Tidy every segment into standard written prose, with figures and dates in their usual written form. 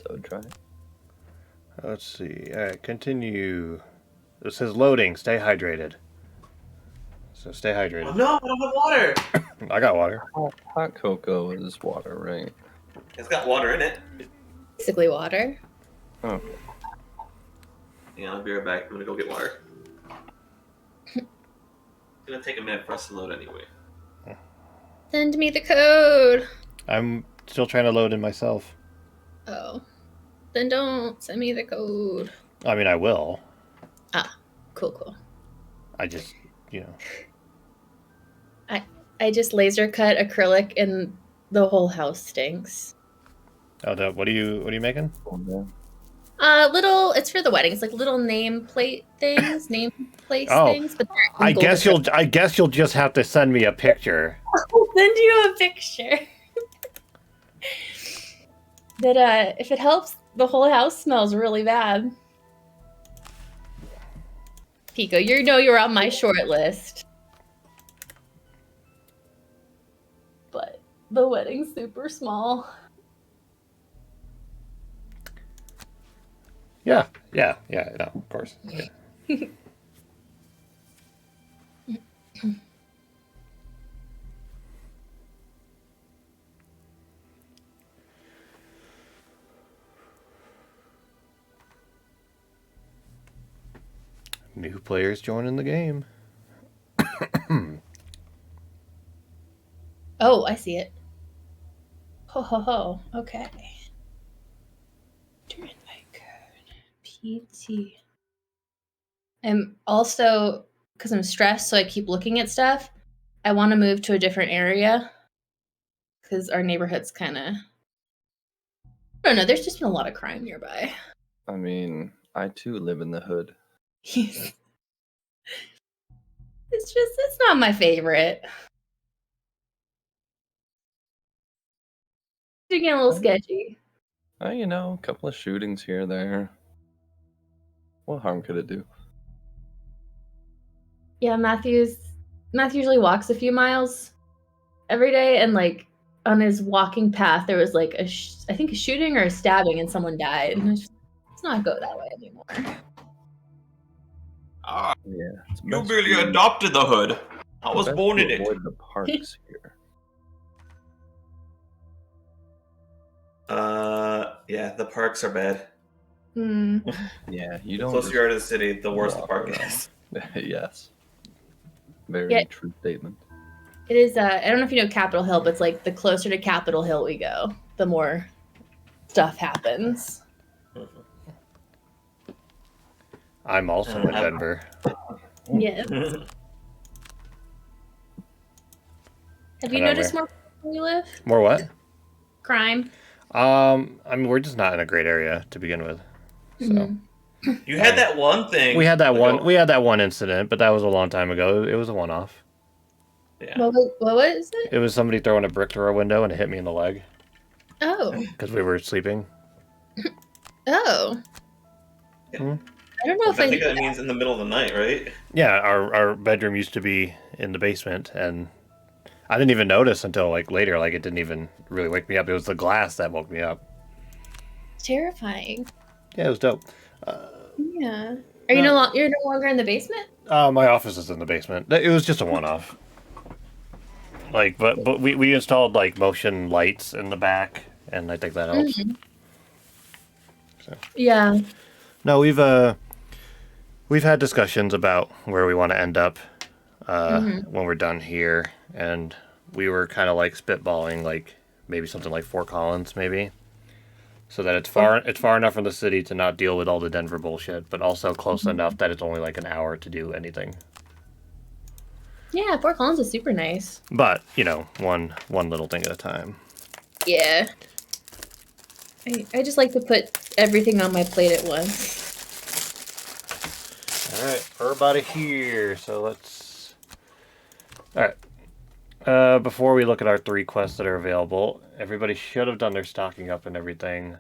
I would try it. Let's see. All right, continue. It says loading. Stay hydrated. So stay hydrated. Oh no, I don't have water. I got water. Hot cocoa is water, right? It's got water in it. Basically water. Oh. Yeah, I'll be right back. I'm gonna go get water. It's gonna take a minute for us to load anyway. Send me the code. I'm still trying to load in myself. Oh. Then don't send me the code. I mean, I will. Ah, cool. I just, you know. I just laser cut acrylic and the whole house stinks. Oh, what are you making? Little. It's for the wedding. It's like little nameplate things, things. But I guess you'll just have to send me a picture. I'll send you a picture. That if it helps, the whole house smells really bad. Pico, you're on my short list. But the wedding's super small. Yeah, no, of course. Yeah. New players joining the game. Oh, I see it. Ho. Okay. Enter invite code. PT. I'm also, because I'm stressed, so I keep looking at stuff. I want to move to a different area because our neighborhood's kind of. I don't know. There's just been a lot of crime nearby. I mean, I too live in the hood. It's not my favorite. It's getting a little sketchy. You know, a couple of shootings here, there. What harm could it do? Yeah, Matthew usually walks a few miles every day, and like on his walking path, there was like I think a shooting or a stabbing, and someone died. And let's not go that way anymore. Yeah, You really adopted the hood. I was born in it. Avoid the parks here. Yeah, the parks are bad. Yeah, you don't. The closer you are to the city, the worse the park is. Yes. Very true statement. It is. I don't know if you know Capitol Hill, but it's like the closer to Capitol Hill we go, the more stuff happens. I'm also in Denver. Yes. Have you noticed more where you live? More what? Crime. I mean, we're just not in a great area to begin with. So you had that one thing. We had that one incident, but that was a long time ago. It was a one-off. Yeah. What was it? It was somebody throwing a brick through our window and it hit me in the leg. Oh. Because we were sleeping. Oh. Yeah. I don't know if I think that means in the middle of the night, right? Yeah, our bedroom used to be in the basement, and I didn't even notice until like later. Like it didn't even really wake me up. It was the glass that woke me up. It's terrifying. Yeah, it was dope. Yeah. Are you you're no longer in the basement? My office is in the basement. It was just a one-off. Like, but we installed like motion lights in the back, and I think that helps. Mm-hmm. So. Yeah. No, we've had discussions about where we want to end up when we're done here, and we were kind of like spitballing like maybe something like Fort Collins, maybe, so that it's far enough from the city to not deal with all the Denver bullshit, but also close enough that it's only like an hour to do anything. Yeah, Fort Collins is super nice. But you know, one little thing at a time. Yeah. I just like to put everything on my plate at once. All right, everybody here. So let's. All right. Before we look at our 3 quests that are available, everybody should have done their stocking up and everything.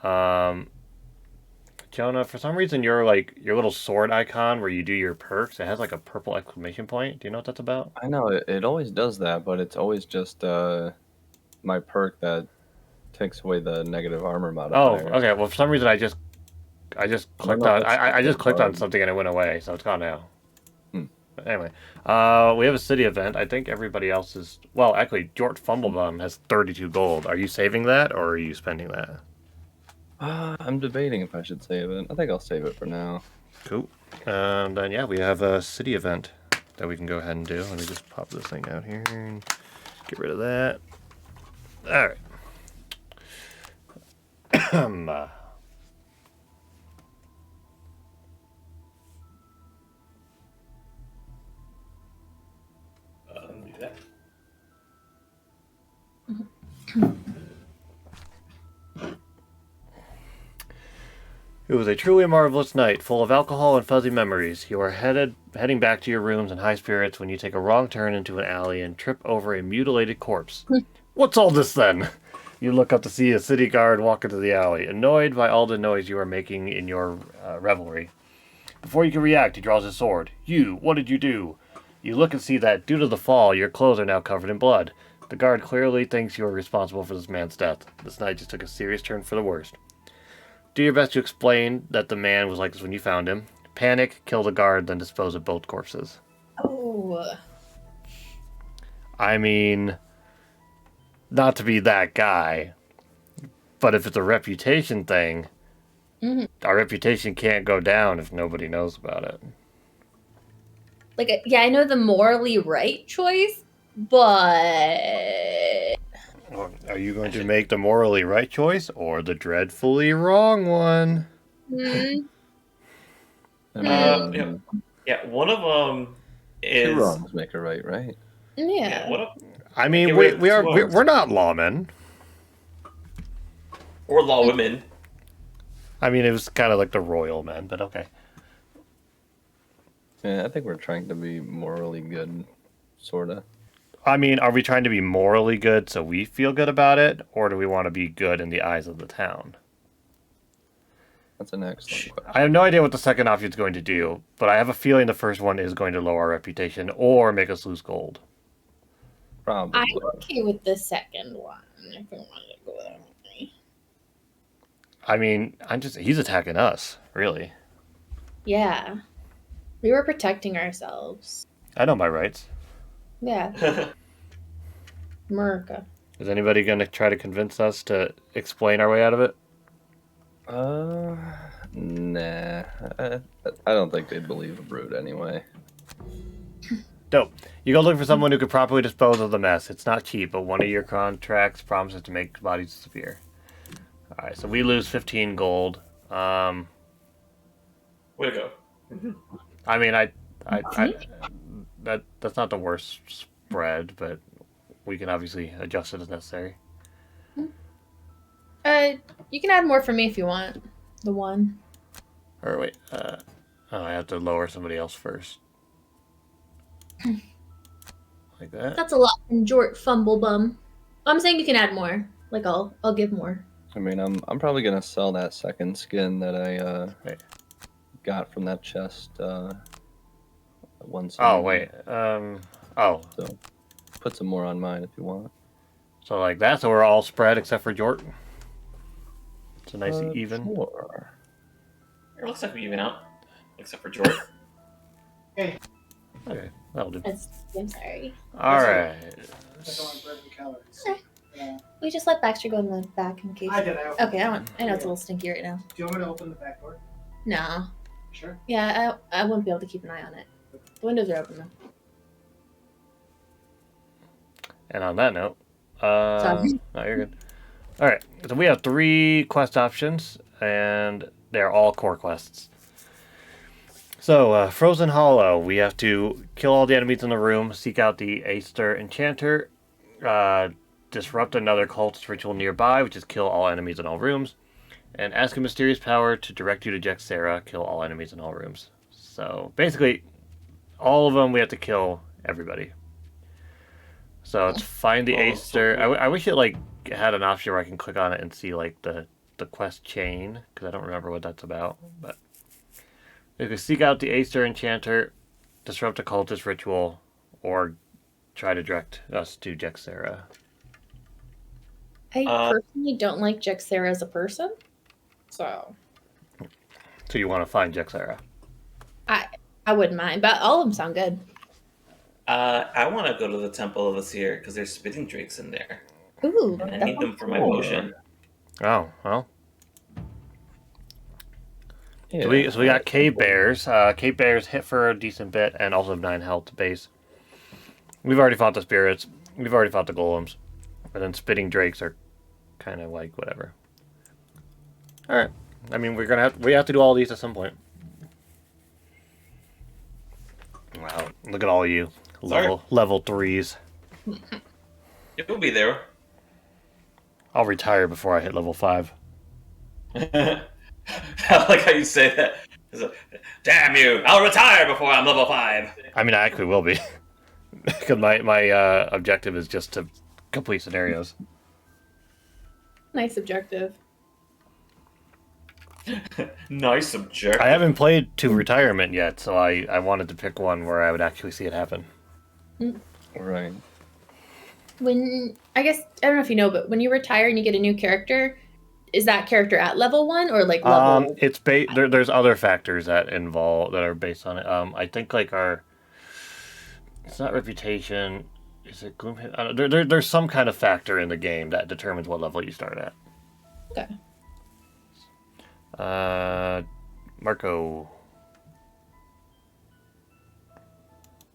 Jonah, for some reason, your little sword icon where you do your perks, it has like a purple exclamation point. Do you know what that's about? I know it always does that, but it's always just my perk that takes away the negative armor Oh, modifier. okay. Well, for some reason I just clicked know on if that's I just clicked on bug. something and it went away, so it's gone now. Hmm. But anyway, we have a city event. I think everybody else is well. Actually, Jort Fumblebum has 32 gold. Are you saving that or are you spending that? I'm debating if I should save it. I think I'll save it for now. Cool. And then yeah, we have a city event that we can go ahead and do. Let me just pop this thing out here and get rid of that. All right. Do that. It was a truly marvelous night, full of alcohol and fuzzy memories. You are heading back to your rooms in high spirits when you take a wrong turn into an alley and trip over a mutilated corpse. What's all this then? You look up to see a city guard walk into the alley, annoyed by all the noise you are making in your revelry. Before you can react, he draws his sword. You, what did you do? You look and see that, due to the fall, your clothes are now covered in blood. The guard clearly thinks you are responsible for this man's death. This night just took a serious turn for the worst. Do your best to explain that the man was like this when you found him. Panic, kill the guard, then dispose of both corpses. Oh. I mean, not to be that guy, but if it's a reputation thing, our reputation can't go down if nobody knows about it. Like, yeah, I know the morally right choice, but Are you going to make the morally right choice or the dreadfully wrong one? mm, I mean, Yeah, one of them is. two wrongs make a right, right? yeah. What I mean, Get rid of the we're not lawmen. or law women. I mean, it was kind of like the royal men, but okay. Yeah, I think we're trying to be morally good, sorta. I mean, are we trying to be morally good so we feel good about it, or do we want to be good in the eyes of the town? That's an excellent question. I have no idea what the second option is going to do, but I have a feeling the first one is going to lower our reputation or make us lose gold. Probably. I'm okay with the second one if we wanted to go that way. I mean, he's attacking us, really. Yeah. We were protecting ourselves. I know my rights. Yeah. America. Is anybody going to try to convince us to explain our way out of it? Nah. I don't think they'd believe a brute anyway. Dope. You go look for someone who could properly dispose of the mess. It's not cheap, but one of your contracts promises to make bodies disappear. Alright, so we lose 15 gold. Way to go. I mean, that's not the worst spread, but we can obviously adjust it as necessary. You can add more for me if you want. The one. Or wait, I have to lower somebody else first. Like that. That's a lot from Jort Fumblebum. I'm saying you can add more. Like I'll give more. I mean, I'm probably gonna sell that second skin that I Wait. got from that chest. One. Oh wait. Oh. So put some more on mine if you want. So like that. So we're all spread except for Jort. It's a nice even. Sure. It looks like we even out, except for George. Okay, that'll do. I'm sorry. All right. We just let Baxter go in the back in case. I did. Okay, I know it's a little stinky right now. Do you want me to open the back door? No. Sure. Yeah, I won't be able to keep an eye on it. The windows are open though. And on that note, Sorry. no, you're good. All right, so we have 3 quest options, and they're all core quests. So, Frozen Hollow, we have to kill all the enemies in the room, seek out the Aster Enchanter, disrupt another cultist ritual nearby, which is kill all enemies in all rooms, and ask a mysterious power to direct you to Jexera, kill all enemies in all rooms. So, basically, all of them we have to kill everybody. So it's find the Aster. I wish it like had an option where I can click on it and see like the quest chain, because I don't remember what that's about. But you can seek out the Aster Enchanter, disrupt a cultist ritual, or try to direct us to Jexera. I personally don't like Jexera as a person, so So you want to find Jexera? I wouldn't mind, but all of them sound good. I want to go to the Temple of the Seer because there's spitting drakes in there. Ooh, And I that need them sounds for my cool. potion. Oh, well. Yeah, So we got cave bears. Cave bears hit for a decent bit and also have 9 health base. We've already fought the spirits. We've already fought the golems. And then spitting drakes are kind of like whatever. All right. I mean, we have to do all these at some point. Wow, look at all you level 3s. You'll be there. I'll retire before I hit level 5. I like how you say that. It's like, damn you! I'll retire before I'm level 5. I mean, I actually will be. Because my objective is just to complete scenarios. Nice objective. Nice objective. I haven't played to retirement yet, so I wanted to pick one where I would actually see it happen. Right. When I guess I don't know if you know, but when you retire and you get a new character, is that character at level 1 or like level? It's there's other factors that are based on it. I think like it's not reputation. Is it Gloomhaven? There's some kind of factor in the game that determines what level you start at. Okay. Marco.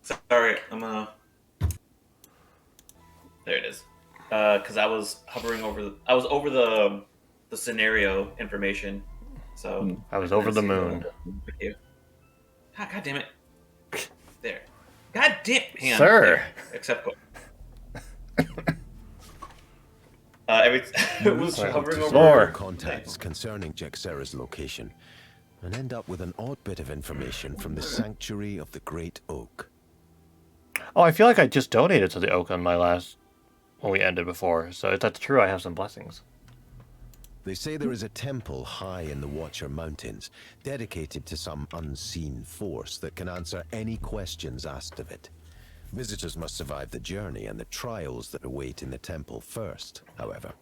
Sorry, there it is. Because I was hovering over. I was over the scenario information, so I was over the moon. Thank you. God damn it! There. God damn, hang on. Sir. There. Except what? It was hovering over. More contacts concerning Jexera's location, and end up with an odd bit of information from the Sanctuary of the Great Oak. Oh, I feel like I just donated to the Oak on my last when we ended before. So if that's true, I have some blessings. They say there is a temple high in the Watcher Mountains, dedicated to some unseen force that can answer any questions asked of it. Visitors must survive the journey and the trials that await in the temple first, however.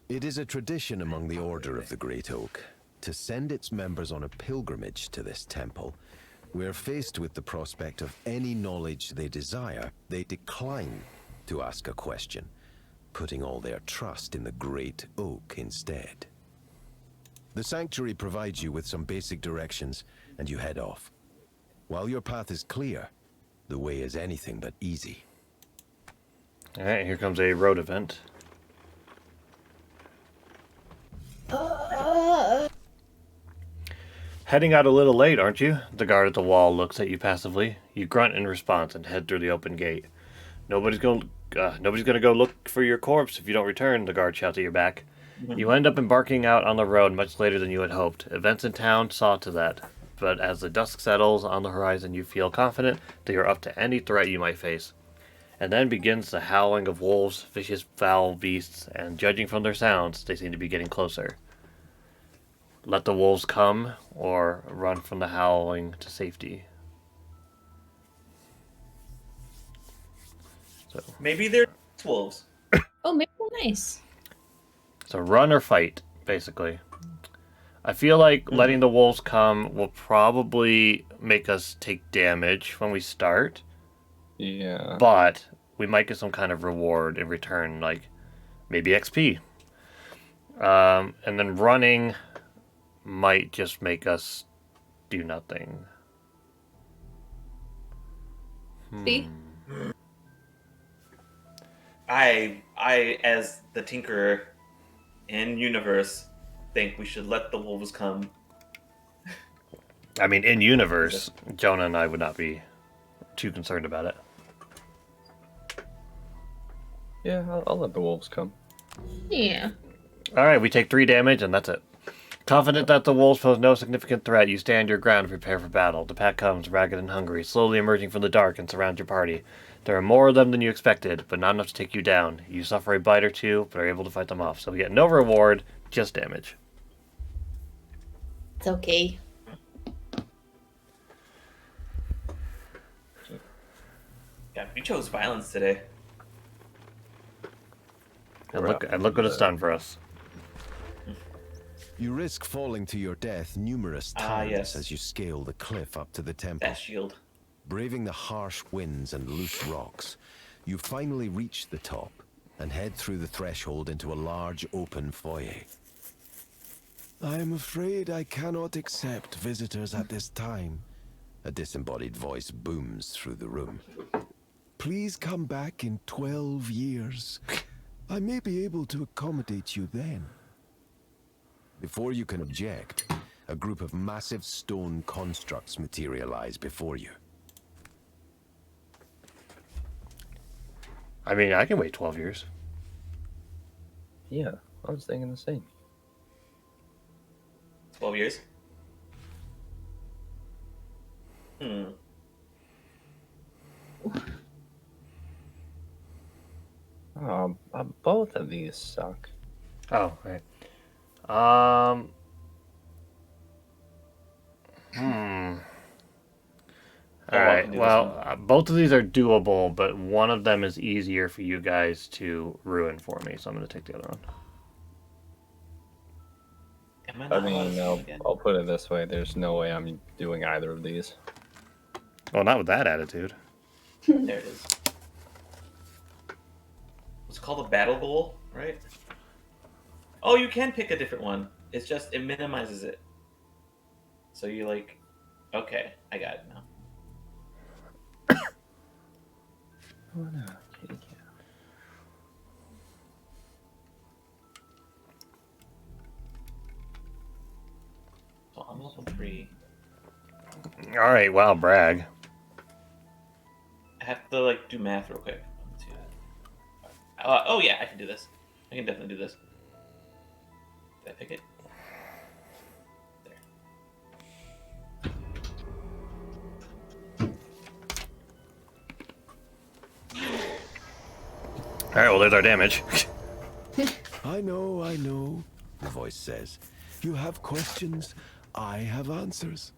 It is a tradition among the Order of the Great Oak to send its members on a pilgrimage to this temple. Where faced with the prospect of any knowledge they desire, they decline to ask a question, putting all their trust in the Great Oak instead. The Sanctuary provides you with some basic directions, and you head off. While your path is clear, the way is anything but easy. Alright, here comes a road event. Heading out a little late, aren't you? The guard at the wall looks at you passively. You grunt in response and head through the open gate. Nobody's gonna go look for your corpse if you don't return, the guard shouts at your back. You end up embarking out on the road much later than you had hoped. Events in town saw to that. But as the dusk settles on the horizon, you feel confident that you're up to any threat you might face. And then begins the howling of wolves, vicious foul beasts, and judging from their sounds, they seem to be getting closer. Let the wolves come, or run from the howling to safety. So Maybe they're wolves. Oh, maybe nice. So run or fight, basically. I feel like letting the wolves come will probably make us take damage when we start. Yeah. But we might get some kind of reward in return, like maybe XP. And then running might just make us do nothing. See? I, as the Tinkerer in universe, think we should let the wolves come. I mean, in universe, Jonah and I would not be too concerned about it. Yeah, I'll let the wolves come. Yeah. Alright, we take 3 damage, and that's it. Confident that the wolves pose no significant threat, you stand your ground and prepare for battle. The pack comes, ragged and hungry, slowly emerging from the dark and surround your party. There are more of them than you expected, but not enough to take you down. You suffer a bite or two, but are able to fight them off. So we get no reward, just damage. It's okay. Yeah, you chose violence today. And look what it's done for us. You risk falling to your death numerous times yes. as you scale the cliff up to the temple. That shield. Braving the harsh winds and loose rocks, you finally reach the top and head through the threshold into a large open foyer. I am afraid I cannot accept visitors at this time. A disembodied voice booms through the room. Please come back in 12 years. I may be able to accommodate you then. Before you can object, a group of massive stone constructs materialize before you. I mean, I can wait 12 years. Yeah, I was thinking the same. 12 years. Oh, both of these suck. Oh, right. All right. Well, both of these are doable, but one of them is easier for you guys to ruin for me, so I'm going to take the other one. I mean, I'll put it this way. There's no way I'm doing either of these. Well, not with that attitude. There it is. It's called a battle goal, right? Oh, you can pick a different one. It's just, it minimizes it. So you like, okay, I got it now. Oh, no, kitty cat. So I'm level 3. All right. Wow, brag. I have to like do math real quick. Oh yeah, I can do this. I can definitely do this. Did I pick it? All right. Well, there's our damage. I know, the voice says. You have questions, I have answers.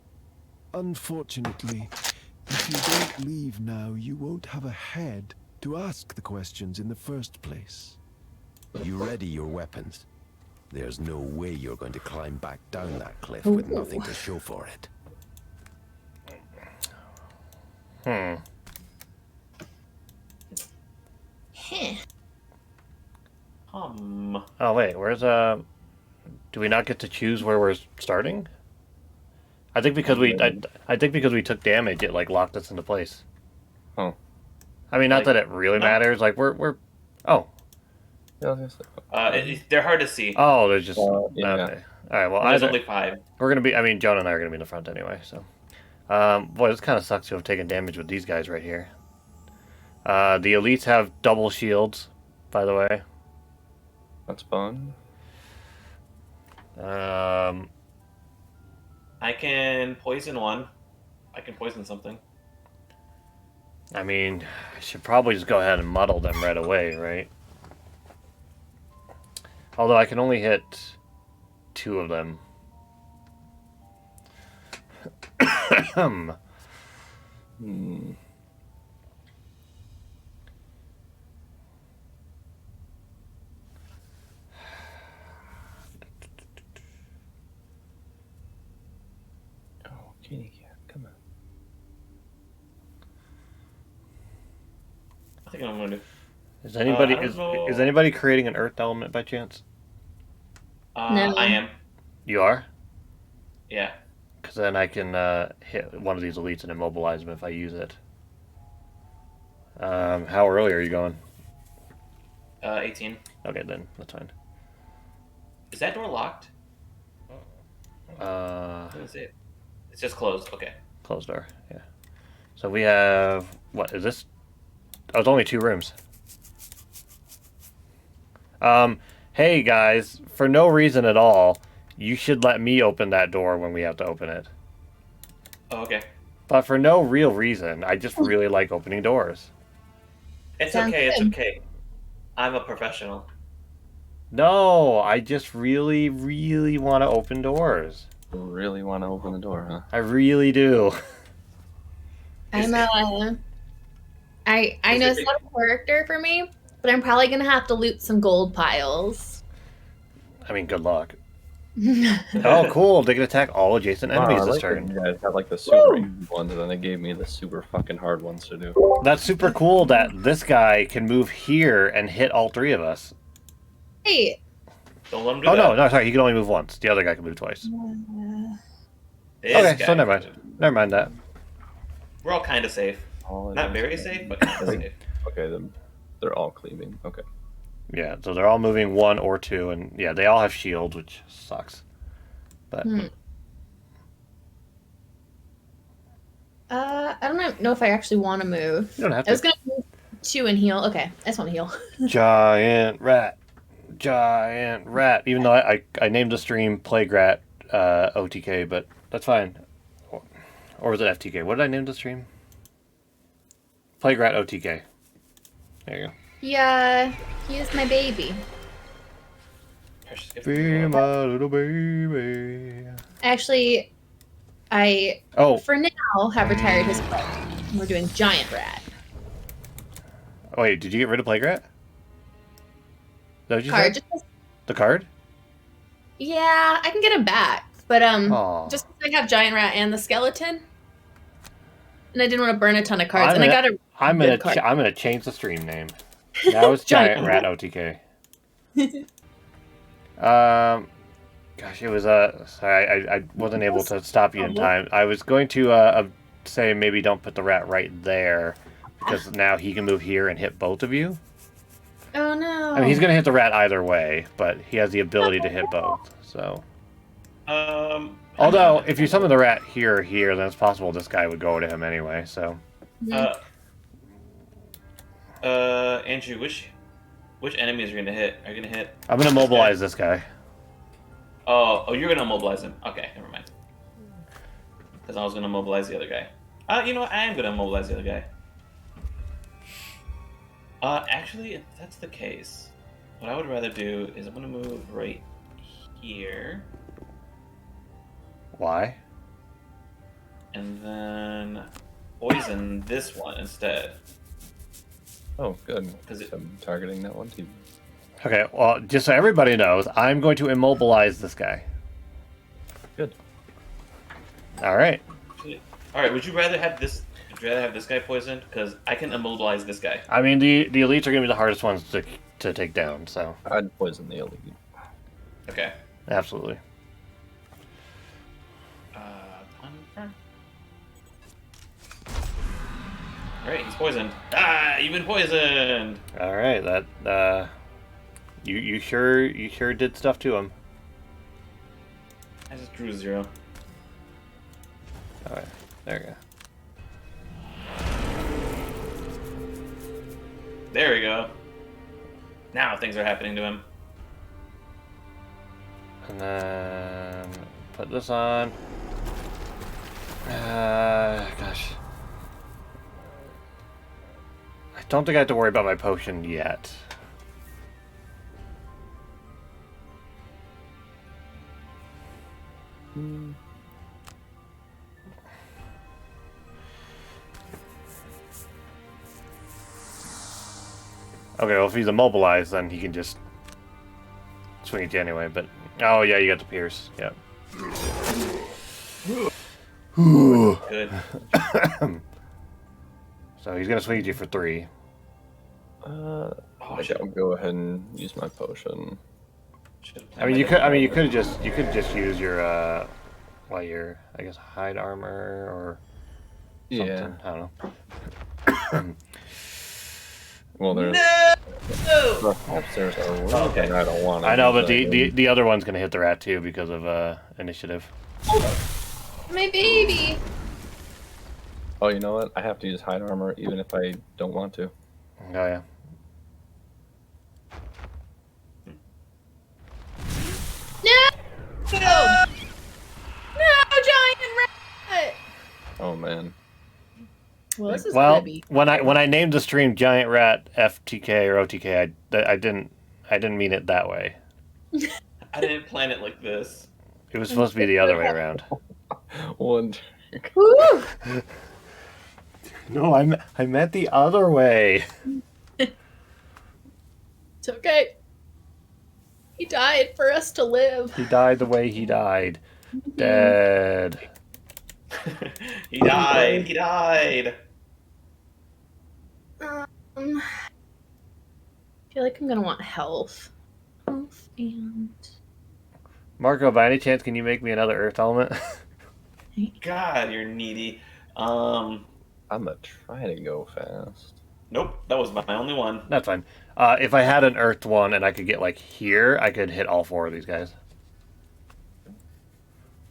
Unfortunately, if you don't leave now, you won't have a head to ask the questions in the first place. You ready your weapons? There's no way you're going to climb back down that cliff with nothing to show for it. Oh wait, where's do we not get to choose where we're starting? I think because I think because we took damage, it like locked us into place. Oh. I mean, not Like, that it really matters. Like we're oh. They're hard to see. Oh, there's just yeah. okay. All right. Well, There's only 5. we're gonna be. I mean, Jonah and I are gonna be in the front anyway. So, boy, this kind of sucks to have taken damage with these guys right here. The elites have double shields, by the way. That's fun. I can poison one. I can poison something. I mean, I should probably just go ahead and muddle them right away, right? Although I can only hit 2 of them. Oh, kitty cat, come on. I think I'm gonna do. Is anybody know. is anybody creating an earth element by chance? No. I am. You are? Yeah. Because then I can hit one of these elites and immobilize them if I use it. How early are you going? 18. Okay, then that's fine. Is that door locked? What is it? It's just closed. Okay. Closed door. Yeah. So we have what is this? Oh, it's only 2 rooms. Hey guys, for no reason at all, you should let me open that door when we have to open it. Oh, okay. But for no real reason, I just really like opening doors. It's Sounds okay. It's good. okay. I'm a professional. No, I just really, really want to open doors. You really want to open the door, huh? I really do. I know it's not a character for me, But I'm probably gonna have to loot some gold piles. I mean, good luck. Oh, cool. They can attack all adjacent Wow, enemies I this like that turn. you guys had like the super easy ones, and then they gave me the super fucking hard ones to do. That's super cool that this guy can move here and hit all three of us. Hey. Don't let him do Oh, that. no, sorry. He can only move once. The other guy can move twice. This Okay, guy so never can mind. Never mind that. We're all kind of safe. All Not very safe, but kind of safe. Okay, then they're all cleaving. Okay. Yeah, so they're all moving 1 or 2, and yeah, they all have shields, which sucks. But I don't know if I actually want to move. you don't have I was to. gonna move 2 and heal. Okay, I just want to heal. Giant rat. Even though I named the stream Plague Rat OTK, but that's fine. Or was it FTK? What did I name the stream? Plague Rat OTK. There you go. Yeah, he is my baby. Precious gift. Be my little baby. Actually, I for now have retired his play. We're doing giant rat. Wait, did you get rid of Plague Rat? Is that what you Card. said? The card? Yeah, I can get him back, but Aw. just 'cause I have giant rat and the skeleton, and I didn't want to burn a ton of cards, I'm and I gonna- got a I'm good card. gonna change the stream name. Now it's Giant Giant Rat OTK. Gosh, it was sorry, I wasn't able to stop you in time. I was going to say maybe don't put the rat right there because now he can move here and hit both of you. Oh no! I mean, he's gonna hit the rat either way, but he has the ability to hit both. So, although if you summon the rat here or here, then it's possible this guy would go to him anyway. So, Andrew, which enemies are you gonna hit? Are you gonna hit? I'm gonna mobilize this guy. Oh, you're gonna mobilize him. Okay, never mind. Because I was gonna mobilize the other guy. You know what? I am gonna mobilize the other guy. Actually, if that's the case, what I would rather do is I'm gonna move right here, Why? and then poison this one instead. Oh, good. 'Cause it- I'm targeting that one too. Okay, well, just so everybody knows, I'm going to immobilize this guy. Good. All right. All right. Would you rather have this? Would you rather have this guy poisoned? Because I can immobilize this guy. I mean, the elites are going to be the hardest ones to take down, so I'd poison the elite. Okay. absolutely. Confirm. All right, he's poisoned. Ah, you've been poisoned. All right, that you sure did stuff to him. I just drew 0. All right, there you go. There we go. Now things are happening to him. And then put this on. Gosh. I don't think I have to worry about my potion yet. Okay, well, if he's immobilized, then he can just swing at you anyway, but... Oh, yeah, you got the pierce. Yep. Good. So he's going to swing at you for 3. I think I'll go ahead and use my potion. I mean, you could just use your, your, I guess, hide armor or something. Yeah. I don't know. Well, there's No! upstairs are working. Oh, okay. I don't want to. I know, but the other one's gonna hit the rat too because of initiative. My baby. Oh, you know what? I have to use hide armor even if I don't want to. Oh yeah. No! No, giant rat. Oh man. Well, this is Well, gonna be. when I named the stream Giant Rat FTK or OTK, I didn't mean it that way. I didn't plan it like this. It was supposed to be the other way around. One. Woo! No, I meant the other way. It's okay. He died for us to live. He died the way he died. Dead. He died. He died. I feel like I'm gonna want health. Health and Marco, by any chance, can you make me another earth element? God, you're needy. I'm gonna try to go fast. Nope, that was my only one. That's fine. If I had an earth one and I could get like here, I could hit all 4 of these guys.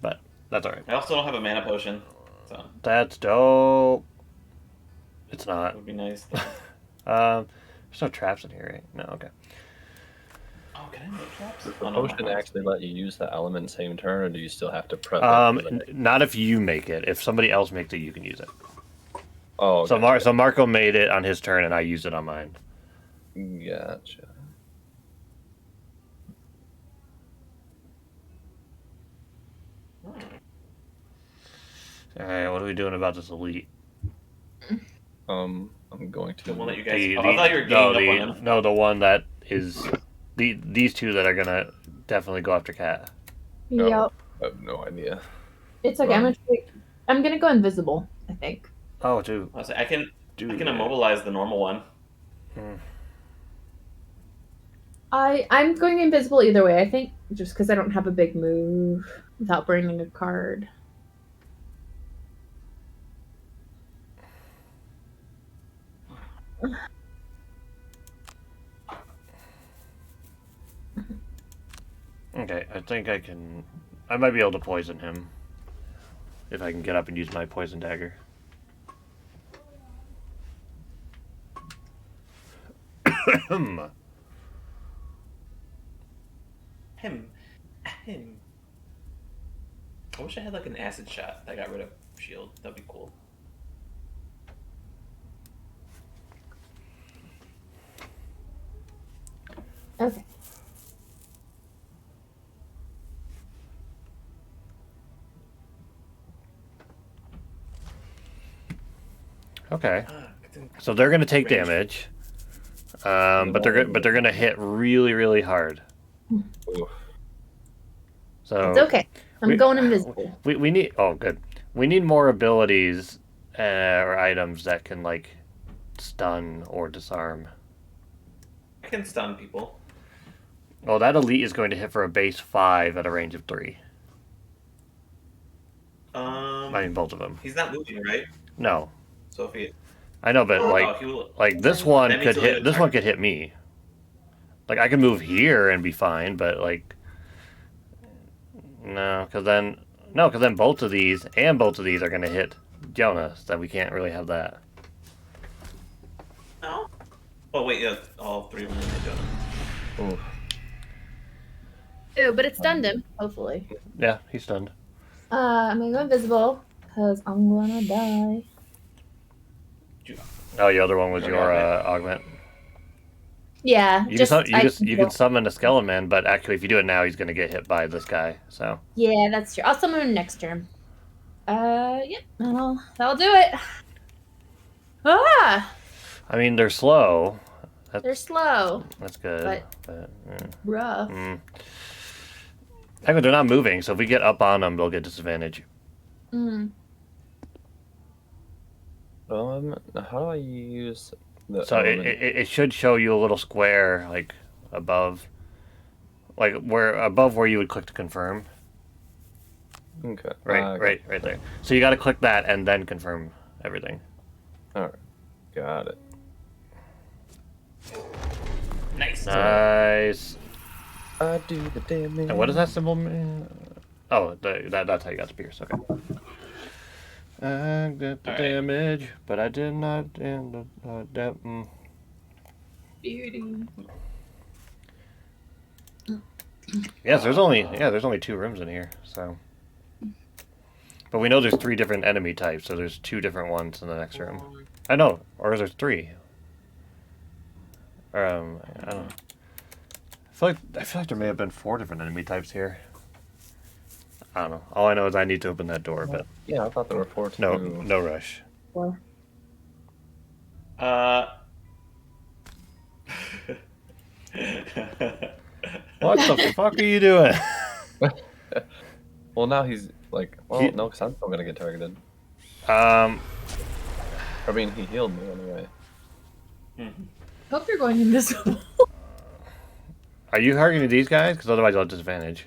But that's alright. I also don't have a mana potion, so That's dope. It's it not. would be nice. There's no traps in here, right? No, okay. Oh, can I make traps? Does the Oh, no, potion my actually let you use the element same turn, or do you still have to prep it? Not if you make it. If somebody else makes it, you can use it. Oh, So gotcha. so Marco made it on his turn, and I used it on mine. Gotcha. All right, what are we doing about this elite? I'm going to. The one that you guys. The- I the- thought you were no, ganging up on him. no, the one that is these 2 that are gonna definitely go after Cat. No. Yep. I have no idea. It's okay. I'm gonna go invisible, I think. Oh, dude. I was like, I can Dude. immobilize the normal one. I'm going invisible either way, I think, just because I don't have a big move without bringing a card. Okay, I think I can. I might be able to poison him if I can get up and use my poison dagger. Him. I wish I had like an acid shot that got rid of shield. That'd be cool. Okay. Okay, so they're gonna take Range. damage, but they're gonna hit really hard. Oof. So It's okay. I'm we- going invisible. we need. Oh, good. We need more abilities or items that can like stun or disarm. I can stun people. Oh, that elite is going to hit for a base 5 at a range of 3. I mean, both of them. He's not moving, right? No, So if he, I know, but like, he will. this one That could means he'll hit. This one could hit me. Like, I can move here and be fine, but like, no, because then both of these and both of these are going to hit Jonas. Then we can't really have that. No. Oh wait, yeah, all 3 of them hit Jonah. Oof. Ooh, but it stunned him, hopefully. Yeah, he's stunned. I'm gonna go invisible because I'm gonna die. Oh, the other one was your augment. Yeah, You can summon a skeleton man, but actually, if you do it now, he's going to get hit by this guy. So Yeah, that's true. I'll summon him next turn. Yep, that'll do it. Ah, I mean, they're slow. they're slow, That's good. but- yeah. rough. Actually, they're not moving, so if we get up on them, they'll get disadvantage. Mm. How do I use the So element? it should show you a little square, like, above. Like, above where you would click to confirm. Okay. Right there. So you got to click that and then confirm everything. All right. Got it. Nice. Nice. I do the damage. And what does that symbol mean? Oh, that's how you got the pierce. Okay. I did the All right. damage, but I did not end the Beauty. Yes, there's only 2 rooms in here, so. But we know there's 3 different enemy types, so there's 2 different ones in the next room. I know, or is there 3? I don't know. I feel like there may have been 4 different enemy types here. I don't know. All I know is I need to open that door, but Yeah, I thought there were 4 too. no rush. What the fuck are you doing? Well, now he's like, well, no, because I'm still gonna get targeted. Um, I mean, he healed me anyway. Hope you're going invisible. are you targeting these guys? Because otherwise I'll have disadvantage.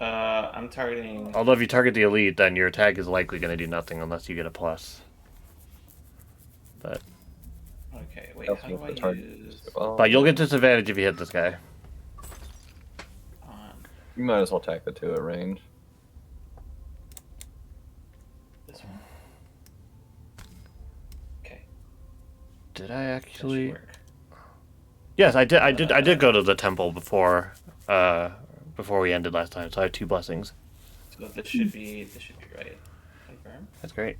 I'm targeting. Although if you target the elite, then your attack is likely going to do nothing unless you get a plus. But Okay, wait. That's How do what I the target use? is. Well, but you'll get disadvantage if you hit this guy. you might as well attack the two at range. This one. Okay. Did I That should actually? work. Yes, I did. I did go to the temple before we ended last time. So I have 2 blessings. So this should be right. Confirm. That's great.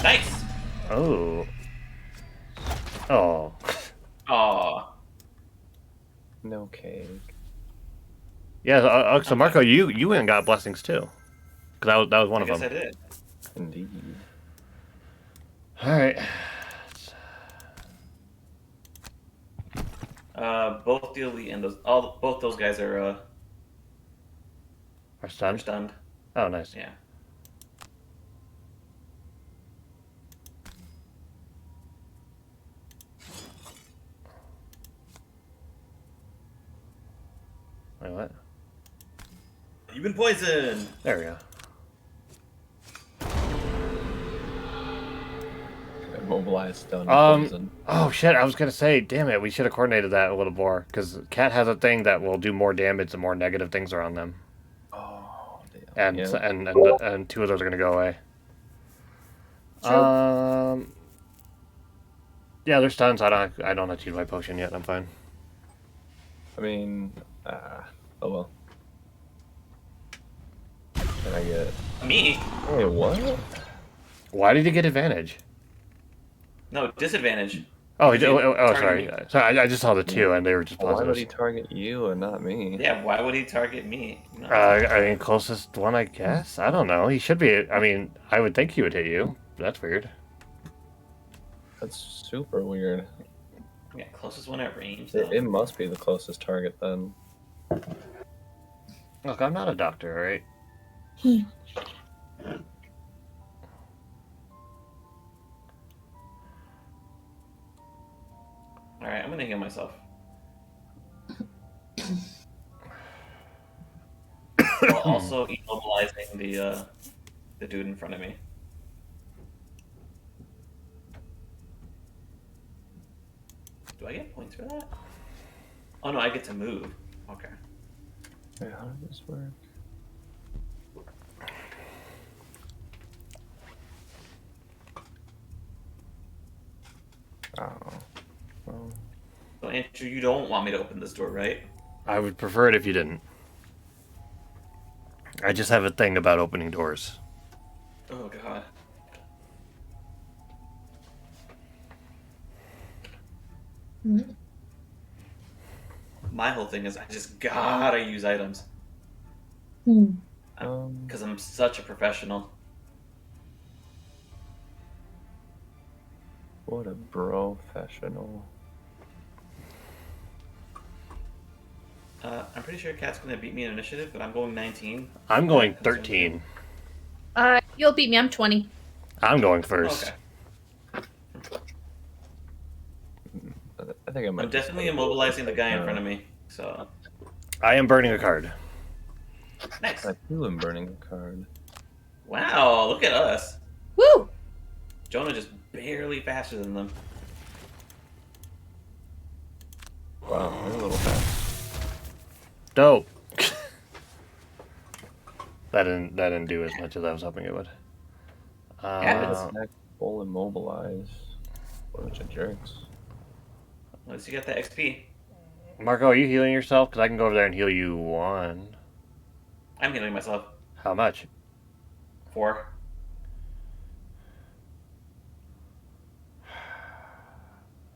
Nice. Oh. Oh. Aw. No cake. Yeah. So Marco, you went and got blessings too. Because that was one I of guess them. I did. Indeed. All right. Both the elite and both those guys are Are stunned. Oh, nice. Yeah. Wait, what? You've been poisoned. There we go. Immobilized, stun, Um, poison. Oh shit! I was gonna say, damn it, we should have coordinated that a little more. Because Cat has a thing that will do more damage the more negative things are on them, Oh, damn. and Yeah. and 2 of those are gonna go away. True. Yeah, they're stunned. So I don't have to use my potion yet. I'm fine. I mean, oh well. Can I get? Me? Wait, what? Why did he get advantage? No, disadvantage. Oh, Because sorry. me. Sorry, I just saw the 2 and they were just Well, why would he positives. target you and not me? Yeah, why would he target me? No. I mean, closest one, I guess. I don't know. He should be. I mean, I would think he would hit you. That's weird. That's super weird. Yeah, closest one at range. It must be the closest target then. Look, I'm not a doctor, all right? All right, I'm gonna heal myself. While also immobilizing the dude in front of me. Do I get points for that? Oh no, I get to move. Okay. Wait, how does this work? Oh. Well, So Andrew, you don't want me to open this door, right? I would prefer it if you didn't. I just have a thing about opening doors. Oh god. My whole thing is I just gotta use items. Because I'm such a professional. what a professional. I'm pretty sure Cat's gonna beat me in initiative, but I'm going 19. I'm going That concerns 13. me. You'll beat me. I'm 20. I'm going first. Okay. I think I might. I'm definitely immobilizing the guy in front of me. So I am burning a card. nice. I too am burning a card. Wow, look at us. Woo! Jonah just barely faster than them. Wow, they're a little fast. Dope. that didn't do as much as I was hoping it would. Happens. Attack, full immobilize. What a bunch of jerks. At least you got the XP. Marco, are you healing yourself? Because I can go over there and heal you 1. I'm healing myself. How much? 4.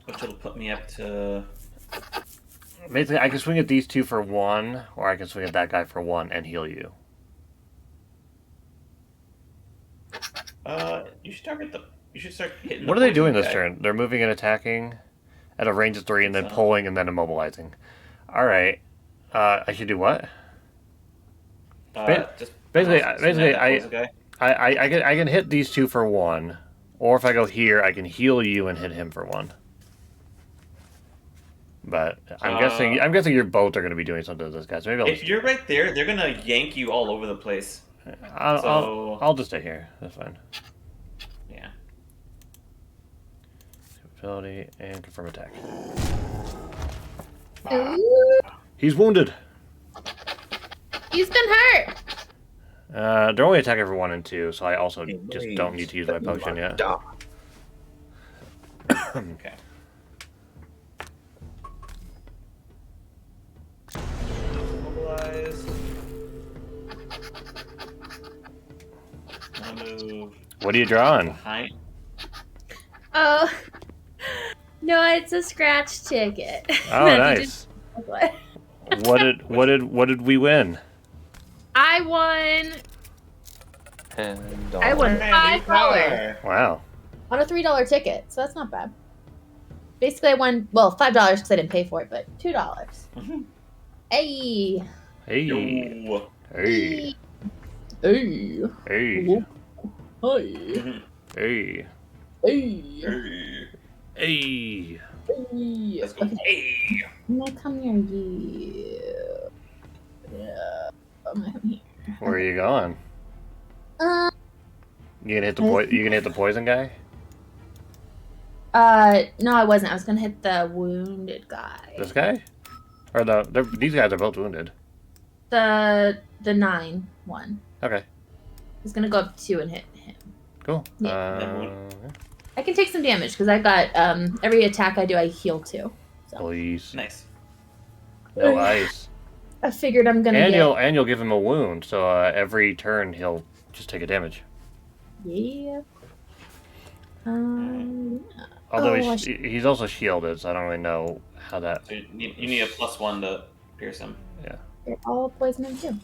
Which will put me up to. Basically, I can swing at these 2 for 1, or I can swing at that guy for 1 and heal you. You should target the. You should start hitting. What the are they doing poison this guy. turn? They're moving and attacking. At a range of 3 and then So- pulling and then immobilizing. Alright. I should do what? Just basically, unless- basically, that poison guy. I can hit these 2 for 1. Or if I go here, I can heal you and hit him for 1. But I'm guessing your both are going to be doing something to this guy. So maybe I'll If you're right there, they're gonna yank you all over the place. I'll just stay here. That's fine. Yeah. Ability and confirm attack. Ooh, He's wounded. he's been hurt. They're only attacking for 1 and 2, so I also Hey, just please, don't need to use my let me potion yet. die. Okay. Mobilize. I'm gonna move What are you drawing? behind. Oh. No, it's a scratch ticket. Oh, That you nice. just- What did we win? I won. $10. I won $5 Wow. On a $3 ticket, so that's not bad. Basically, I won, well, $5 because I didn't pay for it, but $2. Hey. Hey. Yo. Hey. Hey. Hey. Hi. Hey. Hey. Hey. Let's go. Okay, Hey. I'm gonna come near you. Yeah. I'm gonna come here. Where are you going? You gonna hit the poison guy? No, I wasn't. I was gonna hit the wounded guy. This guy? Or these guys are both wounded. The 9 one. Okay. I was gonna go up 2 and hit him. Cool. Yeah. I can take some damage because I got every attack I do, I heal 2. Please. Nice. No ice. I figured I'm gonna And get. you'll give him a wound, so every turn he'll just take a damage. Yeah. Although Oh, he's also shielded, so I don't really know how that. So you need a +1 to pierce him. They're all poison too.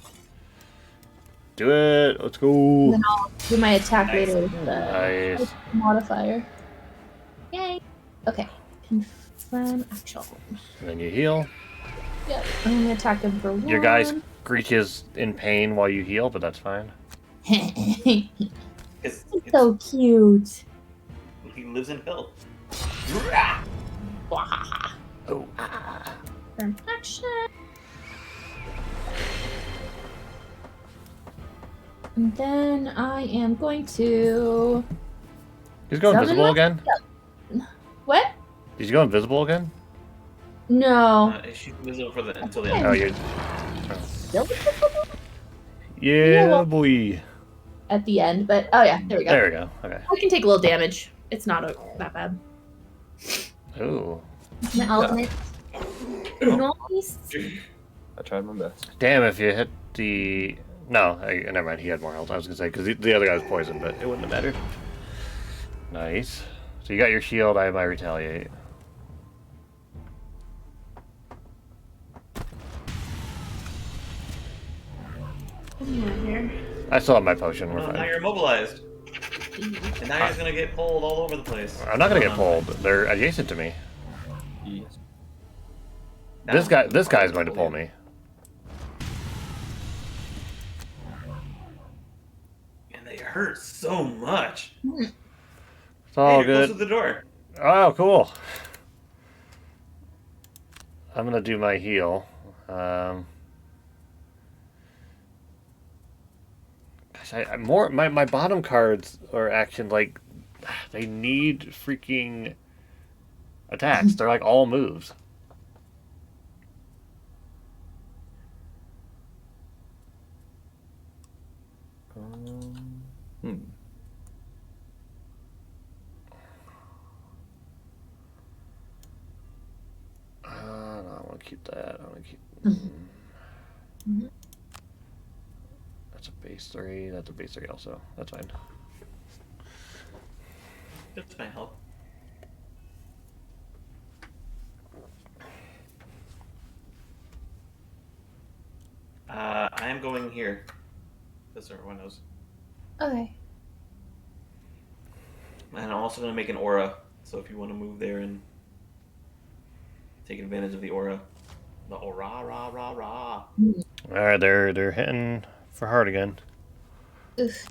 Do it. Let's go. And then I'll do my attack Nice. later with the Nice. modifier. Yay. Okay. Confirm action. And then you heal. Yeah. I'm gonna attack him for 1. Your guy screeches in pain while you heal, but that's fine. It's so cute. he lives in filth. Oh. Confirm action. And then I am going to. He's going Summon invisible my- again? What? Did you go invisible again? No. She's invisible for until the Oh, end. you. Nope. Yeah, well- boy. At the end, but oh yeah, there we go. There we go. Okay. I can take a little damage. It's not that bad. Ooh. My ultimate. Nice. I tried my best. Damn, if you hit the. No, never mind. He had more health. I was gonna say because the other guy was poisoned, but it wouldn't have mattered. Nice. So you got your shield. I have my retaliate. I still have my potion. We're Oh, now fine. you're immobilized. And now you're just gonna get pulled all over the place. I'm not gonna get pulled. They're adjacent to me. Yes. This guy's going to pull me. And they hurt so much. It's Hey, all you're close to good. the door. Oh, cool. I'm gonna do my heal. Gosh, my bottom cards are action like they need freaking attacks. They're like all moves. Hmm. No, I want to keep that. I want to keep. That's a base 3. That's a base 3 also. That's fine. That's my help. I am going here. Just so everyone knows. Okay. And I'm also gonna make an aura. So if you want to move there and Take advantage of the aura. The aura, rah, rah, rah. All right, they're hitting for hard again. Oof.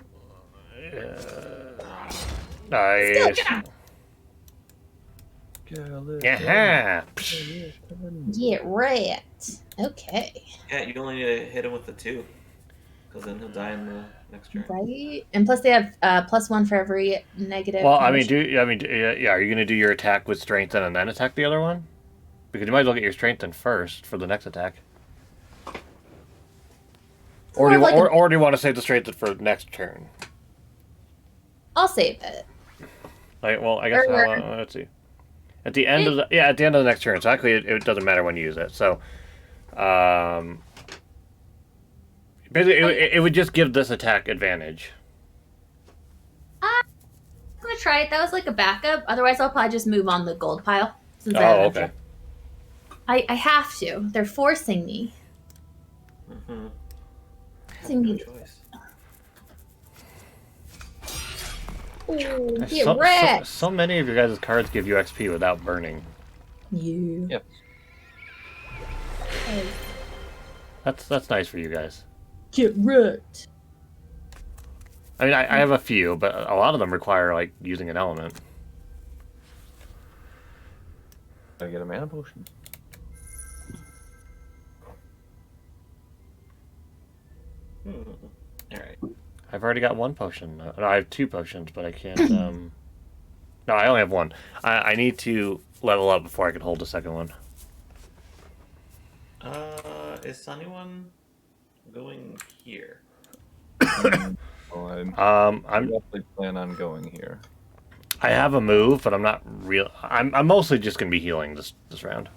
Nice. Yeah. Get wrecked. Okay. Yeah, you only need to hit him with the 2. Because then he'll die in the next turn. Right. And plus they have +1 for every negative. Well, I mean, condition. yeah. Are you gonna do your attack with strength and then attack the other one? Because you might as well get your strength in first for the next attack. Or do you want to save the strength for next turn? I'll save it. Like, well, I guess let's see. At the end of the next turn. So actually, it doesn't matter when you use it. So, basically, it would just give this attack advantage. I'm gonna try it. That was like a backup. Otherwise, I'll probably just move on the gold pile. Since Okay. I have to. They're forcing me. Mm-hmm. Forcing me. Choice. Ooh, get wrecked. So many of your guys' cards give you XP without burning. You. Yep. That's nice for you guys. Get wrecked. I mean, I have a few, but a lot of them require like using an element. I get a mana potion. Alright. I've already got 1 potion. No, I have 2 potions, but I can't. No, I only have 1. I need to level up before I can hold the second one. Is Sunny One going here? Well, I I'm definitely plan on going here. I have a move, but I'm not real. I'm mostly just gonna be healing this round.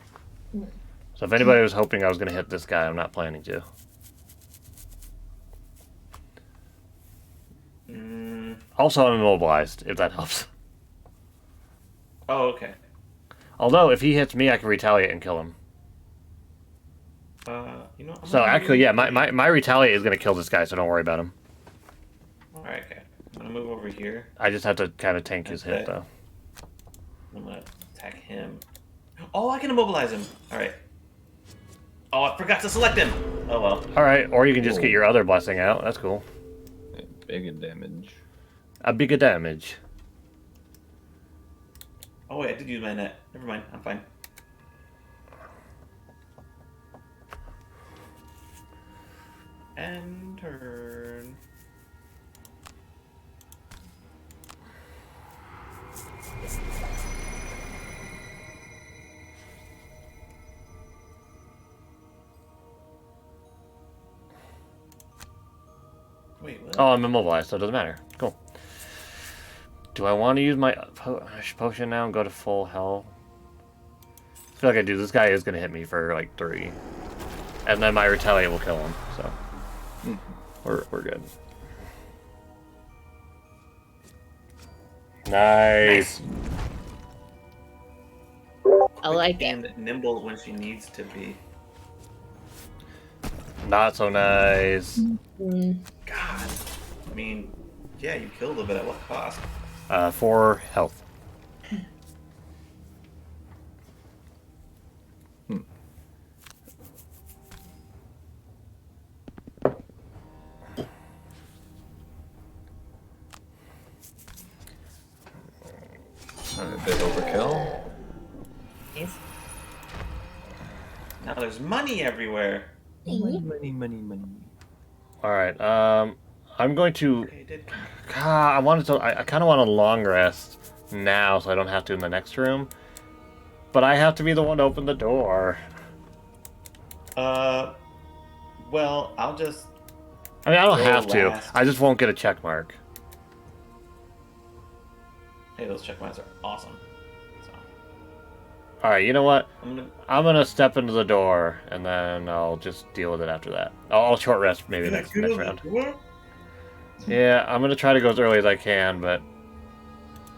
So if anybody was hoping I was gonna hit this guy, I'm not planning to. Also, I'm immobilized, if that helps. Oh, okay. Although, if he hits me, I can retaliate and kill him. You know. So actually, yeah, my retaliate is gonna kill this guy, so don't worry about him. Alright, okay. I'm gonna move over here. I just have to kind of tank his hit, Okay. though. I'm gonna attack him. Oh, I can immobilize him. Alright. Oh, I forgot to select him. Oh well. Alright, or you can just get your other blessing out. That's cool. Big damage. A bigger damage. Oh wait, I did use my net. Never mind. I'm fine. End turn. Wait, what? Oh, I'm immobilized, so it doesn't matter. Cool. Do I want to use my potion now and go to full health? I feel like I do. This guy is going to hit me for like 3. And then my retaliate will kill him, so we're good. Nice. I like it. And nimble when she needs to be. Not so nice. Mm. God. I mean, yeah, you killed him, but at what cost? 4 health. A bit overkill. Nice. Now there's money everywhere. Money. All right. I'm going to. Okay, did. I wanted to. I kind of want a long rest now, so I don't have to in the next room. But I have to be the one to open the door. Well, I'll just. I mean, I don't Go have to. last. I just won't get a check mark. Hey, those check marks are awesome. So, All right. You know what? I'm gonna. I'm gonna step into the door, and then I'll just deal with it after that. I'll short rest maybe next round. Yeah, I'm gonna try to go as early as I can, but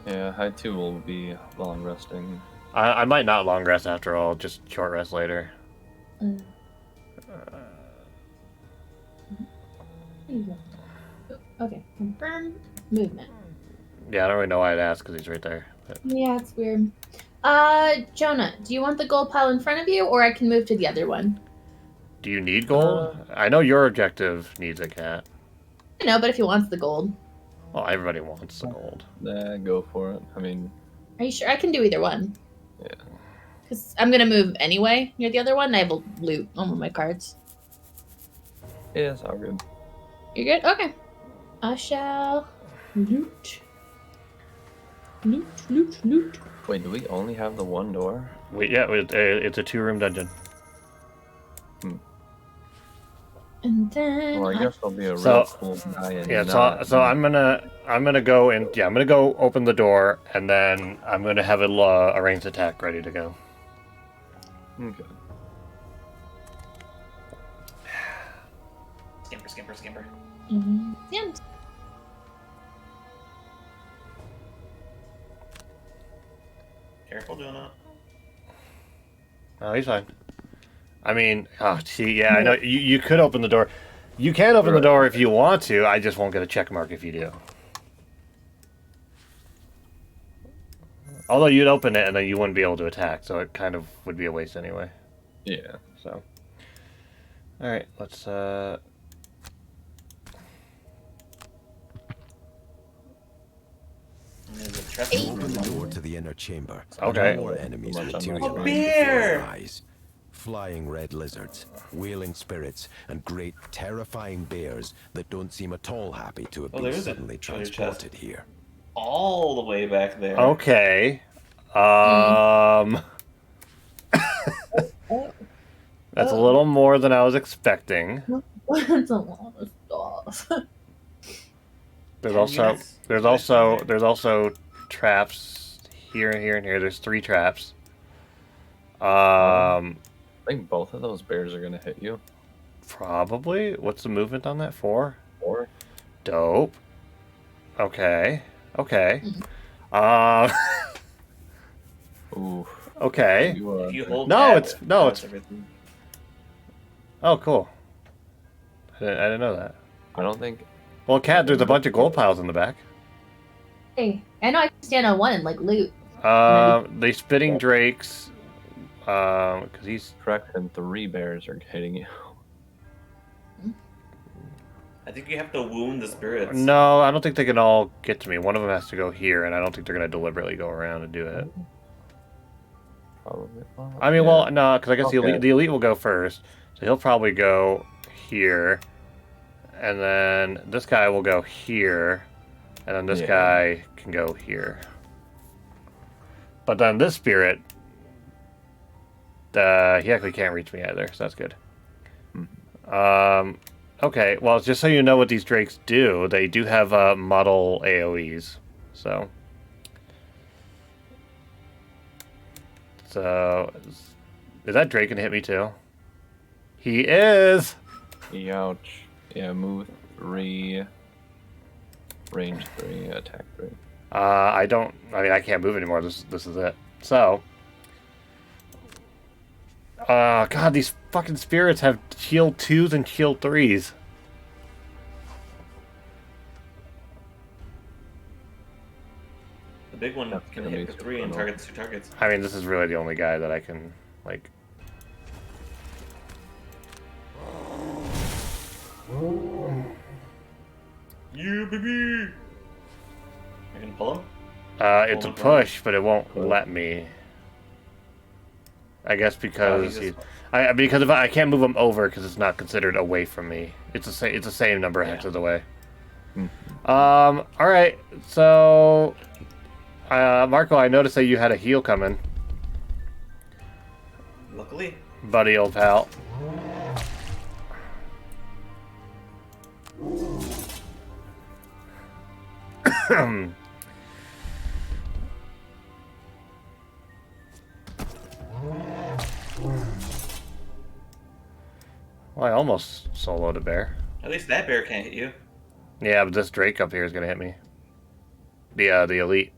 Yeah, I too will be long resting. I might not long rest after all. Just short rest later. Mm. Okay, confirm movement. Yeah, I don't really know why I'd ask because he's right there. But... Yeah, it's weird. Jonah, do you want the gold pile in front of you, or I can move to the other one? Do you need gold? I know your objective needs a cat. I know, but if he wants the gold. Well, everybody wants the gold. Nah, go for it. I mean, Are you sure? I can do either one. yeah. Because I'm going to move anyway near the other one, and I have a loot on one of my cards. Yeah, it's all good. You're good? Okay. I shall loot. Loot, loot, loot. Wait, do we only have the one door? It's a 2-room dungeon. And then Well, I guess there'll be a So- real cool guy in Yeah, that. so I'm gonna go and I'm gonna go open the door, and then I'm gonna have a ranged attack ready to go. Okay. Skimper, skimper, skimper. Yeah. Careful, Jonah. Oh, he's fine. I mean, I know you could open the door. You can open the door if you want to. I just won't get a check mark if you do. Although you'd open it and then you wouldn't be able to attack, so it kind of would be a waste anyway. Yeah. So, all right, let's. There's a trap. Open the door to the inner chamber. Okay. More enemies A materialize before bear! your eyes. Flying red lizards, wailing spirits, and great terrifying bears that don't seem at all happy to have Oh, been there is a suddenly treasure chest. transported here. All the way back there. Okay. That's a little more than I was expecting. That's a lot of stuff. There's also traps here and here and here. There's 3 traps. I think both of those bears are gonna hit you. Probably. What's the movement on that? 4? Or Dope. Okay. ooh. Okay. If you hold No, tab, it's- it no, does it's- everything. Oh, cool. I didn't know that. I don't think. Well, Cat, there's a bunch of gold piles in the back. Hey, I know I can stand on one and like loot. The spitting drakes. Because he's. Correct, and 3 bears are hitting you. I think you have to wound the spirits. No, I don't think they can all get to me. One of them has to go here, and I don't think they're going to deliberately go around and do it. Probably. Well, I mean, yeah. well, no, because I guess Okay. the elite will go first, so he'll probably go here, and then this guy will go here, and then this Yeah. guy can go here. But then this spirit, he actually can't reach me either, so that's good. Okay, well, just so you know what these drakes do, they do have model AoEs, so. So, is that drake gonna hit me too? He is! Ouch. Yeah, move 3. Range 3, attack 3. I can't move anymore. This is it. So. God, these fucking spirits have shield 2s and shield 3s. The big one That's can gonna hit be for 3 and super targets 2 targets. I mean, this is really the only guy that I can, like... You baby! I can pull him? It's a push, but it won't let me. I guess because because if I can't move him over because it's not considered away from me. It's the same number of hexes away. All right. So, Marco, I noticed that you had a heal coming, Luckily. buddy, old pal. Well, I almost soloed a bear. At least that bear can't hit you. Yeah, but this Drake up here is gonna hit me. The elite.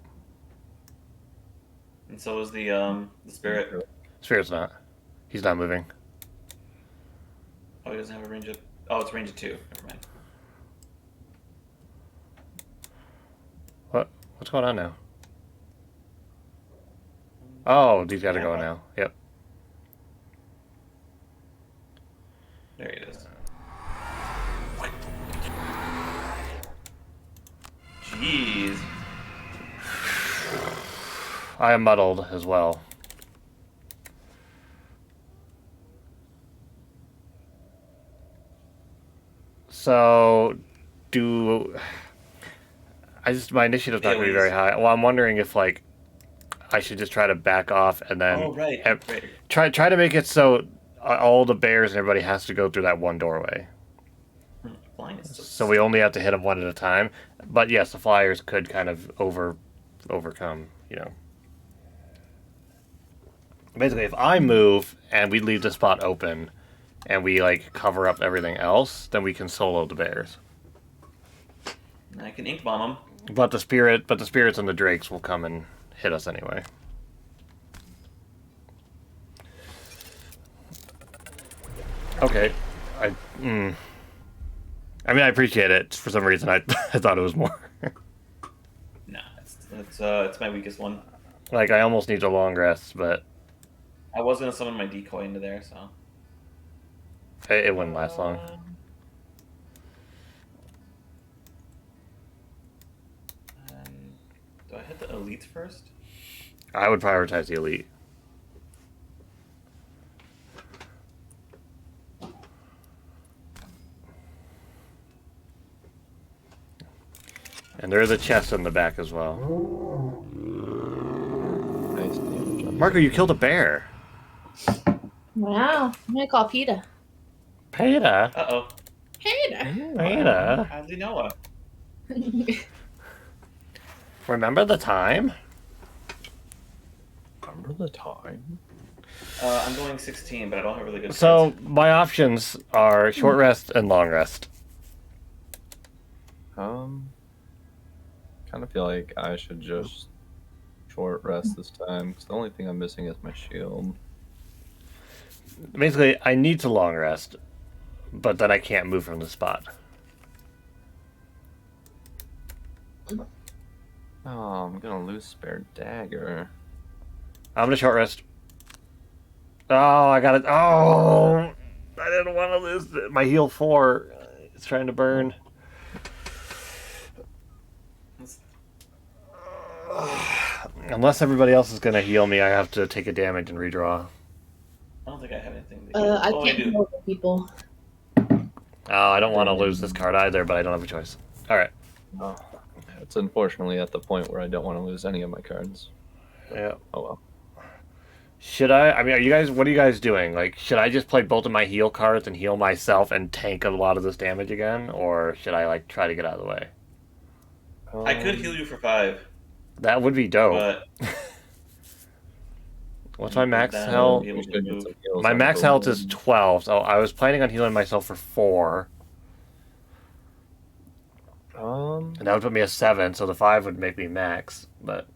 And so is the spirit. Spirit's not. He's not moving. Oh, he doesn't have a range of... Oh, it's range of 2. Never mind. What's going on now? Oh, these gotta go now. Yep. There it is. Jeez. I am muddled as well. So, my initiative's not going to be very high. Well, I'm wondering if, like, I should just try to back off and then... Oh, right. Try to make it so all the bears and everybody has to go through that one doorway. So we only have to hit them one at a time. But yes, the flyers could kind of overcome, you know. Basically, if I move and we leave the spot open and we, like, cover up everything else, then we can solo the bears. I can ink bomb them. But the spirits and the drakes will come and hit us anyway. Okay. I mean, I appreciate it. For some reason, I thought it was more. No, it's my weakest one. Like, I almost need a long rest, but... I was going to summon my decoy into there, so... It wouldn't last long. Do I hit the elites first? I would prioritize the elite. And there's a chest in the back as well. Nice damage on Marco, you killed a bear. Wow. I'm gonna call PETA. PETA? Uh-oh. PETA. PETA? How's he know? Remember the time? Remember the time? I'm going 16, but I don't have really good So, my options are short rest and long rest. Kind of feel like I should just short rest this time, because the only thing I'm missing is my shield. Basically, I need to long rest, but then I can't move from the spot. Oh, I'm gonna lose spare dagger. I'm gonna short rest. Oh, I got it. Oh, I didn't want to lose my heal 4. It's trying to burn. Unless everybody else is gonna heal me, I have to take a damage and redraw. I don't think I have anything to heal. I can't heal other people. Oh, I don't want to lose this card either, but I don't have a choice. Alright. Oh, it's unfortunately at the point where I don't want to lose any of my cards. Yeah. Oh well. Should I mean, what are you guys doing? Like, should I just play both of my heal cards and heal myself and tank a lot of this damage again? Or should I, like, try to get out of the way? I could heal you for 5. That would be dope. But what's my max health? My max health is 12, so I was planning on healing myself for 4. And that would put me at 7, so the 5 would make me max, but...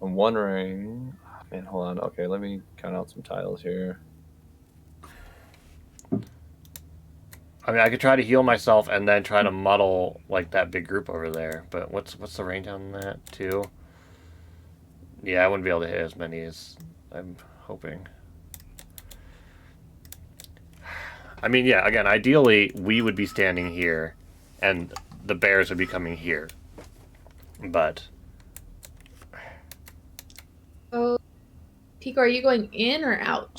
I'm wondering... Oh, man, hold on. Okay, let me count out some tiles here. I mean, I could try to heal myself and then try to muddle, like, that big group over there. But what's the range on that, 2? Yeah, I wouldn't be able to hit as many as I'm hoping. I mean, yeah, again, ideally, we would be standing here, and the bears would be coming here. But... Oh, Pico, are you going in or out?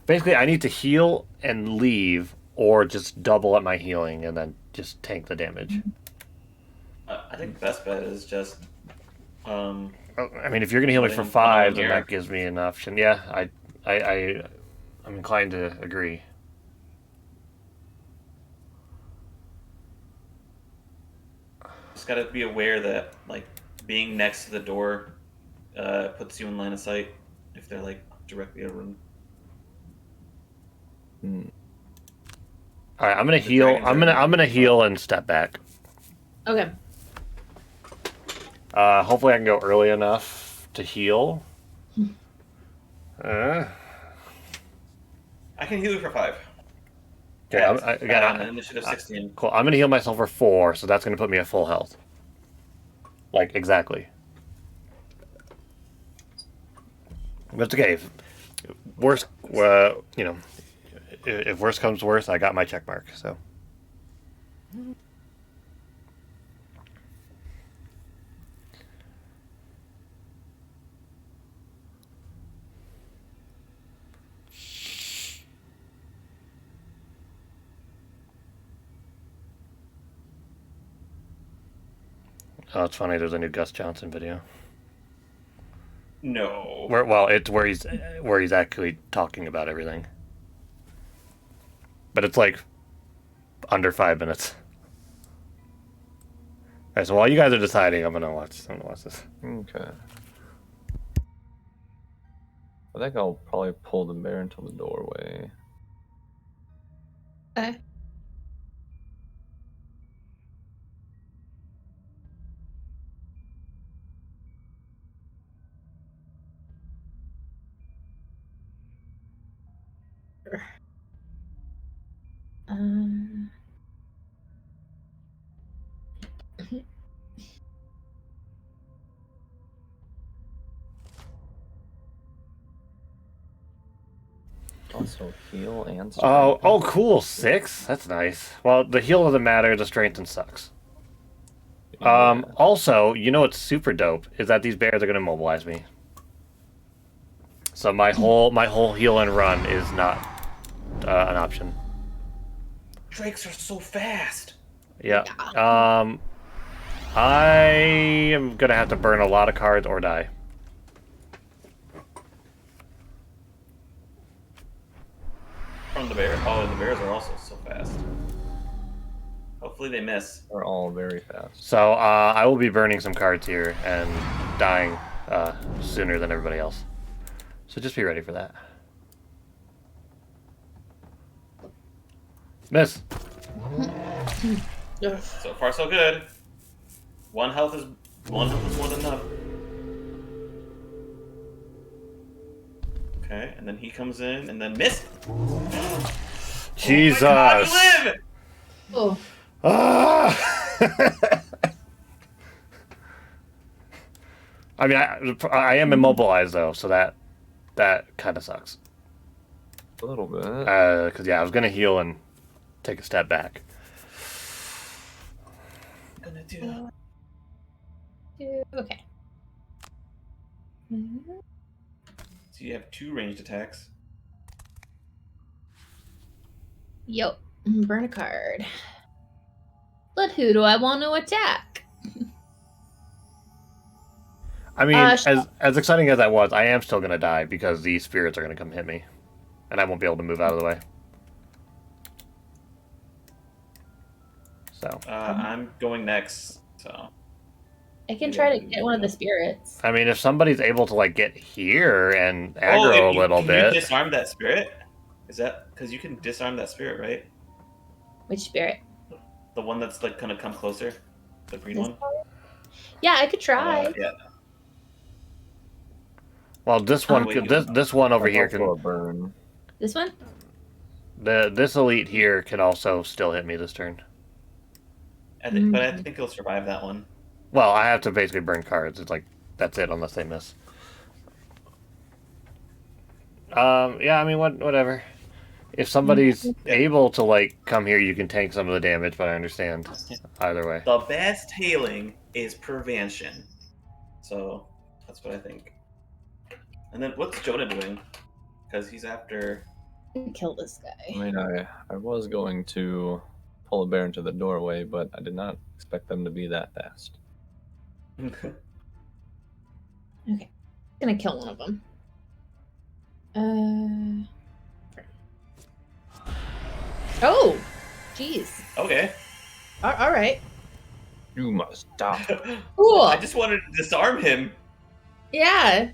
Basically, I need to heal and leave, or just double up my healing and then just tank the damage. I think the best bet is just... I mean, if you're going to heal me for 5, then that gives me an option. Yeah, I'm inclined to agree. Just gotta be aware that, like, being next to the door puts you in line of sight if they're, like, directly over them. All right, I'm gonna heal. I'm gonna heal and step back. Okay. Hopefully, I can go early enough to heal. I can heal you for 5. Okay, on initiative 16. Cool. I'm gonna heal myself for 4, so that's gonna put me at full health. Like exactly. But it's okay. Worst, you know, if worst comes to worst, I got my check mark. So. Oh, it's funny. There's a new Gus Johnson video. No. It's where he's actually talking about everything. But it's like under 5 minutes. All right, so while you guys are deciding, I'm gonna watch this. Okay. I think I'll probably pull the bear into the doorway. Okay. Um. Also heal and Oh, strength. cool. 6? That's nice. Well, the heal doesn't matter. The strength sucks. Yeah. Also, you know what's super dope is that these bears are gonna immobilize me. So my whole heal and run is not an option. Drakes are so fast. Yeah. I am gonna have to burn a lot of cards or die. From the bear. Oh, and the bears are also so fast. Hopefully they miss. They're all very fast. So I will be burning some cards here and dying sooner than everybody else. So just be ready for that. Miss. So far, so good. One health is more than enough. Okay, and then he comes in and then miss. Jesus. Oh my God, live! Oh. I mean, I am immobilized though, so that kind of sucks. A little bit. Because yeah, I was gonna heal and take a step back. Gonna do. Okay. So you have 2 ranged attacks. Yo, burn a card. But who do I want to attack? I mean, as exciting as that was, I am still gonna die because these spirits are gonna come hit me, and I won't be able to move out of the way. So. I'm going next, so. I can try to get one of the spirits. I mean, if somebody's able to like get here and aggro a little can bit. you disarm that spirit? Is that because you can disarm that spirit, right? Which spirit? The one that's like gonna come closer, the green one. Yeah, I could try. Yeah. Well, this one, this one over here can burn. This one? This elite here can also still hit me this turn. But I think he'll survive that one. Well, I have to basically burn cards. It's like that's it unless they miss. Yeah, I mean, whatever. If somebody's able to like come here, you can tank some of the damage. But I understand either way. The best healing is prevention, so that's what I think. And then what's Jonah doing? Because he's after. Kill this guy. I mean, I was going to pull a bear into the doorway, but I did not expect them to be that fast. Okay. I'm gonna kill one of them. Oh! Jeez. Okay. Alright. You must die. Cool. I just wanted to disarm him. Yeah.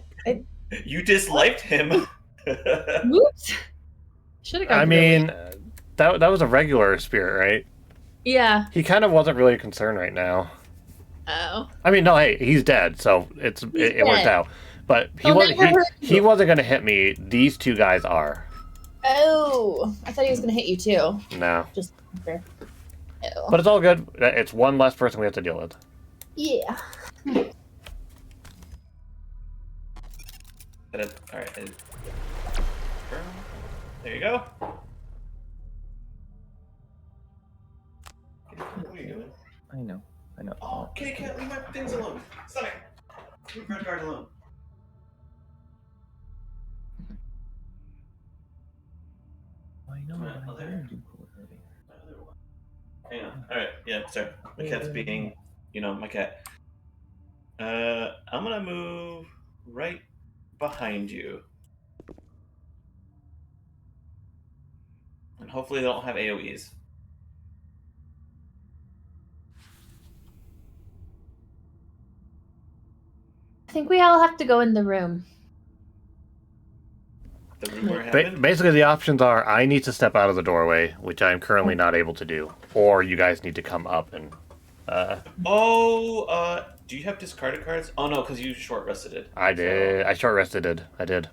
You disliked him. Oops. Should have gone. I mean, that was a regular spirit, right? Yeah. He kind of wasn't really a concern right now. Oh. I mean, no, hey, he's dead, so it worked out. But he wasn't going to hit me. These two guys are. Oh, I thought he was gonna hit you too. No. Just fair. Ew. But it's all good. It's one less person we have to deal with. Yeah. All right. There you go. What are you doing? I know. Oh, Kitty cat, leave my things alone. Sonic, leave Red Guard alone. I know. My I other- heard you already. my other one. Hang on. All right. Yeah. Sorry. My cat's being, my cat. I'm gonna move right behind you, and hopefully they don't have AOE's. I think we all have to go in the room. The room we're having. Basically, the options are I need to step out of the doorway, which I'm currently not able to do, or you guys need to come up and. Do you have discarded cards? Oh no, because you short rested. I did. I short rested. I did.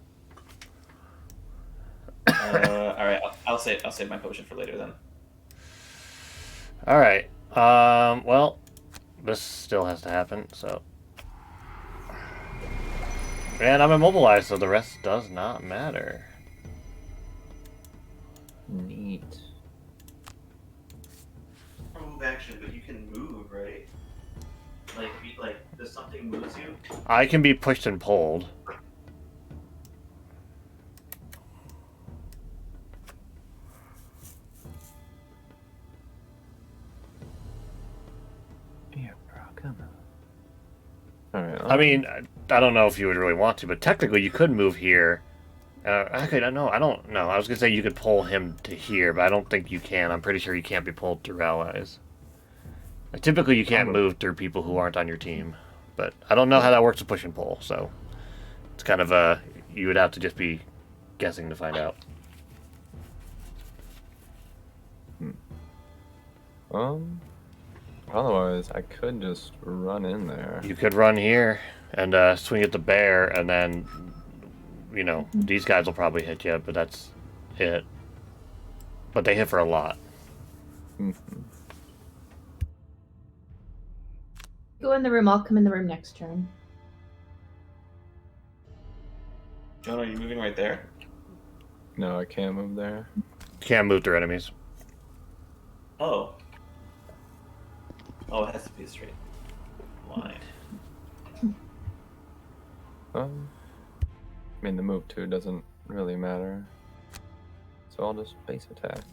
All right. I'll save my potion for later then. All right. Well, this still has to happen. So. And I'm immobilized, so the rest does not matter. Neat. Move action, but you can move, right? Like, does something moves you? I can be pushed and pulled. Here, bro, come on. All right. I mean, I don't know if you would really want to, but technically you could move here. Actually, no, I don't know. I was gonna say you could pull him to here, but I don't think you can. I'm pretty sure you can't be pulled through allies. Typically, you can't move through people who aren't on your team, but I don't know how that works with push and pull. So it's kind of you would have to just be guessing to find out. Otherwise, I could just run in there. You could run here and swing at the bear, and then these guys will probably hit you, but that's it. But they hit for a lot. Mm-hmm. Go in the room. I'll come in the room next turn. John, are you moving right there? No, I can't move there. Can't move through enemies. Oh. Oh, it has to be a straight line. I mean, the move too doesn't really matter. So I'll just base attack.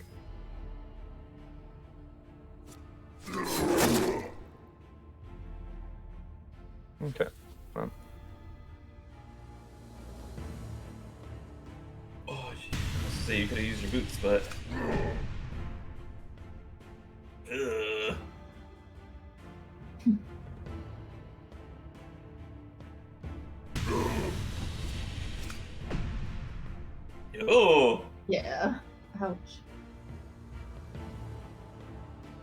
Okay. Well, Oh, jeez. So you could have used your boots, but. Ugh. Oh! Yeah. Ouch.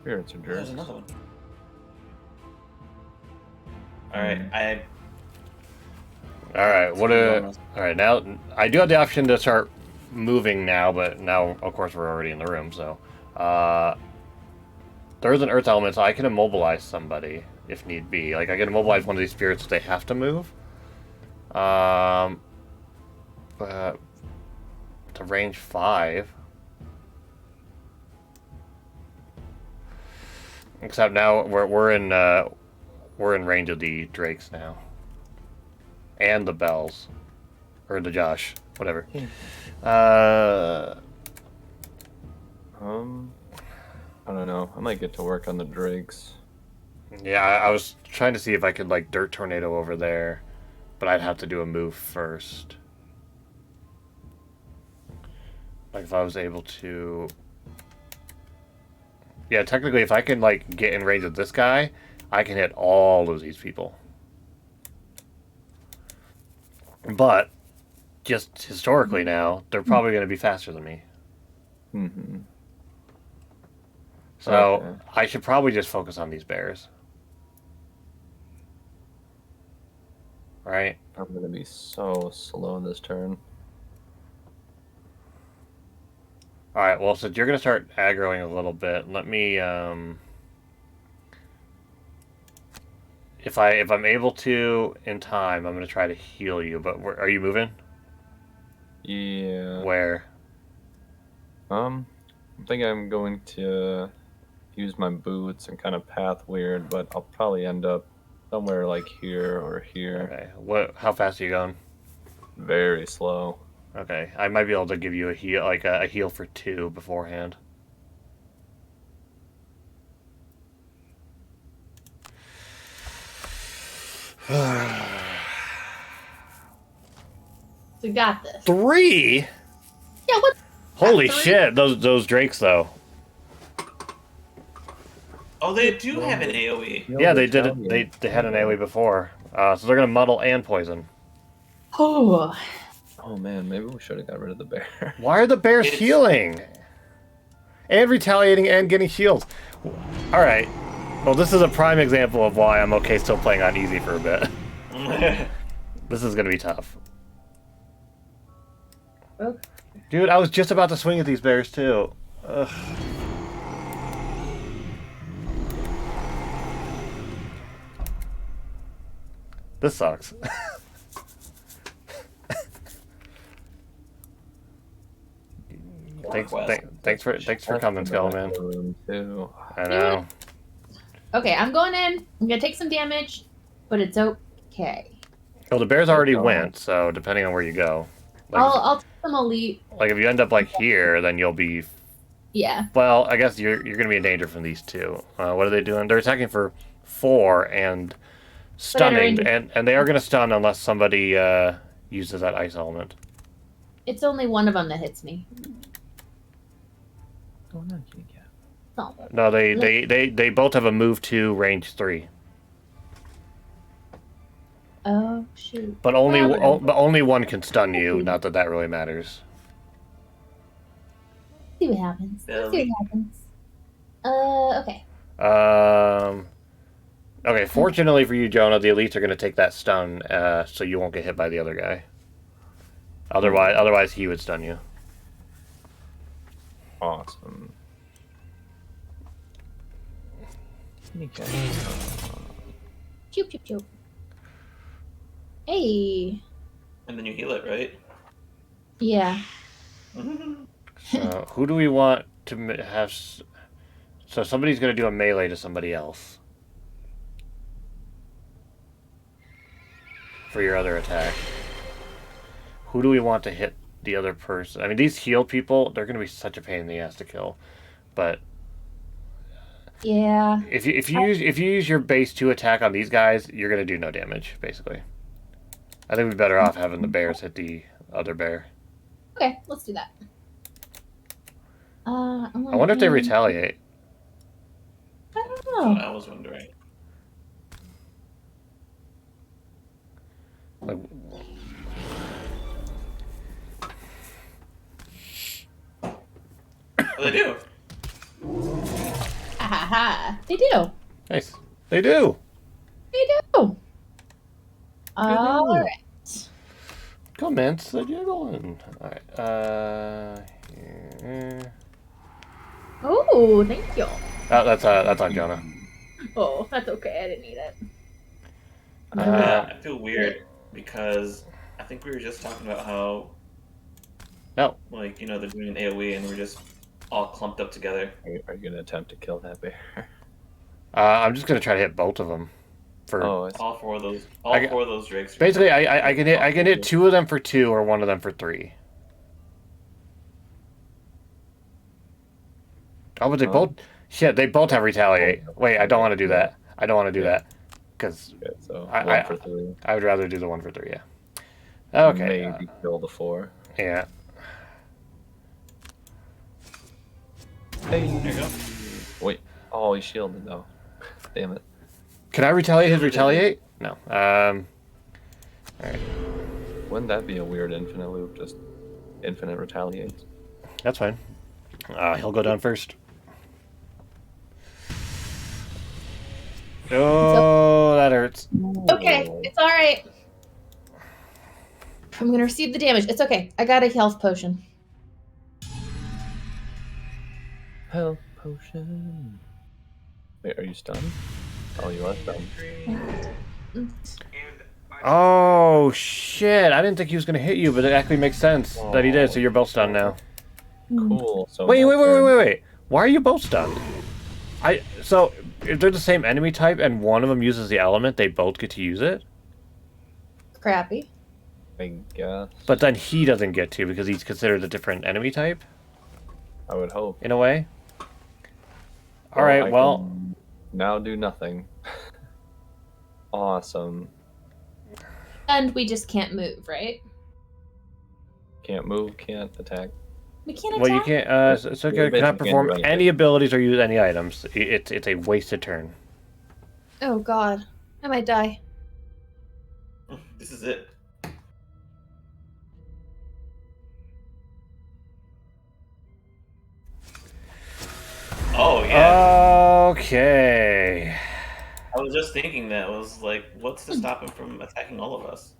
spirits are There's jerks. another one. Alright, All right, all right, now I do have the option to start moving now, but now of course we're already in the room, so there's an earth element, so I can immobilize somebody if need be. Like I can immobilize one of these spirits if they have to move. But to range 5. Except now we're in range of the drakes now. And the bells. Or the Josh. Whatever. I don't know. I might get to work on the drakes. Yeah, I was trying to see if I could like dirt tornado over there. But I'd have to do a move first. Like if I was able to... Yeah, technically if I can like get in range of this guy, I can hit all of these people. But just historically now, they're probably going to be faster than me. Mm-hmm. So Okay. I should probably just focus on these bears. Right? I'm gonna be so slow this turn. Alright, well, since you're going to start aggroing a little bit, let me, if I'm able to in time, I'm going to try to heal you, but are you moving? Yeah. Where? I think I'm going to use my boots and kind of path weird, but I'll probably end up somewhere like here or here. Okay. What? How fast are you going? Very slow. Okay. I might be able to give you a heal, like a heal for 2 beforehand. We got this. 3? Yeah, what? Holy 3? shit! Those drakes though. Oh, they do have an AoE. Yeah, they did it. They had an AoE before, so they're gonna muddle and poison. Oh. Oh man, maybe we should have got rid of the bear. Why are the bears It's- healing? And retaliating and getting shields. Alright. Well, this is a prime example of why I'm okay still playing on easy for a bit. This is gonna be tough. Okay. Dude, I was just about to swing at these bears too. Ugh. This sucks. Thanks for coming, Skullman. Too. I know. Okay, I'm going in. I'm gonna take some damage, but it's okay. Well, the bears already went, so depending on where you go. Like, I'll take some elite. like if you end up like here, then you'll be. Yeah. Well, I guess you're gonna be in danger from these two. What are they doing? They're attacking for 4 and stunning, and they are gonna stun unless somebody uses that ice element. It's only one of them that hits me. What's going on, kitty cat? Oh. No, they both have a move 2, range 3, Oh shoot. but only Well, but only one can stun you. Not that that really matters. See what happens. Let's see what happens. Okay. Okay. Fortunately for you, Jonah, the elites are gonna take that stun, so you won't get hit by the other guy. Otherwise he would stun you. Awesome. Okay. Choop choop choop. Hey. And then you heal it, right? Yeah. So who do we want to have? So somebody's gonna do a melee to somebody else for your other attack. Who do we want to hit the other person? I mean, these heal people, they're gonna be such a pain in the ass to kill. But Yeah. if you use your base 2 attack on these guys, you're gonna do no damage basically. I think we'd be better off having the bears hit the other bear. Okay, let's do that. I wonder if they retaliate. I don't That's what know. I was wondering. Like, Oh, they do. Ha ha ha. They do. nice, they do. They do. All right. Comments that you're going. All right. Here. Oh, thank you. That's on Jonah. Oh, that's okay. I didn't need it. I feel weird because I think we were just talking about how, No. like, you know, they're doing an AoE and we're just all clumped up together. Are you going to attempt to kill that bear? I'm just gonna try to hit both of them. For Oh, I see. All four of those drakes. basically, I can hit 2 of them for 2 or 1 of them for 3. Oh, but they both. Shit, they both have retaliate. Wait, I don't want to do that. I don't want to do that because Okay, so I- 1 for 3. I would rather do the 1 for 3. Yeah. Okay. Maybe kill the 4. Yeah. Hey. There you go. Wait. Oh, he shielded though. Damn it. Can I retaliate his retaliate? No. All right. Wouldn't that be a weird infinite loop? Just infinite retaliates. That's fine. He'll go down first. Oh, that hurts. Okay, it's all right. I'm gonna receive the damage. It's okay. I got a health potion. Health potion. Wait, are you stunned? Oh, you are stunned. And I Oh shit! I didn't think he was gonna hit you, but it actually makes sense that he did. So you're both stunned now. Cool. So Wait. my turn. Wait. Why are you both stunned? So if they're the same enemy type and one of them uses the element, they both get to use it. Crappy. I guess. But then he doesn't get to because he's considered a different enemy type. I would hope. In a way. All right. I Well. can now do nothing. Awesome. And we just can't move, right? Can't move. Can't attack. We can't attack. Well, you can't. So We cannot basically can't perform do anything. any abilities or use any items. It's a wasted turn. Oh god. I might die. This is it. Oh yeah. Okay. I was just thinking that. I was like, what's to stop him from attacking all of us?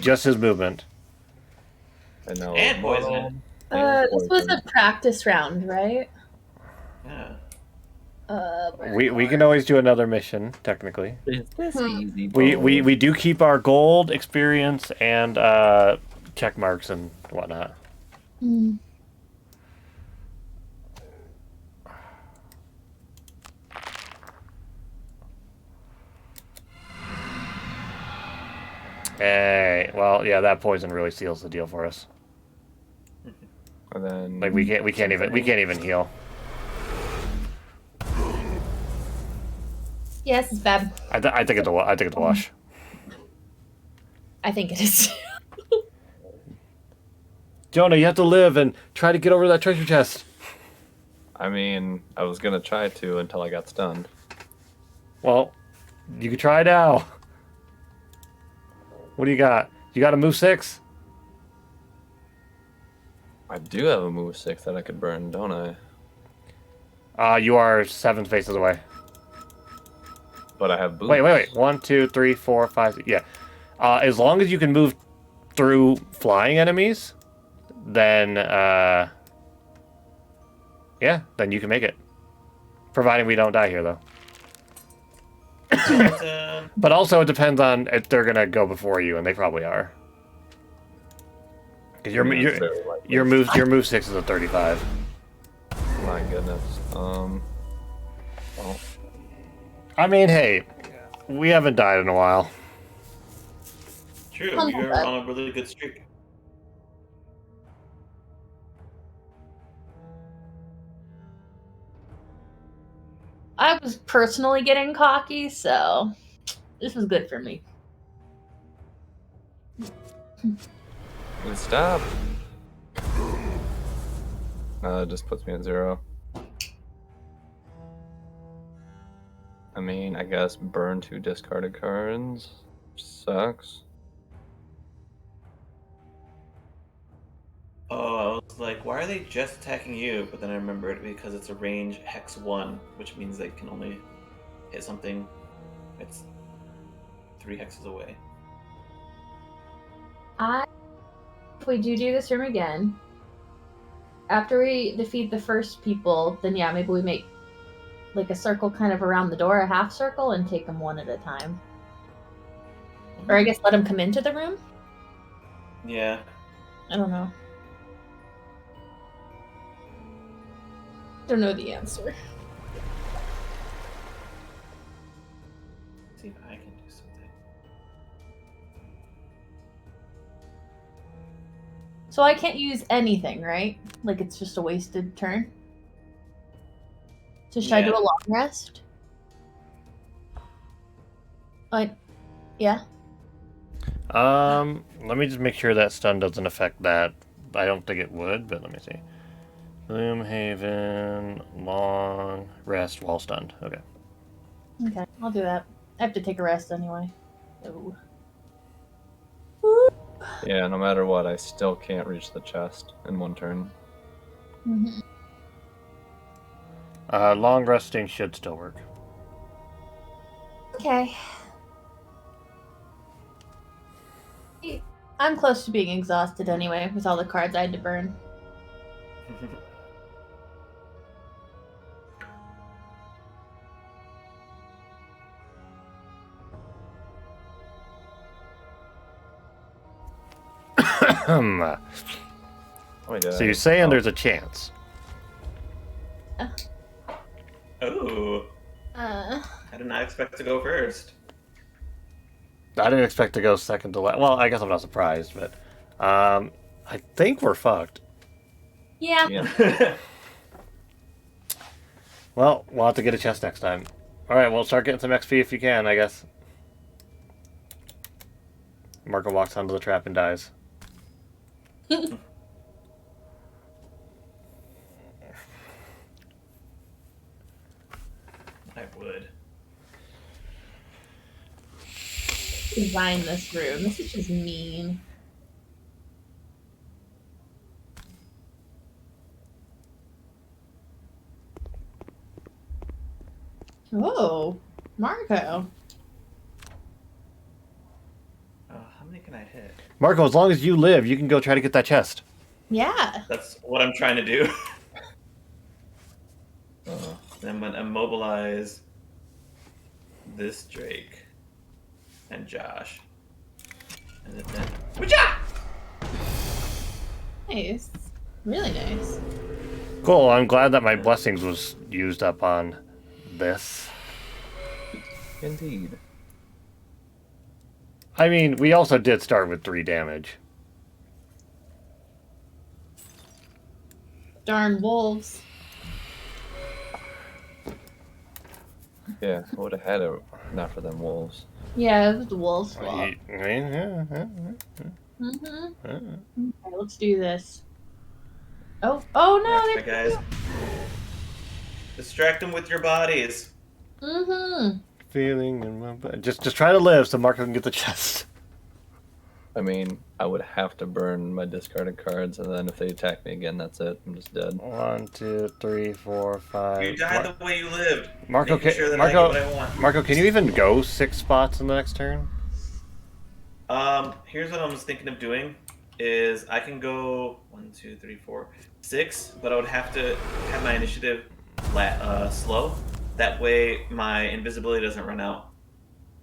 Just his movement. And now And poison. This was a practice round, right? Yeah. We can always do another mission. Technically, Is this easy? we do keep our gold, experience, and check marks and whatnot. Hmm. Hey, well, yeah, that poison really seals the deal for us. And then Like we can't even heal. Yes, it's bad. I think it's a wash. I think it is. Jonah, you have to live and try to get over that treasure chest. I mean, I was gonna try to until I got stunned. Well, you can try now. What do you got? You got a move 6? I do have a move 6 that I could burn, don't I? You are 7 spaces away. But I have boots. Wait. 1, 2, 3, 4, 5. Yeah. As long as you can move through flying enemies, then yeah, then you can make it. Providing we don't die here, though. But also, it depends on if they're gonna go before you, and they probably are. Because your move 6 is a 35. My goodness. Well, I mean, hey, we haven't died in a while. True, you're on a really good streak. I was personally getting cocky, so this was good for me. stop. It just puts me at 0. I mean, I guess burn 2 discarded cards. Sucks. Oh, I was like, why are they just attacking you? But then I remembered because it's a range hex 1, which means they can only hit something that's 3 hexes away. If we do this room again, after we defeat the first people, then yeah, maybe we make like a circle kind of around the door, a half circle, and take them one at a time. Or I guess let them come into the room? Yeah. I don't know. Don't know the answer. See if I can do something. So I can't use anything, right? Like it's just a wasted turn? So should I do a long rest? Yeah. Let me just make sure that stun doesn't affect that. I don't think it would, but let me see. Gloomhaven, long rest while stunned. Okay. Okay, I'll do that. I have to take a rest anyway. Ooh. Yeah, no matter what, I still can't reach the chest in 1 turn. Mm-hmm. Long resting should still work. Okay. I'm close to being exhausted anyway with all the cards I had to burn. Oh my god. So you're saying there's a chance? Oh, I did not expect to go first. I didn't expect to go second to last. Well, I guess I'm not surprised, but I think we're fucked. Yeah. Yeah. Well, we'll have to get a chest next time. All right, well, start getting some XP if you can, I guess. Marco walks onto the trap and dies. I would. Design this room. This is just mean. Oh, Marco. How many can I hit? Marco, as long as you live, you can go try to get that chest. Yeah. That's what I'm trying to do. Then I'm gonna immobilize this Drake and Josh. And then Witcha! Nice. Really nice. Cool, I'm glad that my blessings was used up on this. Indeed. I mean, we also did start with 3 damage. Darn wolves. Yeah, I would have had it not for them wolves. Yeah, it was the wolves' fault. Yeah. Okay, let's do this. Oh no! Alright, guys. Distract them with your bodies. Feeling in my body. Just try to live so Marco can get the chest. I mean, I would have to burn my discarded cards, and then if they attack me again, that's it. I'm just dead. 1, 2, 3, 4, 5. You died the way you lived. Marco, Making sure that I Marco, get what I want. Marco, can you even go 6 spots in the next turn? Here's what I was thinking of doing: is I can go 1, 2, 3, 4, 6, but I would have to have my initiative slow. That way, my invisibility doesn't run out.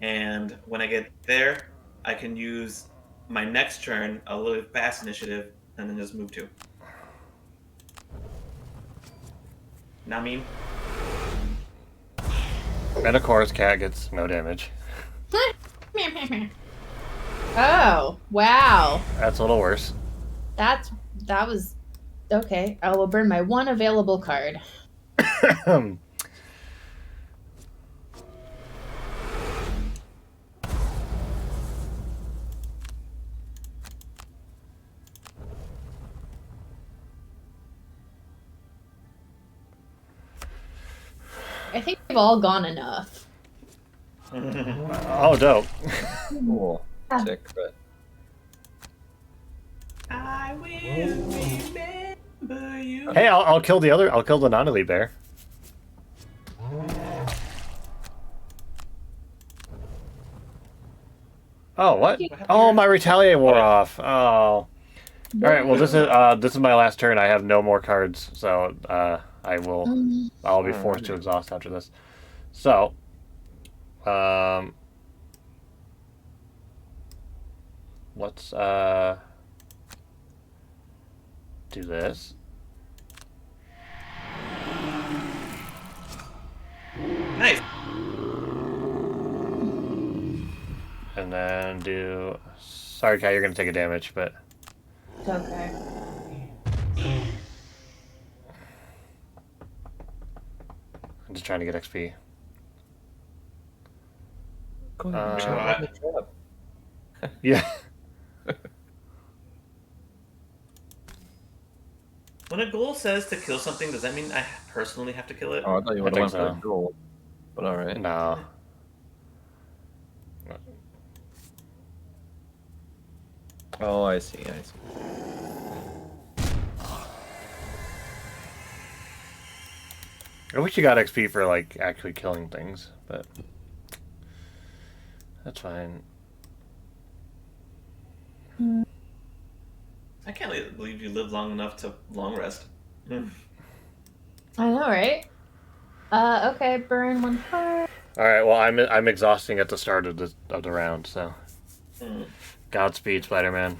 And when I get there, I can use my next turn a little fast initiative, and then just move 2. Now, I mean, And of course, cat gets no damage. Oh, wow. That's a little worse. That was okay. I will burn my 1 available card. I think we've all gone enough. Oh, dope. Cool. Sick, but I will remember you. Hey, I'll kill the other. I'll kill the non-elite bear. Oh, what? Oh, my retaliate wore off. Oh. All right. Well, this is my last turn. I have no more cards, so I'll be forced to exhaust after this. So, let's do this. Nice. And then do. Sorry, Kai, you're gonna take a damage, but It's okay. I'm just trying to get XP. go Uh, ahead, jump on the trap. Yeah. When a ghoul says to kill something, does that mean I personally have to kill it? Oh, I thought you I would think have went for so. the gold. But alright. No. Oh, I see, I see. I wish you got XP for like actually killing things, but that's fine. I can't believe you lived long enough to long rest. I know, right? Okay, burn 1 card. All right. Well, I'm exhausting at the start of the round, so Mm. Godspeed, Spider-Man.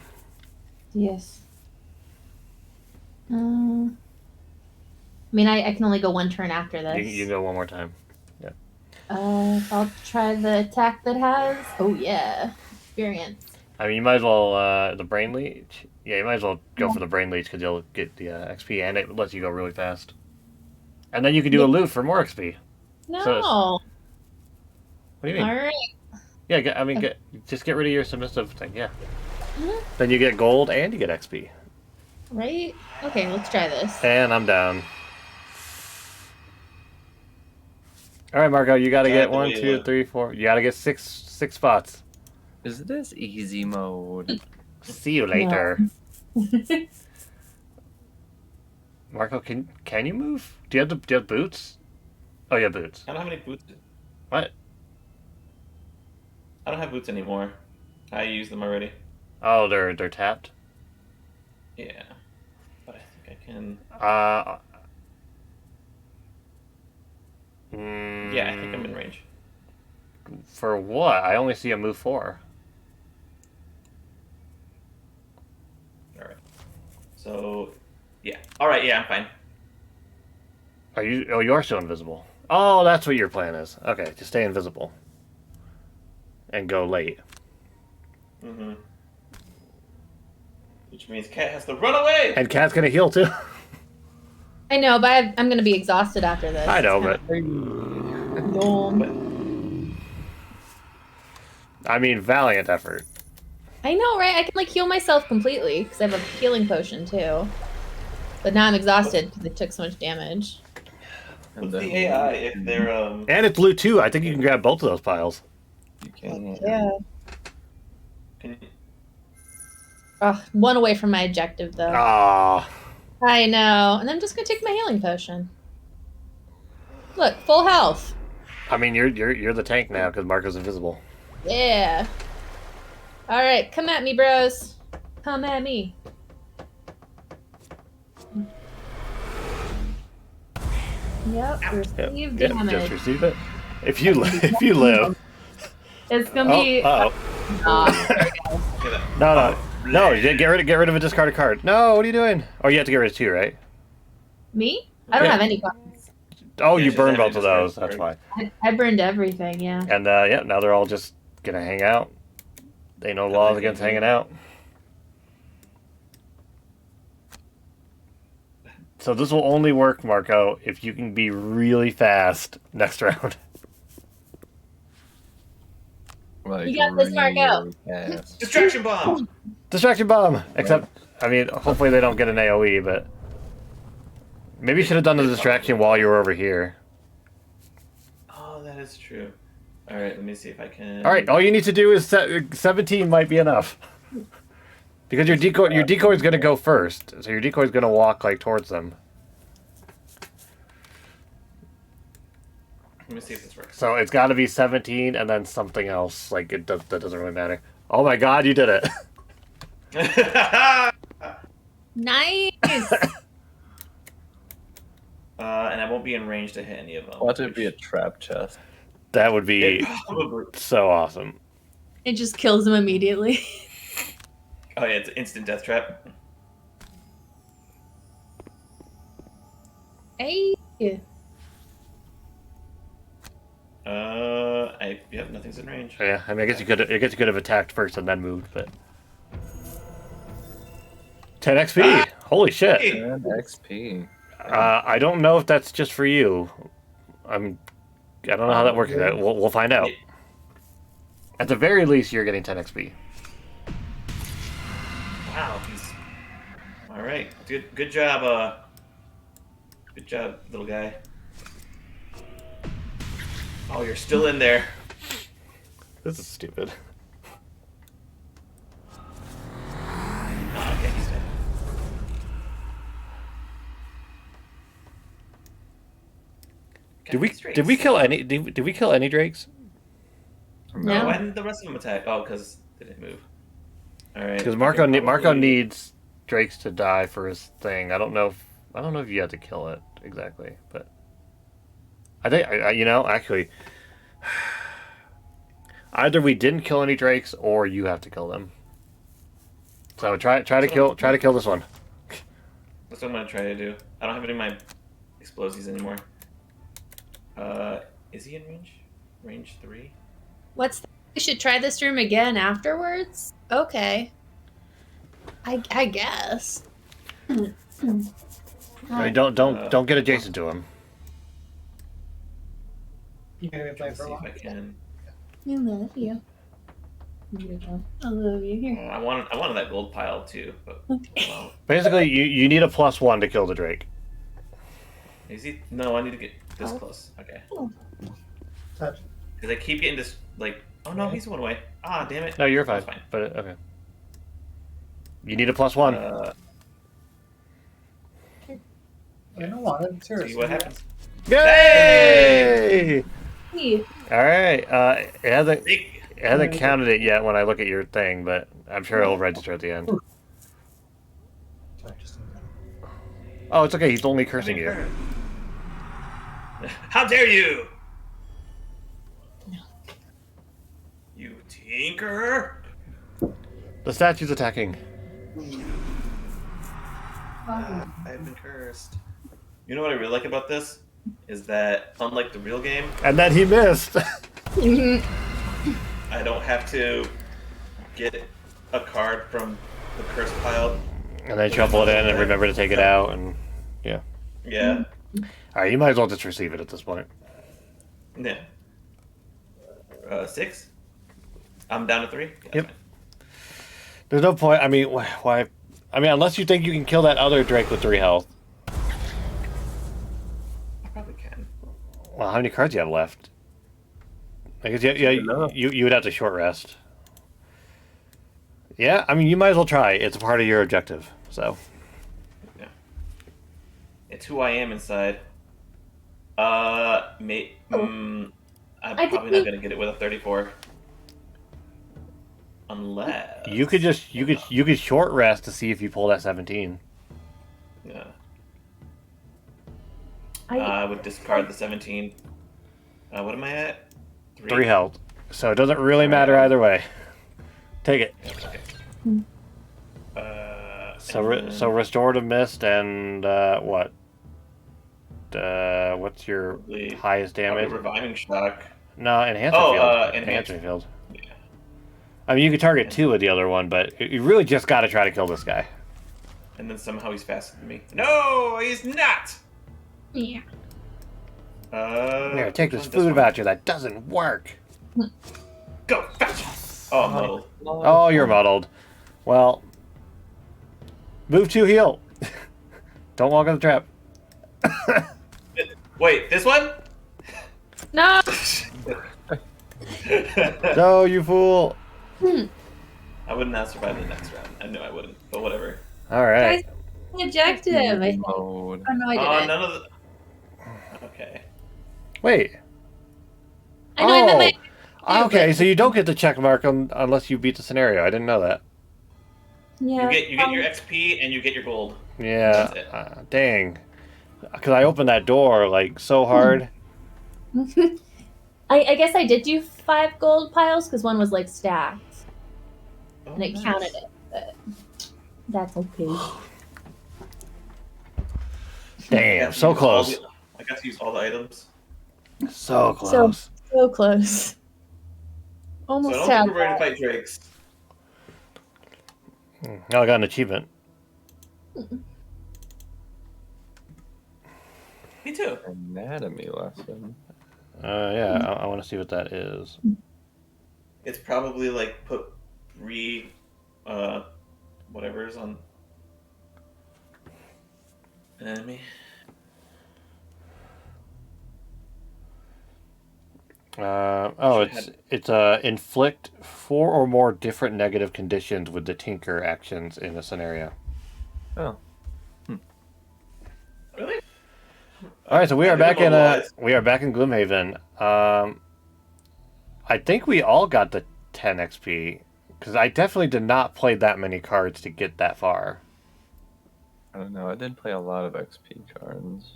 Yes. I mean, I can only go one turn after this. You go one more time. Yeah. I'll try the attack that has. Oh yeah, experience. I mean, you might as well the brain leech. Yeah, you might as well go for the brain leech because you'll get the XP and it lets you go really fast. And then you can do a loot for more XP. No. So what do you mean? All right. Yeah, just get rid of your submissive thing. Yeah. Mhm. Then you get gold and you get XP. Right. Okay, let's try this. And I'm down. All right, Marco, you got to get 1, 2, 3, 4. You got to get six spots. Is this easy mode? See you later. Marco, can you move? Do you have boots? Oh, yeah, boots. I don't have any boots. What? I don't have boots anymore. I used them already. Oh, they're tapped. Yeah, but I think I can. Yeah, I think I'm in range. For what? I only see a move 4. All right. So, yeah. All right. Yeah, I'm fine. Are you? Oh, you're still invisible. Oh, that's what your plan is. Okay, just stay invisible. And go late. Mm-hmm. Which means Cat has to run away. And Cat's gonna heal too. I know, but I'm gonna be exhausted after this. I know, but I mean, valiant effort. I know, right? I can like heal myself completely because I have a healing potion too. But now I'm exhausted because I took so much damage. What's the AI if they're And it's loot too. I think you can grab both of those piles. You can. Yeah. Can you... One away from my objective though. Ah. I know, and I'm just gonna take my healing potion. Look, full health. I mean, you're the tank now because Marco's invisible. Yeah. All right, come at me, bros. Come at me. Yep, receive damage. Just receive it. If you live, It's gonna be. Oh. No. Get rid of a discarded card. No, what are you doing? Oh, you have to get rid of 2, right? Me? I don't Yeah. have any cards. Oh, Yeah, you she's burned having both of a those. discarded That's why. I burned everything. Yeah. And yeah, now they're all just gonna hang out. They know laws against hanging out. So this will only work, Marco, if you can be really fast next round. Like, You got this, Marco. fast. Distraction bomb. Distraction bomb. Except, I mean, hopefully they don't get an AOE, but maybe you should have done the distraction while you were over here. Oh, that is true. All right, let me see if I can. All right, all you need to do is 17 might be enough. Because your decoy is going to go first, so your decoy is going to walk like towards them. Let me see if this works. So it's got to be 17 and then something else. Like that doesn't really matter. Oh my God, you did it! Nice. And I won't be in range to hit any of them. Watch it be a trap chest. That would be Probably. so awesome. It just kills him immediately. Oh yeah, it's an instant death trap. Hey. Nothing's in range. Yeah, I mean, I guess you could have attacked first and then moved, but 10 XP. Holy shit! 10 XP. I don't know if that's just for you. I don't know how that works. We'll find out. At the very least, you're getting 10 XP. Wow, he's all right. Good job. Good job, little guy. Oh, you're still in there. This is stupid. Oh, okay, he's dead. Did we kill any drakes? No. Why didn't the rest of them attack? Oh, because they didn't move. All right. Because Marco needs drakes to die for his thing. I don't know if you had to kill it exactly, but I think actually, either we didn't kill any drakes or you have to kill them. So try to kill this one. That's what I'm gonna try to do. I don't have any of my explosives anymore. Is he in range? Range 3? What's that? We should try this room again afterwards? Okay. I guess. I mean, don't get adjacent to him. You're gonna be playing Let's for a see if while. I can. I love you. I love you. Here. I wanted that gold pile too, but well, Basically, you need a +1 to kill the Drake. is he? No, I need to get this close. Okay. Touch. Because I keep getting this like. Oh no, he's one away. Ah, damn it. No, you're fine. That's fine. But okay. You need a +1. You don't want it. It's yours. See what happens. Yay! Hey, All right. It hasn't Big. counted it yet when I look at your thing, but I'm sure it'll register at the end. Sorry, just Oh, it's okay. He's only cursing you. How dare you! You tinker! The statue's attacking. I've been cursed. You know what I really like about this? Is that, unlike the real game, And then he missed. I don't have to get a card from the curse pile. And then shuffle it in and remember to take it out. And yeah. Yeah. All right, you might as well just receive it at this point. Yeah. 6? I'm down to 3? Yeah, Yep. that's fine. There's no point. I mean, why? I mean, unless you think you can kill that other Drake with 3 health. I probably can. Well, how many cards do you have left? I guess you would have to short rest. Yeah, I mean, you might as well try. It's a part of your objective. So. Yeah. It's who I am inside. I'm probably not gonna get it with a 34. Unless You could short rest to see if you pull that 17. Yeah. I I would discard the 17. What am I at? 3 health. So it doesn't really matter either way. Take it. Okay. So restorative mist and what? What's your Probably- highest damage? Reviving shock. No, enhancer Oh, field. enhancer. Field. Yeah. I mean, you could target 2 with the other one, but you really just got to try to kill this guy. And then somehow he's faster than me. No, he's not. Yeah. Here, take this on food one. voucher. That doesn't work. Go fetch. Oh, I'm muddled. Oh, you're muddled. Well, move to heal. Don't walk in the trap. Wait, this one? no. No, you fool. I would not survive the next round. I knew I wouldn't, but whatever. All right. Objective. I think. Mode. Oh no, I Oh, didn't. none of the. Okay. Wait. I know. I meant my. Okay, so you don't get the check mark unless you beat the scenario. I didn't know that. Yeah. You get your XP and you get your gold. Yeah. That's it. Dang. Because I opened that door like so hard. I guess I did do 5 gold piles because one was like stacked Oh, and it nice. counted it, but that's okay. Damn, so close. I got to use all the items. So close. So close. So I Almost don't had think we're ready to that. fight Drakes. Now I got an achievement. Me too. Anatomy lesson. Yeah, I want to see what that is. It's probably like put whatever's on enemy. It's inflict 4 or more different negative conditions with the Tinker actions in a scenario. Oh. Really? All right, so we I are didn't back in realize. Gloomhaven. I think we all got the 10 XP because I definitely did not play that many cards to get that far. I don't know. I did play a lot of XP cards.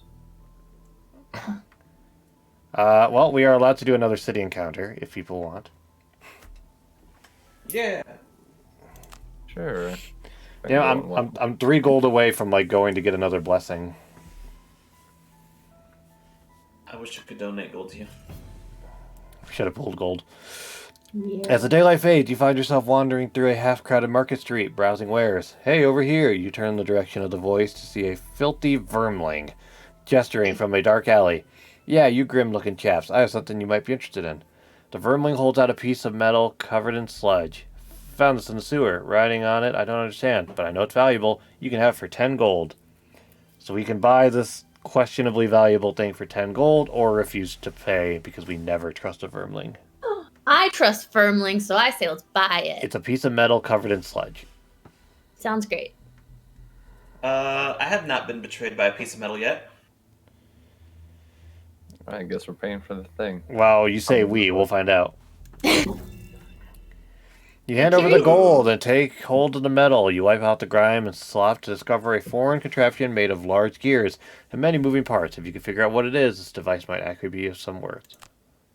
Well, we are allowed to do another city encounter if people want. Yeah. Sure. I Yeah, can go in I'm 3 gold away from like going to get another blessing. I wish I could donate gold to you. Should have pulled gold. Yeah. As the daylight fades, you find yourself wandering through a half-crowded market street, browsing wares. Hey, over here! You turn in the direction of the voice to see a filthy vermling, gesturing from a dark alley. Yeah, you grim-looking chaps, I have something you might be interested in. The vermling holds out a piece of metal covered in sludge. Found this in the sewer. Writing on it, I don't understand, but I know it's valuable. You can have it for 10 gold. So we can buy this questionably valuable thing for 10 gold, or refuse to pay because we never trust a vermling. I trust Firmling, so I say let's buy it. It's a piece of metal covered in sludge. Sounds great. I have not been betrayed by a piece of metal yet. I guess we're paying for the thing. Well, you say we, we'll find out. You hand over the gold and take hold of the metal. You wipe out the grime and slop to discover a foreign contraption made of large gears and many moving parts. If you can figure out what it is, this device might actually be of some worth.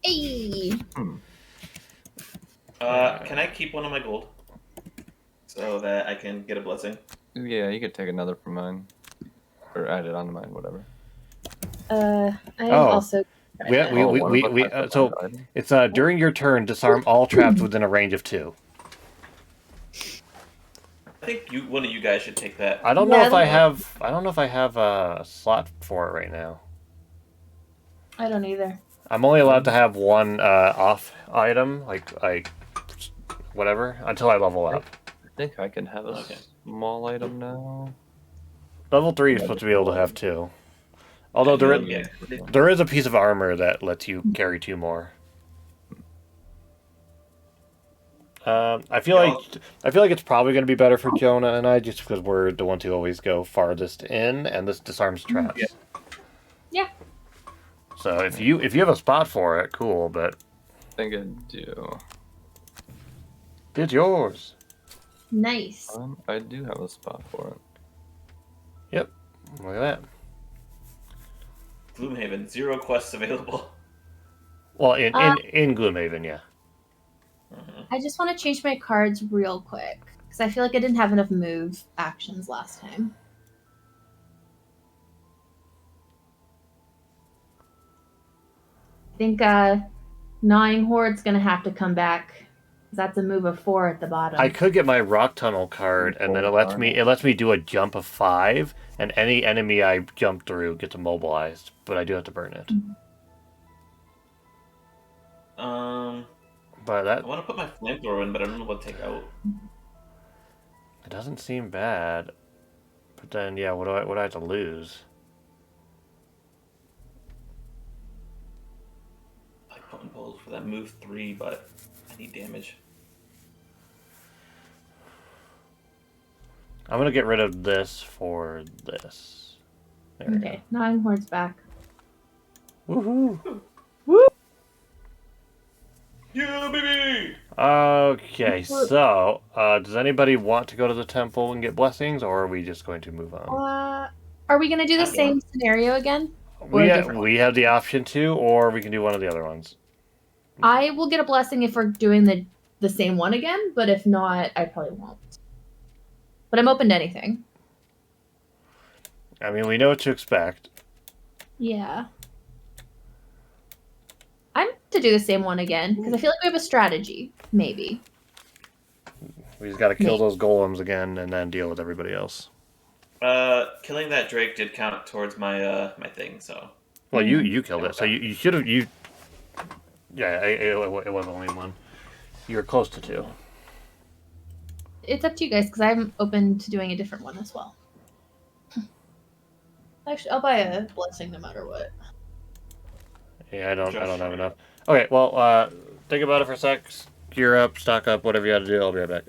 Hey. Can I keep one of my gold so that I can get a blessing? Yeah, you could take another from mine. Or add it onto mine, whatever. I am Oh. also. So it's during your turn, disarm all traps within a range of 2. I think one of you guys should take that. I don't know if I have a slot for it right now. I don't either. I'm only allowed to have one off item, like whatever, until I level up. I think I can have a small item now. Level 3 is supposed to be able to have 2. Although there is a piece of armor that lets you carry 2 more. I feel like it's probably going to be better for Jonah and I, just because we're the ones who always go farthest in, and this disarms traps. Yeah. So if you have a spot for it, cool. But I think I do. it's yours. Nice. I do have a spot for it. Yep. Look at that. Gloomhaven, 0 quests available. Well, in Gloomhaven, yeah. I just want to change my cards real quick because I feel like I didn't have enough move actions last time. I think Gnawing Horde's gonna have to come back because that's a move of 4 at the bottom. I could get my Rock Tunnel card, and then it lets me do a jump of 5, and any enemy I jump through gets immobilized, but I do have to burn it. But I want to put my flamethrower in, but I don't know what to take out. It doesn't seem bad, but then yeah, what do I have to lose? I put in polls for that move 3, but I need damage. I'm gonna get rid of this for this. There we Okay, Gnawing Horde's back. go. Woohoo! Yeah, baby! Okay, so does anybody want to go to the temple and get blessings, or are we just going to move on? Are we gonna do the same scenario again? We have the option to, or we can do one of the other ones. I will get a blessing if we're doing the same one again, but if not, I probably won't. But I'm open to anything. I mean, we know what to expect. Yeah. I'm to do the same one again because I feel like we have a strategy, maybe. We just got to kill those golems again and then deal with everybody else. Killing that Drake did count towards my my thing, so. Well, you killed it, so you should have Yeah, it was only 1. You were close to 2. It's up to you guys because I'm open to doing a different one as well. Actually, I'll buy a blessing no matter what. Yeah, I don't have enough. Okay, well, think about it for a sec. Gear up, stock up, whatever you got to do. I'll be right back.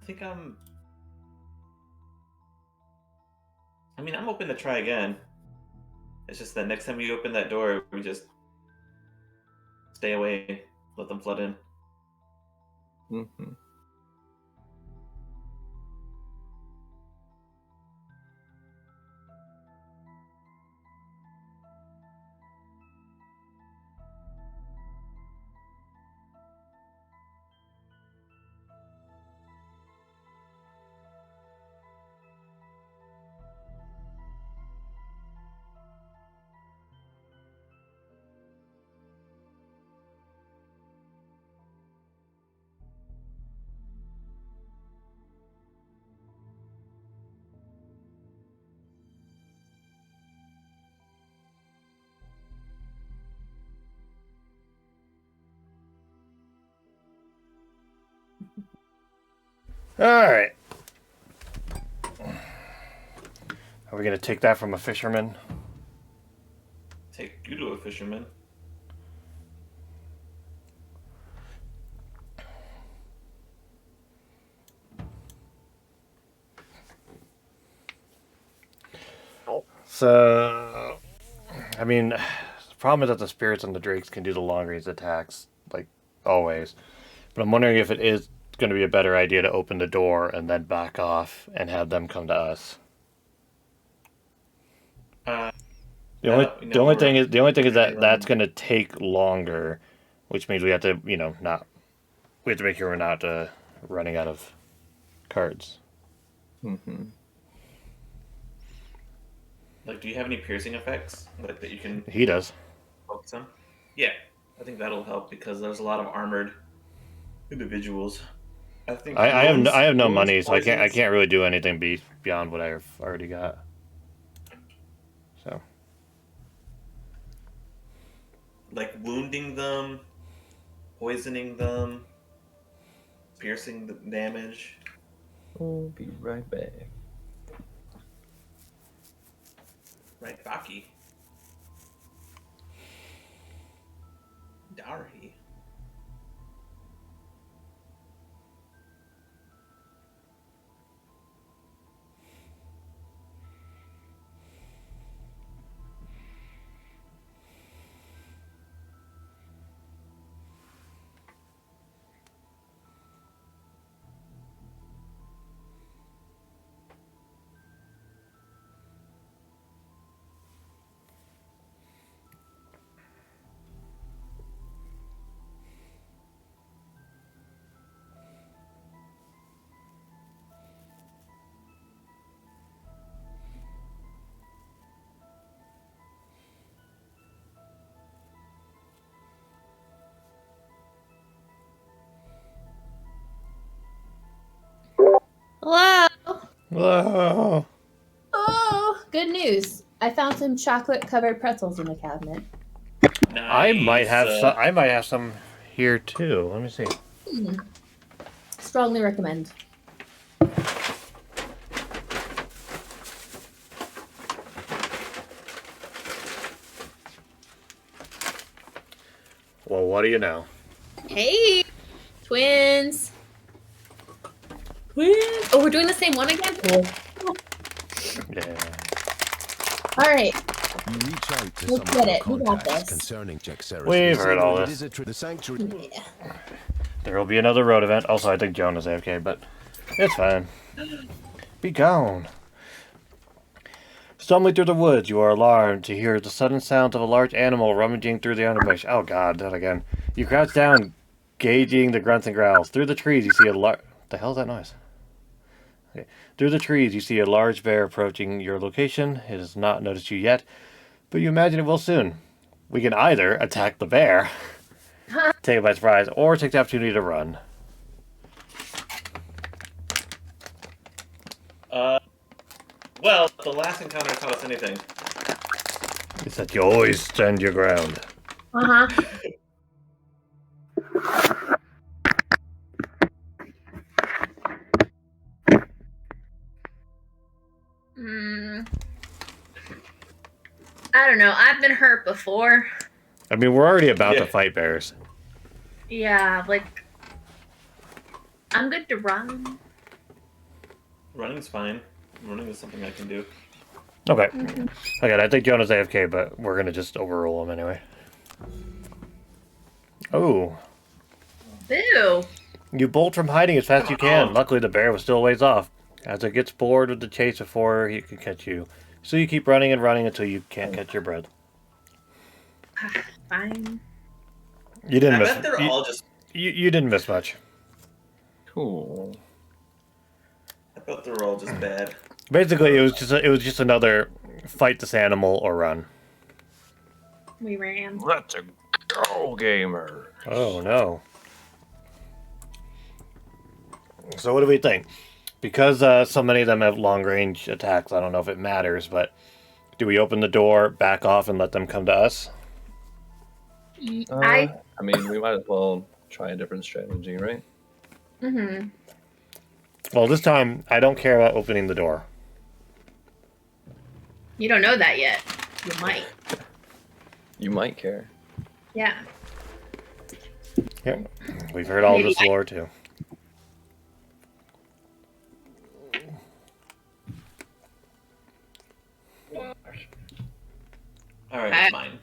think I'm. I mean, I'm open to try again. It's just that next time you open that door, we just stay away, let them flood in. Mm-hmm. All right. Are we gonna take that from a fisherman? Take you to a fisherman. So, I mean, the problem is that the spirits and the drakes can do the long range attacks, like always. But I'm wondering if it is going to be a better idea to open the door and then back off and have them come to us. The only thing is that that's going to take longer, which means we have to, we have to make sure we're not running out of cards. Mm-hmm. Like, do you have any piercing effects like that you can He does. focus on? Yeah, I think that'll help because there's a lot of armored individuals. I think I have no wounds, money, so I poisons, can't really do anything beyond what I've already got. So. like wounding them, poisoning them, piercing the damage. We'll be right back. Right, Baki. Darhi. Hello. Whoa. Oh, good news. I found some chocolate-covered pretzels in the cabinet. I might have Nice. some. I might have some here too. Let me see. Strongly recommend. Well, what do you know? Hey, twins. Twins. Oh, we're doing the same one again. Cool. Yeah. All right. You reach out to Let's some get of it. your We got contacts this. concerning Jexeris. We've They heard say all that it this. is the sanctuary. Yeah. There will be another road event. Also, I think Joan is AFK, but it's fine. Be gone. Stumbling through the woods, you are alarmed to hear the sudden sounds of a large animal rummaging through the underbrush. Oh god, that again. You crouch down, gauging the grunts and growls. Through the trees, you see a large... The hell is that noise? Okay. Through the trees, you see a large bear approaching your location. It has not noticed you yet, but you imagine it will soon. We can either attack the bear, take it by surprise, or take the opportunity to run. Well, the last encounter taught us anything. It's that you always stand your ground. Uh-huh. I don't know. I've been hurt before. I mean, we're already about to Yeah. fight bears. Yeah, like I'm good to run. Running's fine. Running is something I can do. Okay. Okay, I think Jonah's AFK, but we're gonna just overrule him anyway. Oh. Boo. You bolt from hiding as fast as you can. Luckily, the bear was still a ways off, as it gets bored with the chase before he can catch you. So you keep running and running until you can't catch your breath. Fine. You didn't I miss. bet they're all just. You didn't miss much. Cool. I bet they're all just bad. Basically, it was just another fight this animal or run. We ran. Let's go, gamer. Oh no. So what do we think? Because so many of them have long range attacks, I don't know if it matters, but do we open the door, back off, and let them come to us? I mean, we might as well try a different strategy, right? Mm-hmm. Well, this time, I don't care about opening the door. You don't know that yet. You might. You might care. Yeah. Yeah, we've heard all Maybe this lore, too. Alright, that's mine.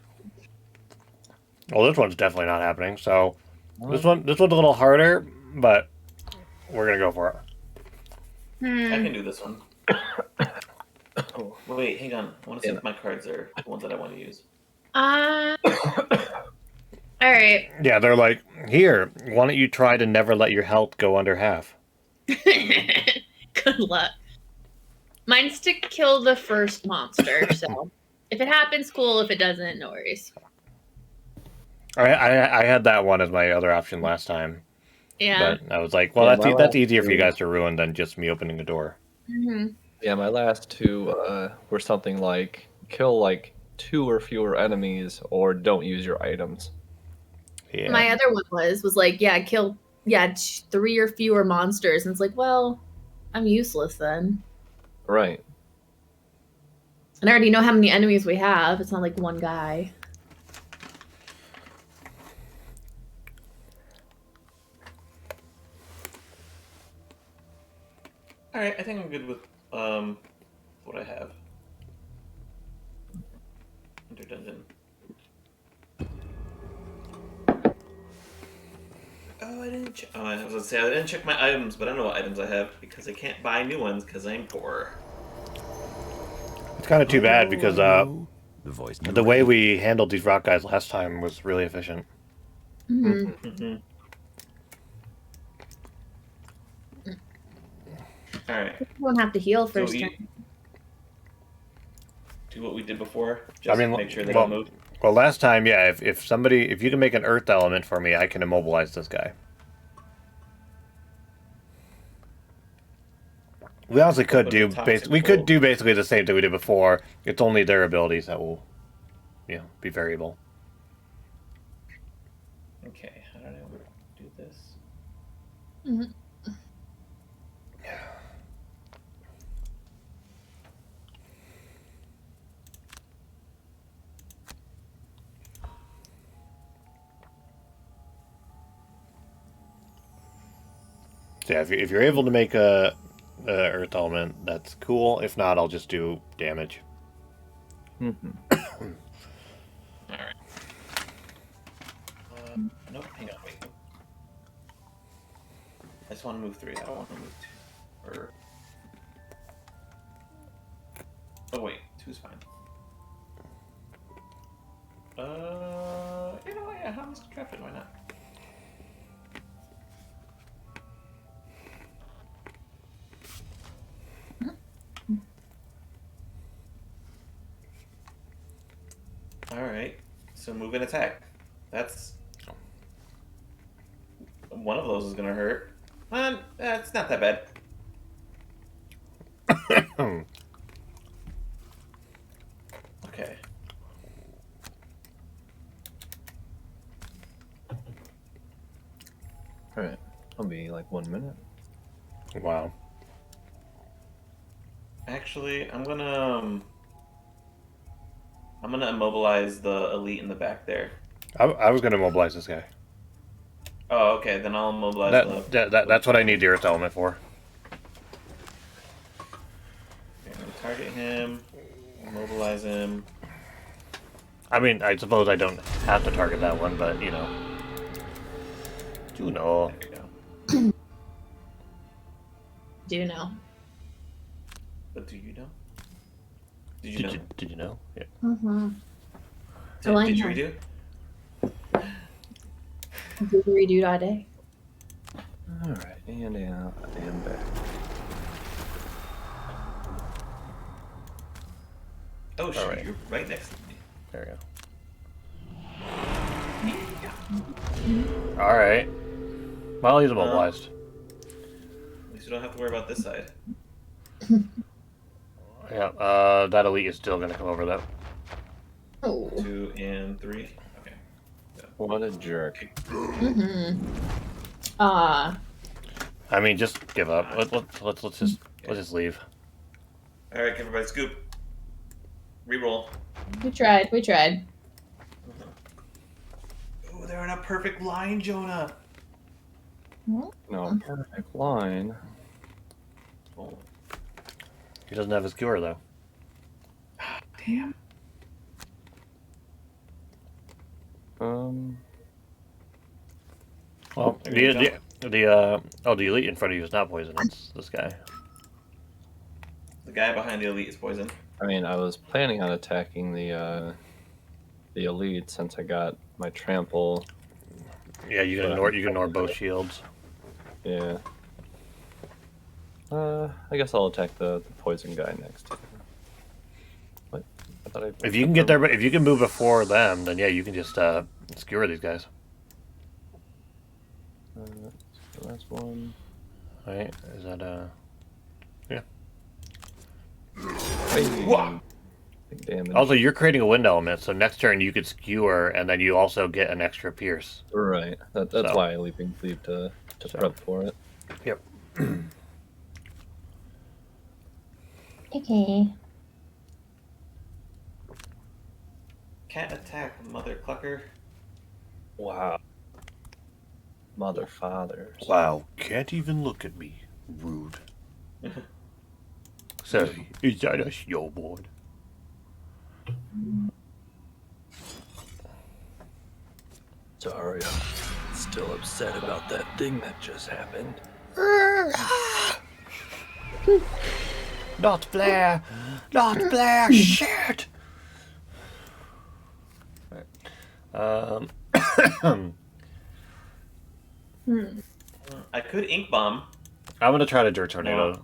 Well, this one's definitely not happening, so... This one's a little harder, but we're gonna go for it. I can do this one. Oh, wait, hang on. I want to see if my cards are the ones that I want to use. All right. Yeah, they're like, here, why don't you try to never let your health go under half? Good luck. Mine's to kill the first monster, so if it happens, cool. If it doesn't, no worries. I had that one as my other option last time. Yeah. But I was like, well, Yeah, that's easier for you guys to ruin than just me opening a door. Mm-hmm. Yeah, my last two were something like kill like 2 or fewer enemies, or don't use your items. Yeah. My other one was like, kill 3 or fewer monsters, and it's like, well, I'm useless then. Right. And I already know how many enemies we have. It's not like one guy. Alright, I think I'm good with what I have. Enter dungeon. Oh, I didn't check. Oh, I was gonna say I didn't check my items, but I don't know what items I have because I can't buy new ones because I'm poor. It's kind of too bad because The voice. the way we handled these rock guys last time was really efficient. Mm-hmm. Mm-hmm. Alright. You won't have to heal So first. do what we did before. Just I mean, make sure they well- don't move. Well, last time, yeah, if you can make an earth element for me, I can immobilize this guy. We honestly could But do the toxic we could bolt. do basically the same thing we did before. It's only their abilities that will, be variable. Okay, I don't know. Do this. Mhm. So yeah, if you're able to make a earth element, that's cool. If not, I'll just do damage. Mm-hmm. Alright. Nope, hang on, wait. I just want to move 3. I don't want to move 2. Or... Oh, wait. 2's fine. You know what? Yeah, how is traffic? Why not? Alright. So move and attack. That's... One of those is gonna hurt. It's not that bad. Okay. Alright. I'll be like 1 minute. Wow. Actually, I'm gonna immobilize the elite in the back there. I was gonna immobilize this guy. Oh, okay. Then I'll immobilize That's what I need the earth element for. target him, immobilize him. I mean, I suppose I don't have to target that one, but you know. You know. There you go. Do know. What do you know? Did you know? Did you know? Yeah. Mm-hmm. Did you redo? Redo.a. Alright, and I am back. Oh shit, Alright. you're right next to me. There we go. Alright. Well, he's immobilized. At least you don't have to worry about this side. Yeah, that elite is still gonna come over though. Oh. 2 and 3. Okay. What a jerk. Mm-hmm. I mean, just give up. Let's just leave. All right, everybody, scoop. Reroll. We tried. We tried. Oh, they're in a perfect line, Jonah. No, perfect line. Oh, He doesn't have his cure though. damn. Well, There you the elite in front of you is not poison. It's this guy. The guy behind the elite is poisoned. I mean, I was planning on attacking the elite since I got my trample. Yeah, you can ignore both shields. Yeah. I guess I'll attack the poison guy next. What? I thought If you can get there, if you can move before them, then yeah, you can just skewer these guys. The last one. Right? Is that yeah. Hey. Big damage. Also, you're creating a wind element, so next turn you could skewer, and then you also get an extra pierce. Right. That's So. why I leave to prep for it. Yep. Okay. Can't attack, mother clucker. Wow. Mother fathers. Wow, can't even look at me. Rude. So, is that a snowboard? Sorry, I'm still upset about that thing that just happened. Not Blair! Not Blair! Shit! I could ink bomb. I'm gonna try to dirt tornado.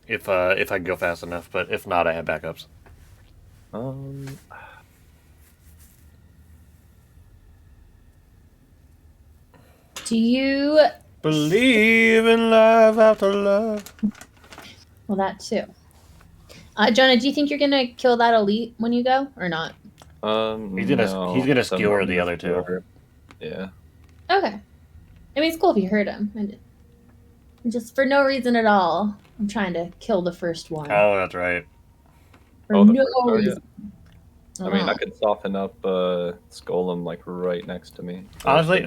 If I can go fast enough, but if not, I have backups. Do you Believe in love after love. Well, that too. Jonah, do you think you're gonna kill that elite when you go, or not? He's gonna skewer the other two. Yeah. Okay. I mean, it's cool if you hurt him. Just for no reason at all, I'm trying to kill the first one. Oh, that's right. For the no first target? reason. I mean, I could soften up Skolem like right next to me. Honestly,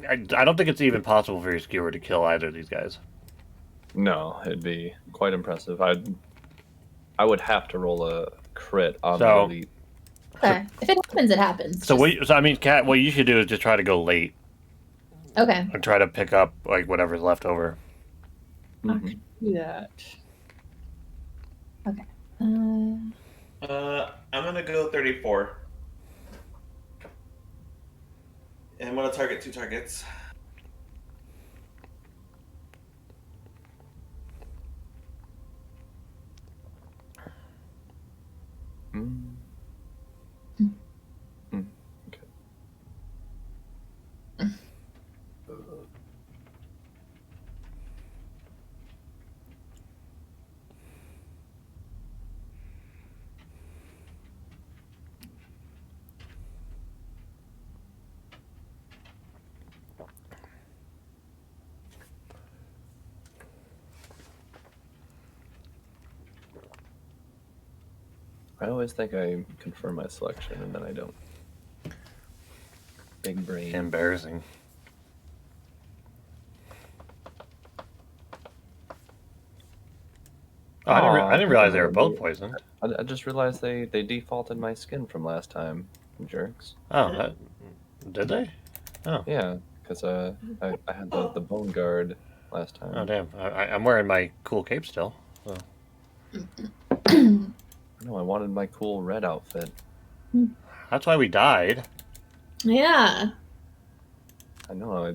I don't think it's even possible for your skewer to kill either of these guys. No, it'd be quite impressive. I would have to roll a crit on the So- elite. Okay. If it happens, it happens. So Just- I mean, Kat, what you should do is just try to go late Okay. and try to pick up like whatever's left over. Mhm. Do that. Okay. I'm gonna go 34. And I'm gonna target 2 targets. Mm. Okay. I always think I confirm my selection and then I don't. Big brain. Embarrassing. Oh, I didn't realize they were remember. both poisoned. I just realized they defaulted my skin from last time. Jerks. Oh, did they? Oh. Yeah, because I had the bone guard last time. Oh, damn. I'm wearing my cool cape still. So. No, I wanted my cool red outfit. That's why we died. Yeah. I know, I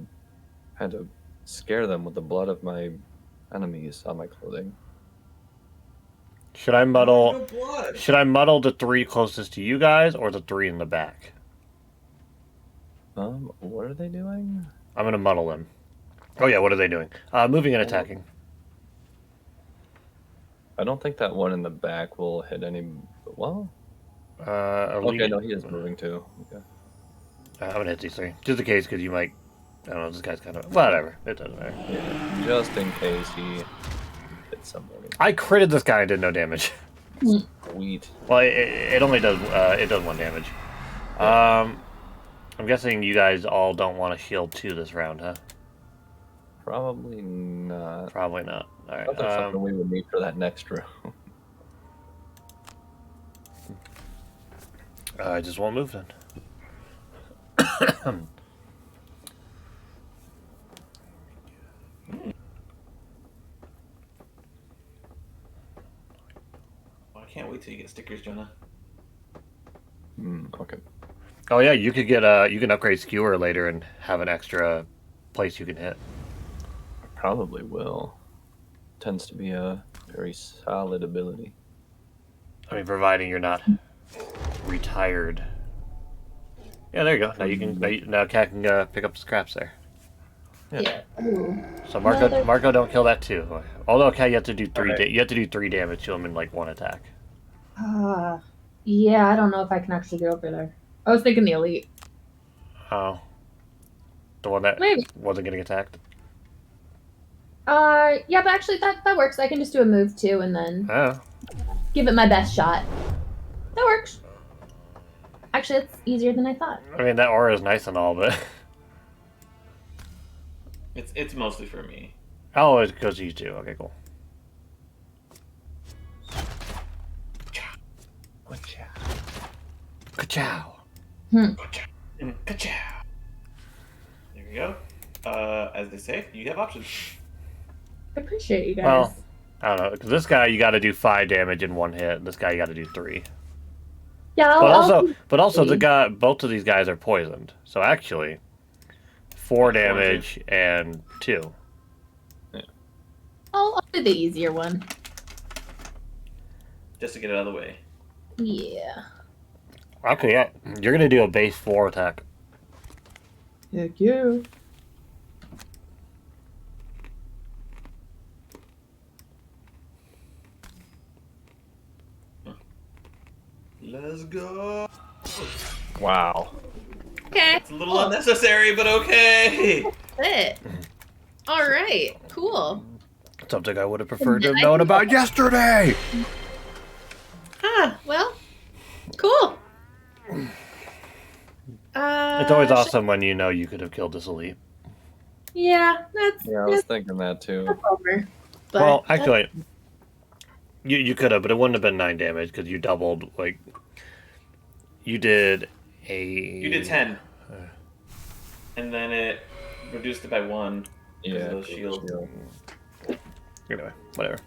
had to scare them with the blood of my enemies on my clothing. Should I muddle? No blood. Should I muddle the 3 closest to you guys or the 3 in the back? What are they doing? I'm gonna muddle them. Oh yeah, what are they doing? Moving and attacking. I don't think that one in the back will hit any. Well, Okay, okay, no, he is moving too. Okay. I'm gonna hit these 3 just in case, because you might. I don't know. This guy's kind of whatever. It doesn't matter. Yeah, just in case he hits somebody. I critted this guy and did no damage. Sweet. Well, it only does 1 damage. I'm guessing you guys all don't want to shield 2 this round, huh? Probably not. Probably not. All right. That's something we would need for that next room. I just won't move then. I can't wait till you get stickers, Jonah. Okay. Oh yeah, you could get you can upgrade skewer later and have an extra place you can hit. I probably will. Tends to be a very solid ability. I mean, providing you're not retired. Yeah, there you go. Now you can now Cat can pick up the scraps there. Yeah. Ooh. So Marco, No, Marco, don't kill that too. Although Cat, you have to do 3. Okay. You have to do 3 damage to him in like 1 attack. Yeah, I don't know if I can actually get over there. I was thinking the elite. Oh, the one that Maybe. wasn't getting attacked. Yeah, but actually that works. I can just do a move too and then Oh, give it my best shot. That works. Actually, it's easier than I thought. I mean that aura is nice and all, but It's mostly for me. oh, it goes to you too. Okay, cool. Ka-chow. Ka-chow. There we go. As they say, you have options. I appreciate you guys. Well, I don't know. Because this guy, you got to do 5 damage in 1 hit. This guy, you got to do 3. yeah, But also, the three. guy. Both of these guys are poisoned. So actually, 4 damage and 2. I'll do the easier one. Just to get it out of the way. Yeah. Okay, yeah, you're gonna do a base 4 attack. Heck you. Let's go. Wow. Okay. It's a little unnecessary, but okay. That's it. All right. Cool. Something I would have preferred to have known about yesterday. Well. Cool. It's always awesome when you know you could have killed this elite. Yeah, that's Yeah, I was thinking that too. over. But Well, actually, you could have, but it wouldn't have been 9 damage because you doubled. Like, you did a. You did 10. And then it reduced it by 1. Yeah. Those shields. Anyway, whatever.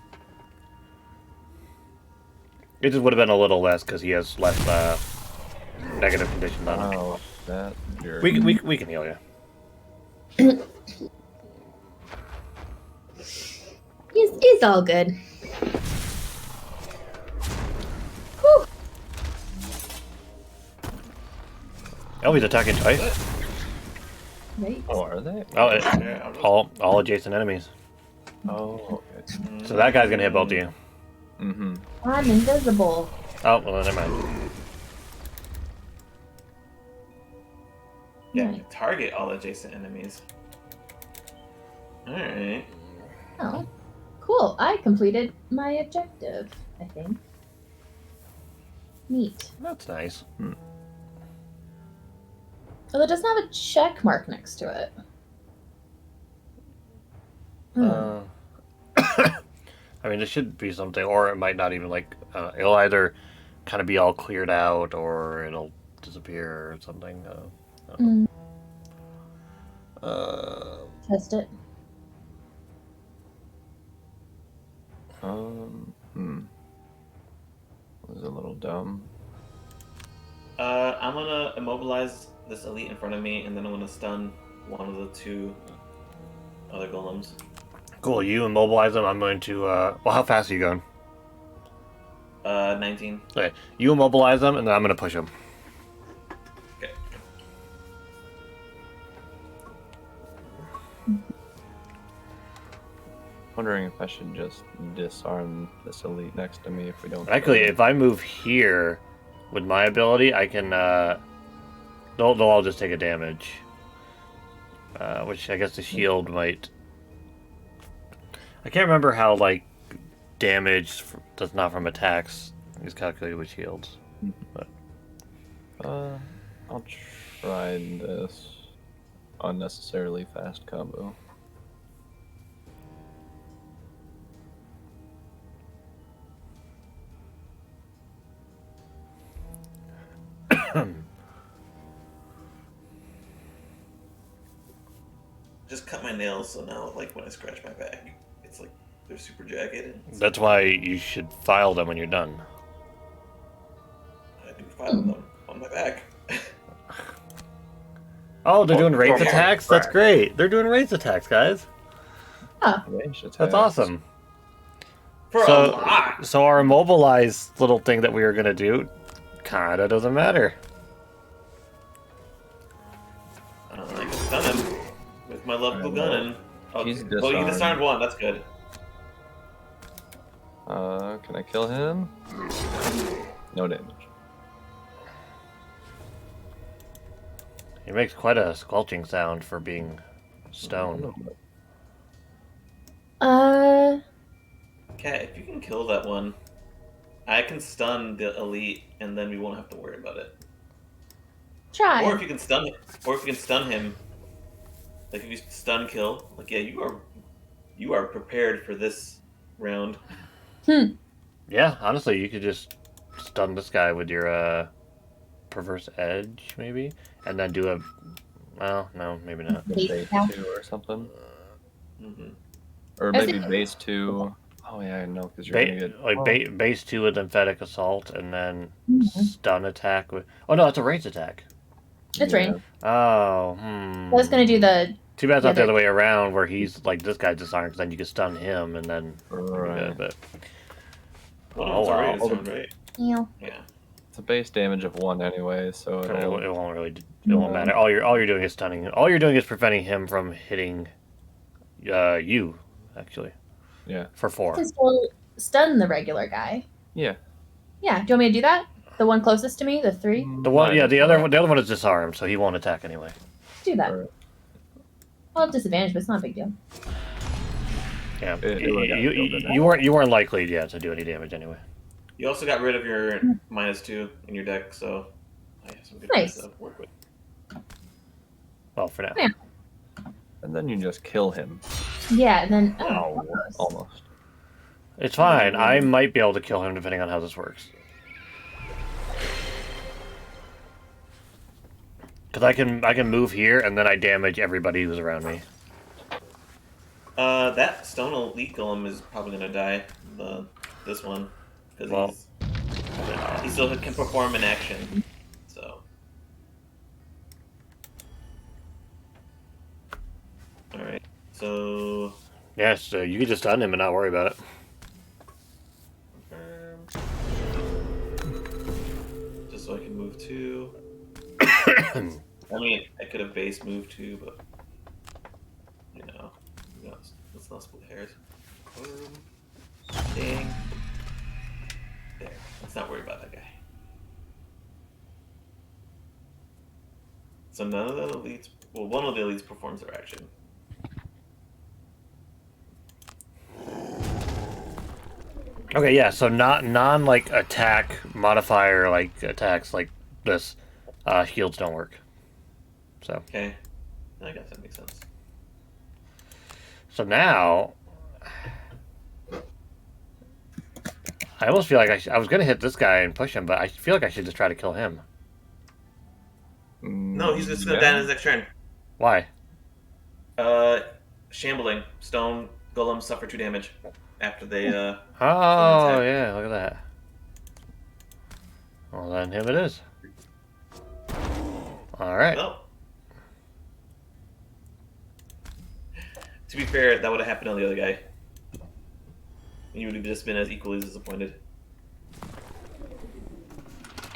It just would have been a little less because he has less negative conditions on him. Wow, that jerk. We can heal you. He's all good. Whew. Oh, he's attacking twice. Right. Oh, are they? Oh, Yeah, all adjacent enemies. Oh, okay. So that guy's gonna hit both of you. Mm-hmm. I'm invisible. Oh, well, never mind. Yeah, target all adjacent enemies. Alright. Oh, cool. I completed my objective, I think. Neat. That's nice. Although it doesn't have a check mark next to it. I mean, there should be something, or it might not even like. It'll either kind of be all cleared out, or it'll disappear or something. I don't know. Test it. Was a little dumb. I'm gonna immobilize this elite in front of me, and then I'm gonna stun one of the two other golems. Cool. You immobilize them. I'm going to. Well, how fast are you going? 19. Okay. You immobilize them, and then I'm going to push them. Okay. Wondering if I should just disarm this elite next to me if we don't. Actually, if I move here with my ability, I can. They'll all just take a damage. Which I guess the shield might. I can't remember how like damage that's not from attacks is calculated with shields. But I'll try this unnecessarily fast combo. Just cut my nails, so now, like, when I scratch my back, it's like they're super jagged. that's why you should file them when you're done. I do file them on my back. Oh, they're doing ranged oh, attacks? That's great. They're doing ranged attacks, guys. Ranged That's attacks. awesome. For a lot! So our immobilized little thing that we were gonna do kinda doesn't matter. I can stun him with my lovable gun. And He's well, you disarmed. disarmed one. That's good. Can I kill him? No damage. He makes quite a squelching sound for being stone. Okay, if you can kill that one, I can stun the elite, and then we won't have to worry about it. Try. Or if you can stun him, like if you stun kill, like yeah, you are prepared for this round. Yeah, honestly, you could just stun this guy with your perverse edge, maybe, and then do a. Well, no, maybe not. Base 2 or something. Or maybe base 2. Oh yeah, I know, because you're gonna get Base 2 with emphatic assault, and then stun attack with. Oh no, that's a ranged attack. It's rain. Oh, I was gonna do the. Too bad it's not the other way around, where he's like this guy disarmed, because then you can stun him, and then. Right. But. Well, it's already disarmed, right? Yeah. Yeah. It's a base damage of 1 anyway, so It won't really. It won't matter. All you're doing is stunning. All you're doing is preventing him from hitting. You, actually. Yeah. For 4. Can still stun the regular guy. Yeah. Yeah. Do you want me to do that? The one closest to me, the 3. The one, yeah, the other one is disarmed, so he won't attack anyway. Do that. Right. I'll have disadvantage, but it's not a big deal. Yeah, It you weren't likely to do any damage anyway. You also got rid of your -2 in your deck, so I have some good Nice. stuff to work with. Well, for now. Yeah. And then you just kill him. Yeah, and then Almost. It's fine. I might be able to kill him depending on how this works. Because I can move here and then I damage everybody who's around me. That stone elite golem is probably gonna die. This one, because he still can perform an action. So, all right. So Yes, you can just stun him and not worry about it. just so I can move 2. I mean, I could have base moved 2, but let's not split hairs. Dang. There. Let's not worry about that guy. So none of the elites. Well, one of the elites performs their action. Okay, yeah, so non like attack modifier like attacks like this shields don't work. So Okay. I guess that makes sense. now I almost feel like I was gonna hit this guy and push him, but I feel like I should just try to kill him. No, he's just gonna die in his next turn. Why? Shambling. Stone golems suffer 2 damage after they Oh attack. yeah, look at that. Well then, him it is. All right. Well, to be fair, that would have happened on the other guy. You would have just been as equally disappointed.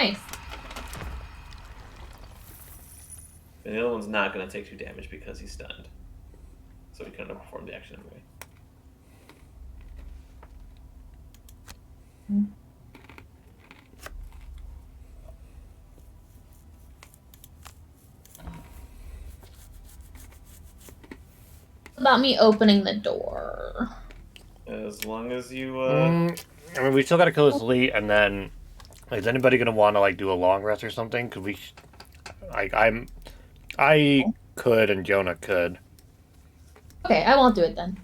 Nice. And the other one's not going to take 2 damage because he's stunned. So he couldn't have performed the action anyway. About me opening the door. As long as you... I mean, we still got to kill this elite, and then is anybody gonna want to like do a long rest or something? Cause we, I could, and Jonah could. Okay, I won't do it then.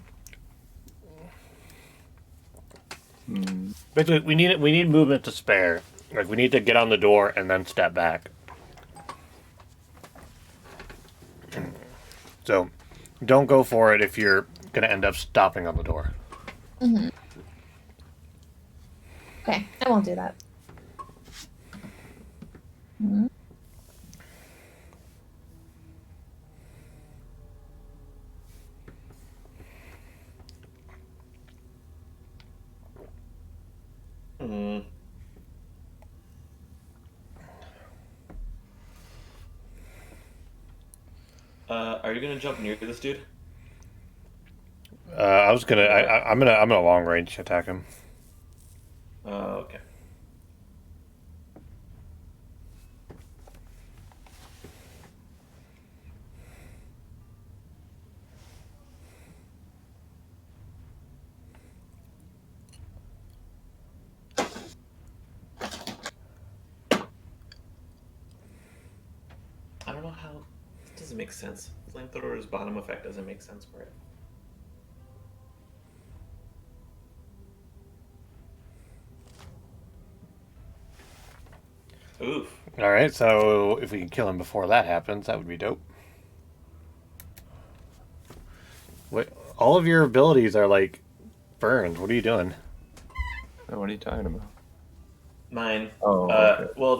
Basically, we need movement to spare. Like we need to get on the door and then step back. So, don't go for it if you're gonna end up stopping on the door. Mm-hmm. Okay, I won't do that. Mm-hmm. Are you gonna jump near this dude? I'm gonna long range attack him. Okay. I don't know how. This doesn't make sense. Flamethrower's bottom effect doesn't make sense for it. Oof. All right, so if we can kill him before that happens, that would be dope. What? All of your abilities are like burned. What are you doing? What are you talking about? Mine. Oh, okay. Well,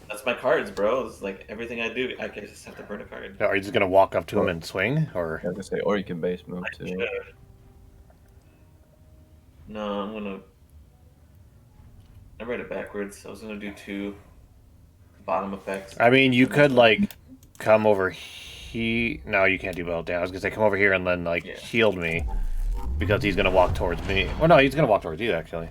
that's my cards, bro. It's like everything I do, I just have to burn a card. Are you just gonna walk up to him and swing, or? I was gonna say, or you can base move too. Should. No, I'm gonna. I read it backwards. I was gonna do 2 bottom effects. I mean, you could like come over here. No, you can't do well down. I was gonna say come over here and then like shield me because he's gonna walk towards me. Well, no, he's gonna walk towards you actually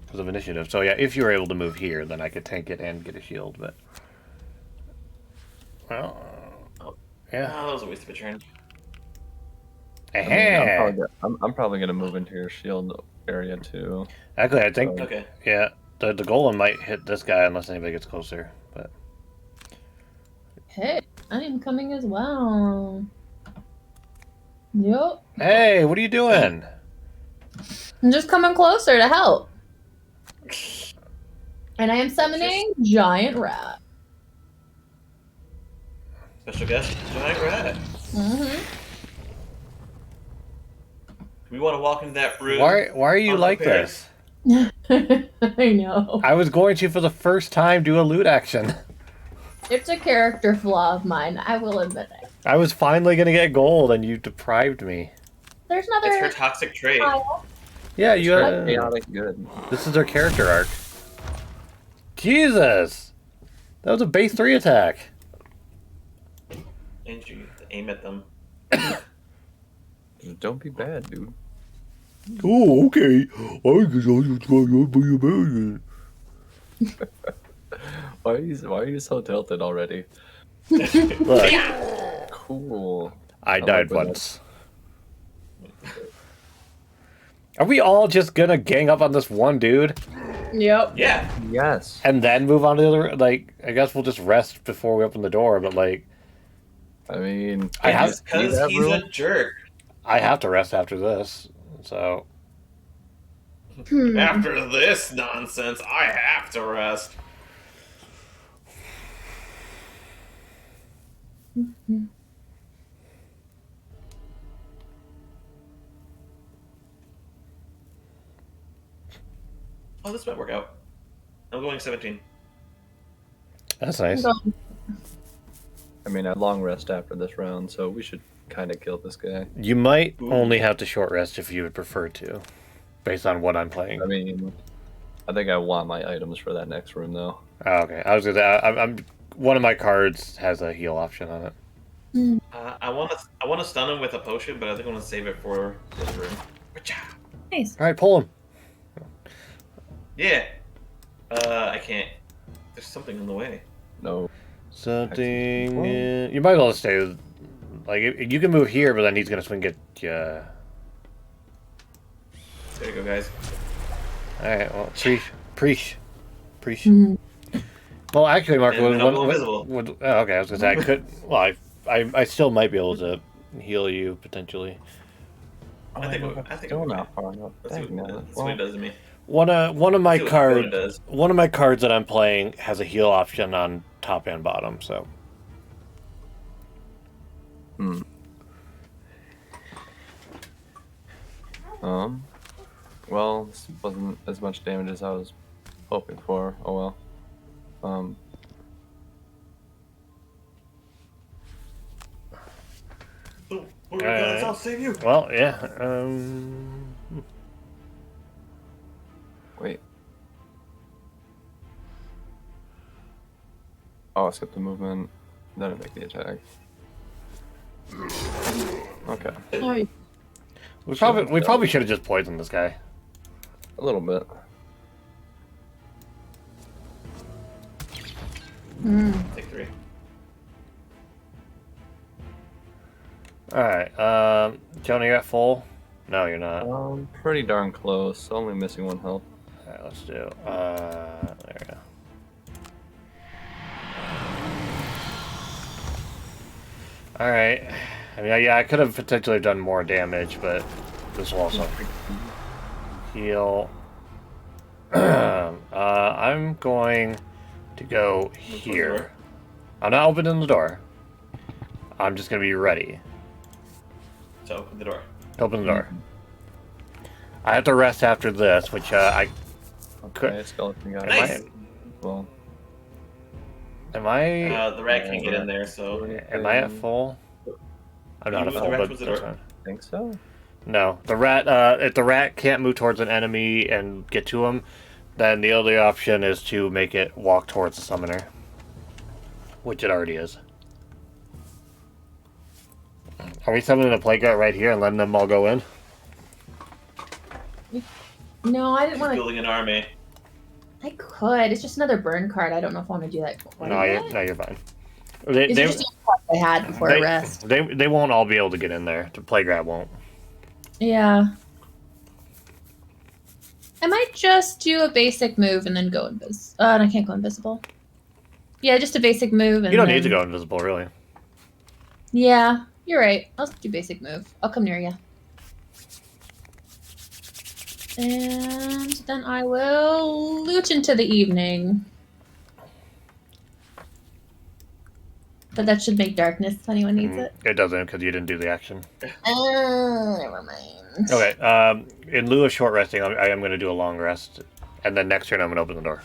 because of initiative. So yeah, if you were able to move here, then I could tank it and get a shield. But well, yeah, Oh, that was a waste of a turn. I mean, I'm probably gonna move into your shield area too. Actually, I think Okay. yeah, the golem might hit this guy unless anybody gets closer. But Hey, I am coming as well. Yep. hey, what are you doing? I'm just coming closer to help. And I am summoning Giant Rat. Special guest, Giant Rat. Mm-hmm. We want to walk into that room. Why are you like unprepared. this? I know. I was going to, for the first time, do a loot action. It's a character flaw of mine, I will admit it. I was finally going to get gold, and you deprived me. There's It's her another toxic trait. pile. Yeah, you. Chaotic good. This is their character arc. Jesus, that was a base 3 attack. And you aim at them. Don't be bad, dude. Oh, okay. I guess I'll just try to be a man. Why are you so tilted already? Look, Cool. I like died when once. Are we all just gonna gang up on this one dude Yep. Yeah. Yes. and then move on to the other? Like, I guess we'll just rest before we open the door. But like, I mean, I have Because he's a jerk. I have to rest after this. So After this nonsense, I have to rest. Oh, this might work out. I'm going 17. That's nice. I mean, I long rest after this round, so we should kind of kill this guy. You might only have to short rest if you would prefer to, based on what I'm playing. I mean, I think I want my items for that next room, though. Oh, okay. I was gonna. I'm one of my cards has a heal option on it. I want to stun him with a potion, but I think I want to save it for this room. Nice. All right, pull him. Yeah. I can't. There's something in the way. No. Something. You might as well stay. Like you can move here, but then he's gonna swing get you. There you go, guys. All right. Well, preach. Well, actually, Mark, And I'll go invisible. oh, okay, I was gonna say I could. Well, I still might be able to heal you potentially. I think still I'm not far enough. Let's see Dang, what, no. that's what it does to me. One of my See what cards. it does. One of my cards that I'm playing has a heal option on top and bottom. So. Well, this wasn't as much damage as I was hoping for. Oh well. Oh, guys, I'll save you. Well, yeah. Wait. Oh, I skipped the movement. Then I make the attack. Okay. Sorry. We probably should have just poisoned this guy. A little bit. Take 3. All right. Jonah, you're at full. No, you're not. All Pretty darn close. Only missing 1 health. right, let's do. There we go. All right. I mean, yeah, I could have potentially done more damage, but this will also heal. I'm going to go here. I'm not opening the door. I'm just gonna be ready So open the door. to open the door. I have to rest after this, which I could. Okay, skeleton guy. Nice. Well, Am I? The rat can't get in there, so Am I at full? I'm not at The full, rat but was the that's door. fine. I think so. No, the rat. If the rat can't move towards an enemy and get to him, then the only option is to make it walk towards the summoner, which it already is. Are we summoning a plague rat right here and letting them all go in? No, I didn't He's want to. building an army. I could. It's just another burn card. I don't know if I want to do that quite No, yet. you're fine. They, These they, are just the cards I had before I rest. they won't all be able to get in there. The plague rat won't. Yeah. I might just do a basic move and then go invisible. And I can't go invisible. Yeah, just a basic move. And You don't then... need to go invisible, really. Yeah, you're right. I'll do basic move. I'll come near you. And then I will loot into the evening. But that should make darkness if anyone needs it. It doesn't because you didn't do the action. Never mind. Okay. In lieu of short resting, I am going to do a long rest, and then next turn I'm going to open the door.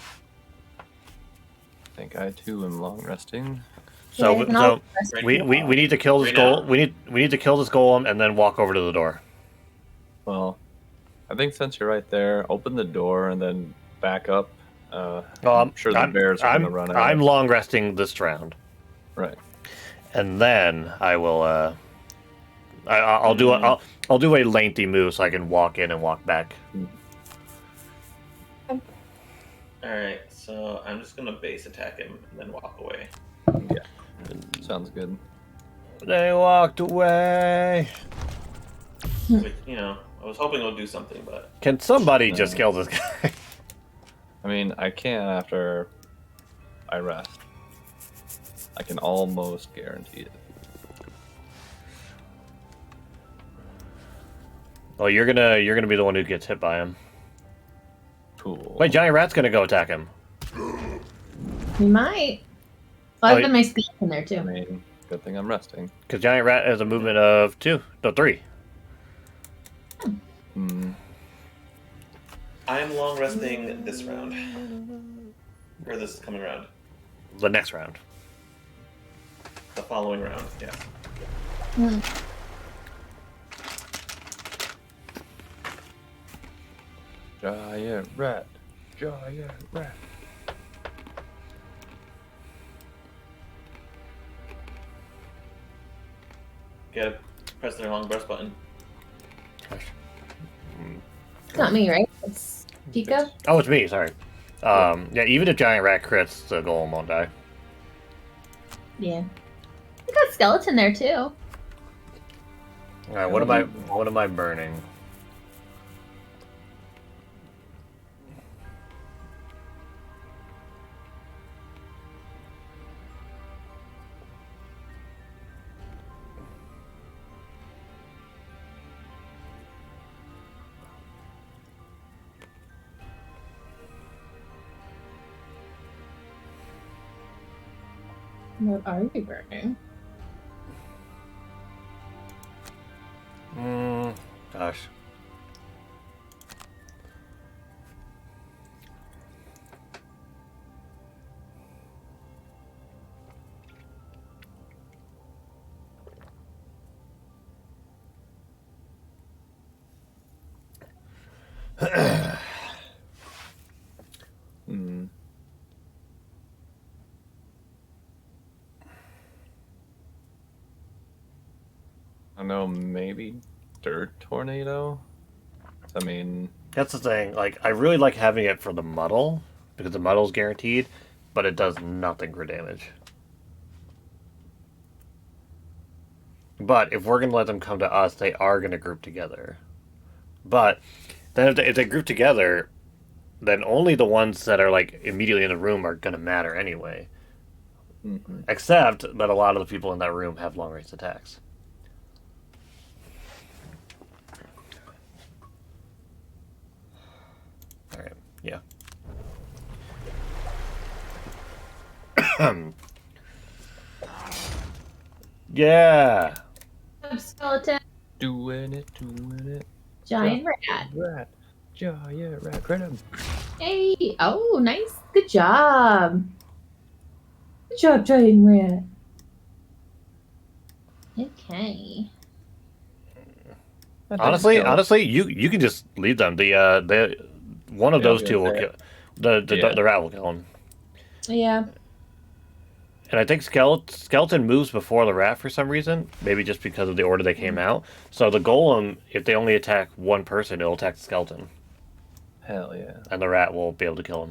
I think I too am long resting. So, Yeah, you can all rest. we need to kill this goal. We need to kill this golem and then walk over to the door. Well, I think since you're right there, open the door and then back up. I'm sure the bears are gonna run out. I'm long resting this round, Right. and then I will. I'll do a lengthy move so I can walk in and walk back. Alright, so I'm just gonna base attack him and then walk away. Yeah. Sounds good. They walked away. Which, I was hoping it'll do something, but Can somebody just kill this guy? I mean, I can't after I rest. I can almost guarantee it. Well, you're gonna be the one who gets hit by him. Cool. Wait, giant rat's gonna go attack him. We might. Oh, I've got my skeleton there I too. mean, good thing I'm resting. Because giant rat has a movement of 3. Hmm. I'm long resting this round. Or this coming round. The next round. The following round, yeah. Giant rat. Giant rat. Get press the long breast button. It's not me, right? It's Pico. Oh, it's me. Sorry. Yeah. Even if giant rat crits, the golem won't die. Yeah. We got skeleton there too. All right. What am I burning? What are you burning? Gosh. Hmm. I know, maybe dirt tornado. I mean, That's the thing. Like, I really like having it for the muddle because the muddle's guaranteed, but it does nothing for damage. But if we're gonna let them come to us, they are gonna group together. But then if they group together, then only the ones that are like immediately in the room are gonna matter anyway. mhm. Except that a lot of the people in that room have long range attacks. All right. Yeah. Yeah. Skeleton. Doing it. Giant rat. Rat. Giant rat. Crit him. Hey. Oh, nice. Good job. Good job, giant rat. Okay. Honestly, you can just leave them. The one of Yeah, I those was two gonna will say kill the rat will kill him. Yeah. And I think skeleton moves before the rat for some reason. Maybe just because of the order they came out. So the golem, if they only attack one person, it'll attack the skeleton, Hell yeah. and the rat will be able to kill him.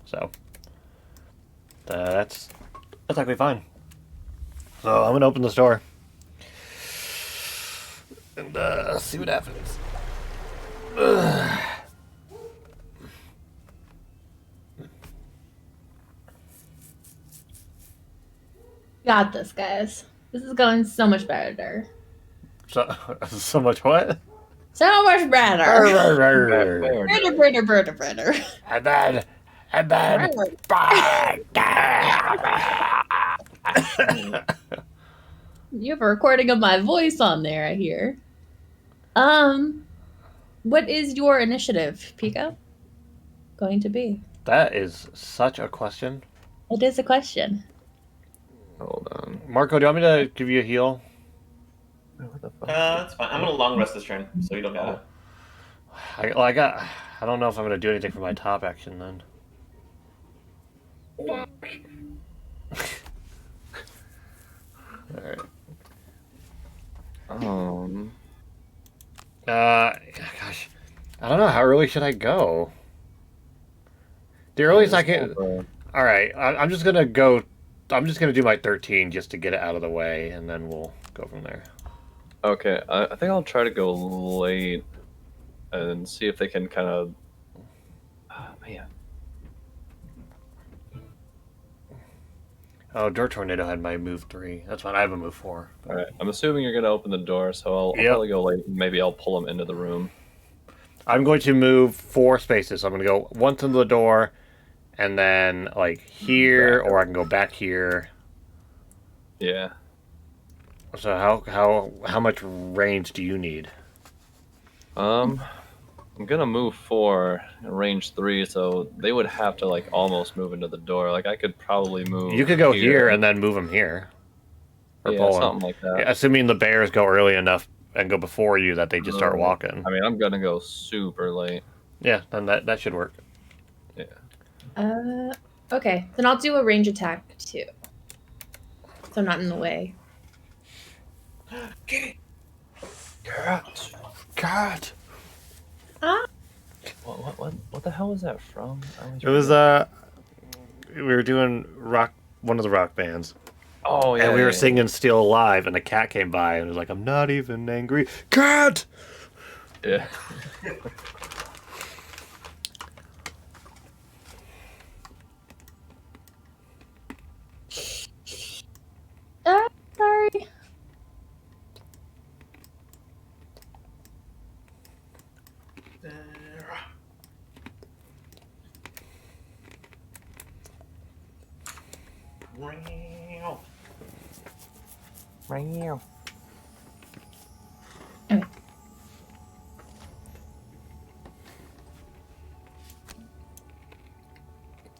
So that's actually fine. So I'm gonna open this door and see what happens. Got this, guys. This is going so much better. So much what? So much better. And Better. then You have a recording of my voice on there, I hear. What is your initiative, Pico? Going to be? That is such a question. It is a question. Hold on. Marco, do you want me to give you a heal? What the fuck? That's fine. I'm gonna long rest this turn, so you don't gotta. I don't know if I'm gonna do anything for my top action then. Alright. Gosh. I don't know, how early should I go? The earliest I can. Alright, I'm just gonna go. I'm just gonna do my 13 just to get it out of the way, and then we'll go from there. Okay, I think I'll try to go late and see if they can kind of. Oh, man. Oh, Dirt Tornado had my move 3. That's fine, I have a move 4. All right, I'm assuming you're gonna open the door, so I'll Yep. probably go late. Maybe I'll pull them into the room. I'm going to move 4 spaces. So I'm going to go once into the door, and then like here, Back. or I can go back here. Yeah. So how much range do you need? I'm gonna move 4 and range 3, so they would have to like almost move into the door. Like I could probably move. You could go here and then move them here, or yeah, pull them. something like that. Yeah, assuming the bears go early enough and go before you that they just start walking. I mean, I'm gonna go super late. Yeah, then that should work. Yeah. Okay. Then I'll do a range attack too. So I'm not in the way. God. Ah. What the hell was that from? It was we were doing one of the rock bands. Oh yeah. And we were yeah, singing Still Alive, and a cat came by and was like, I'm not even angry. Cat! Yeah. Sorry.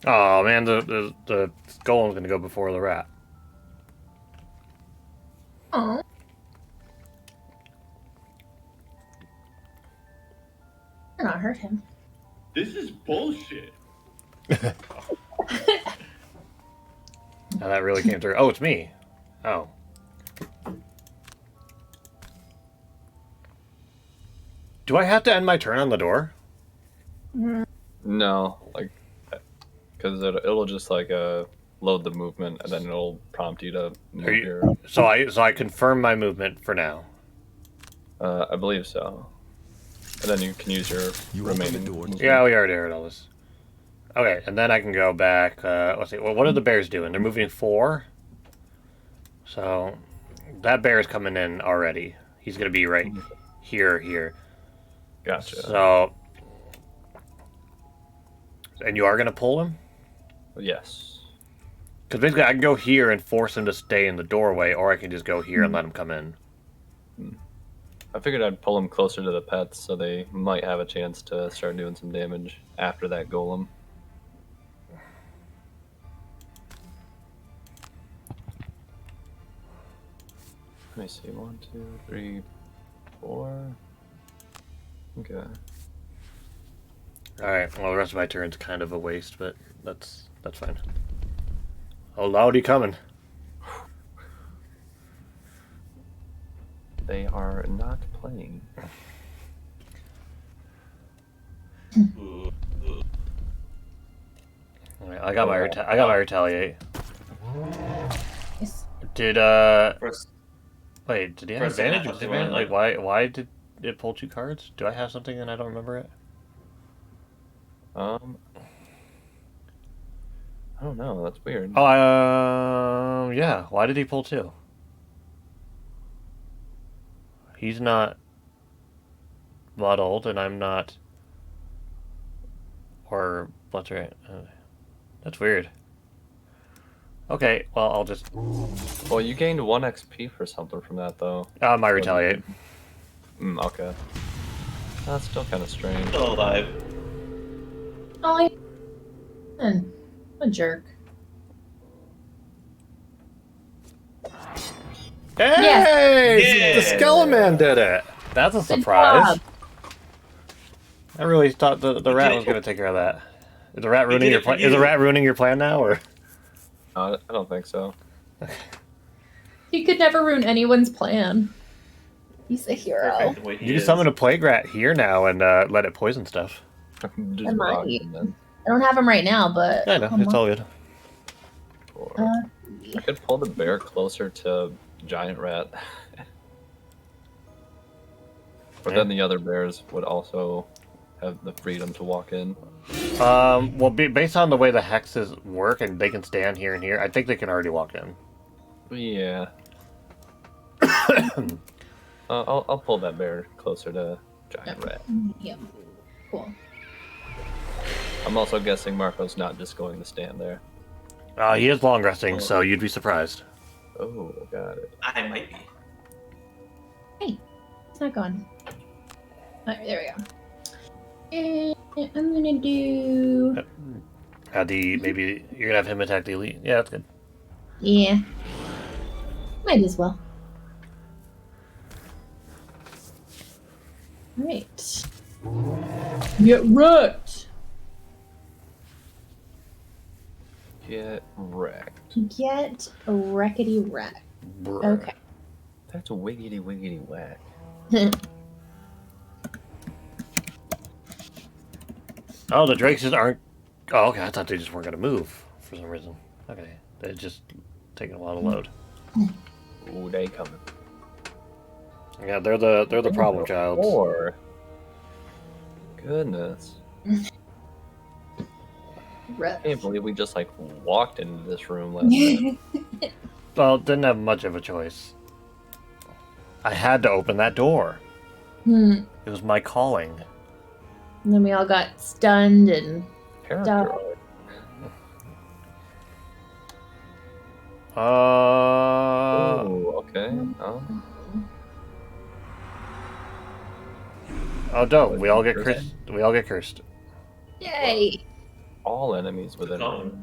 Oh man, the golem's gonna go before the rat. Oh. Better not hurt him. This is bullshit. Now that really came through. Oh, it's me. Oh. Do I have to end my turn on the door? No, like, because it'll just like load the movement, and then it'll prompt you to move your. So I confirm my movement for now. I believe so. And then you can use your You open the remaining. door. movement. Yeah, we already heard all this. Okay, and then I can go back. Let's see. Well, what are the bears doing? They're moving 4. So that bear is coming in already. He's gonna be right here. Gotcha. So, and you are gonna pull him? Yes. Because basically, I can go here and force him to stay in the doorway, or I can just go here and let him come in. I figured I'd pull them closer to the pets, so they might have a chance to start doing some damage after that golem. Let me see. 1, 2, 3, 4. Okay. All right. Well, the rest of my turn's kind of a waste, but that's fine. Oh, Loudy coming. They are not playing. All right, I got my retaliate. Yes. Did First, wait? Did he have First thing I advantage? thought they Like were why did it pull 2 cards? Do I have something and I don't remember it? I don't know. That's weird. Oh, yeah. Why did he pull 2? He's not muddled, and I'm not. Or that's right. That's weird. Okay, well I'll just. Well, you gained 1 XP for something from that, though. My retaliate. Okay. That's still kind of strange. still alive. Oh, and a jerk. Hey! Yeah. The Skeleman did it! That's a surprise. job. I really thought the rat was going to take care of that. Is the rat ruining your plan? Is the rat ruining your plan now, or? I don't think so. He could never ruin anyone's plan. He's a hero. Perfect the way he You can is. summon a plague rat here now and let it poison stuff. Just Am I? rock them then. I don't have him right now, but I know, it's all good. Or I could pull the bear closer to giant rat. But then the other bears would also have the freedom to walk in. Well, based on the way the hexes work and they can stand here and here, I think they can already walk in. Yeah. I'll pull that bear closer to giant rat. Yep. Cool. I'm also guessing Marco's not just going to stand there. He is long resting, so you'd be surprised. Oh, got it. I might be. Hey, it's not gone. Alright, there we go. And I'm gonna do. Maybe you're gonna have him attack the elite. Yeah, that's good. Yeah. Might as well. Alright. Get wrecked! Get wrecked. Get wreckety wrecked. Bruh. Okay. That's a wiggity wiggity whack. Oh, the drakes just aren't. Oh, okay. I thought they just weren't gonna move for some reason. Okay, they're just taking a while to load. Ooh, they coming. Yeah, they're the problem child. Or goodness. Rough. Can't believe we just like walked into this room last night. Well, didn't have much of a choice. I had to open that door. And It was my calling. then we all got stunned and Character. Oh, okay. Oh, dope. We all get cursed. We all get cursed. yay! All enemies within range.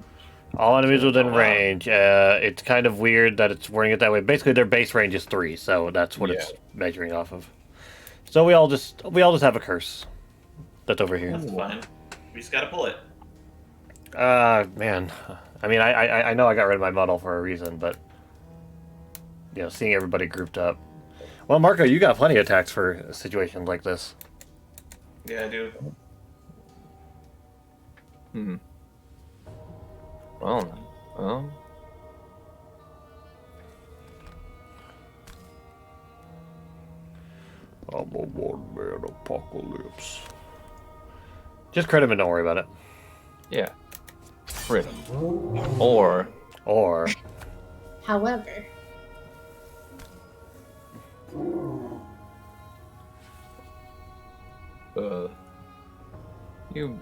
All enemies within Oh, wow. range. It's kind of weird that it's wording it that way. Basically, their base range is 3, so that's what it's measuring off of. So we all just have a curse. That's over here. That's fine. We just gotta pull it. Man. I mean, I know I got rid of my model for a reason, but you know, seeing everybody grouped up. Well, Marco, you got plenty of attacks for situations like this. Yeah, I do. Well, I'm a one-man apocalypse. Just crit him and don't worry about it. yeah. Crit him. Or However,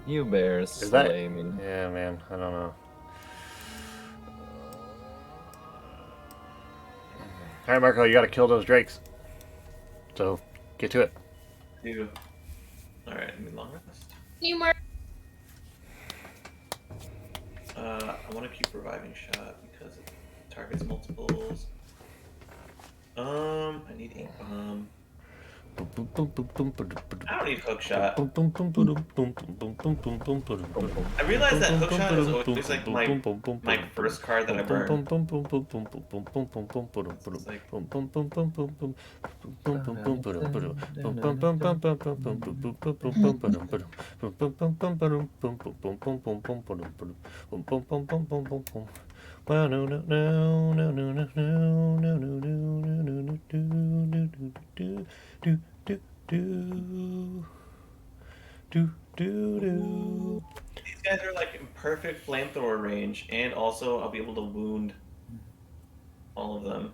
you bears Is that- slay me. yeah, man, I don't know. All right, Marco, you got to kill those drakes. So get to it. Do. Alright, let me long rest. you more. I want to keep reviving shot because it targets multiples. I need ink bomb. I don't need hook shot. I realize that hook shot is always like my first card that I burn. It's like, these guys are like in perfect flamethrower range, and also I'll be able to wound all of them.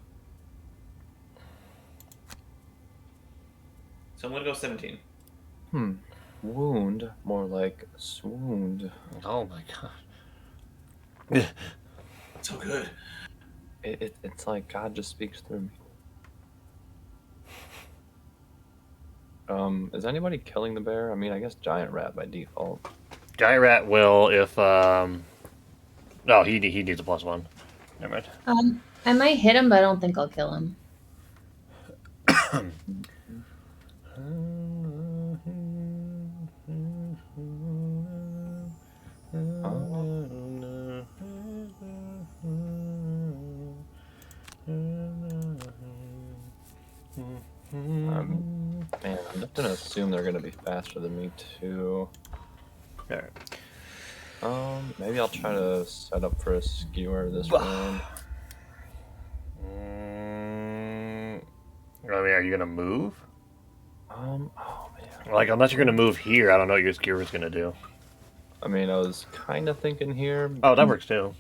So I'm gonna go 17. Wound, more like swooned. Oh my god. So good. It's like God just speaks through me. Is anybody killing the bear? I mean, I guess giant rat by default. Giant rat will if no, he needs a +1. Never mind. I might hit him, but I don't think I'll kill him. Man, I'm just gonna assume they're gonna be faster than me too. Alright. Maybe I'll try to set up for a skewer this round. I mean, are you gonna move? Oh man. Like, unless you're gonna move here, I don't know what your skewer's gonna do. I mean, I was kind of thinking here, Oh, that works too.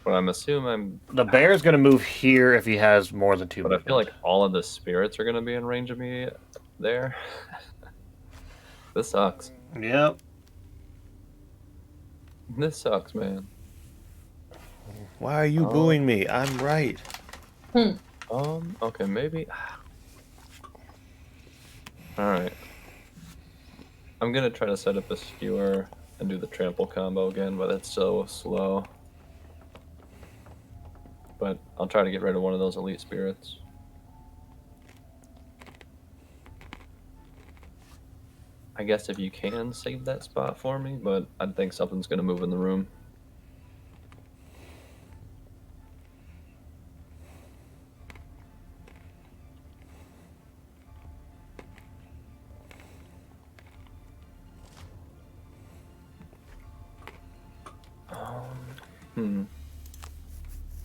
but I'm assuming The bear's gonna move here if he has more than 2 But I feel movement. like all of the spirits are gonna be in range of me there. This sucks. Yep. This sucks, man. Why are you booing me? I'm right. Okay, maybe. Alright. I'm gonna try to set up a skewer and do the trample combo again, but it's so slow. But I'll try to get rid of one of those elite spirits. I guess if you can save that spot for me, but I think something's gonna move in the room.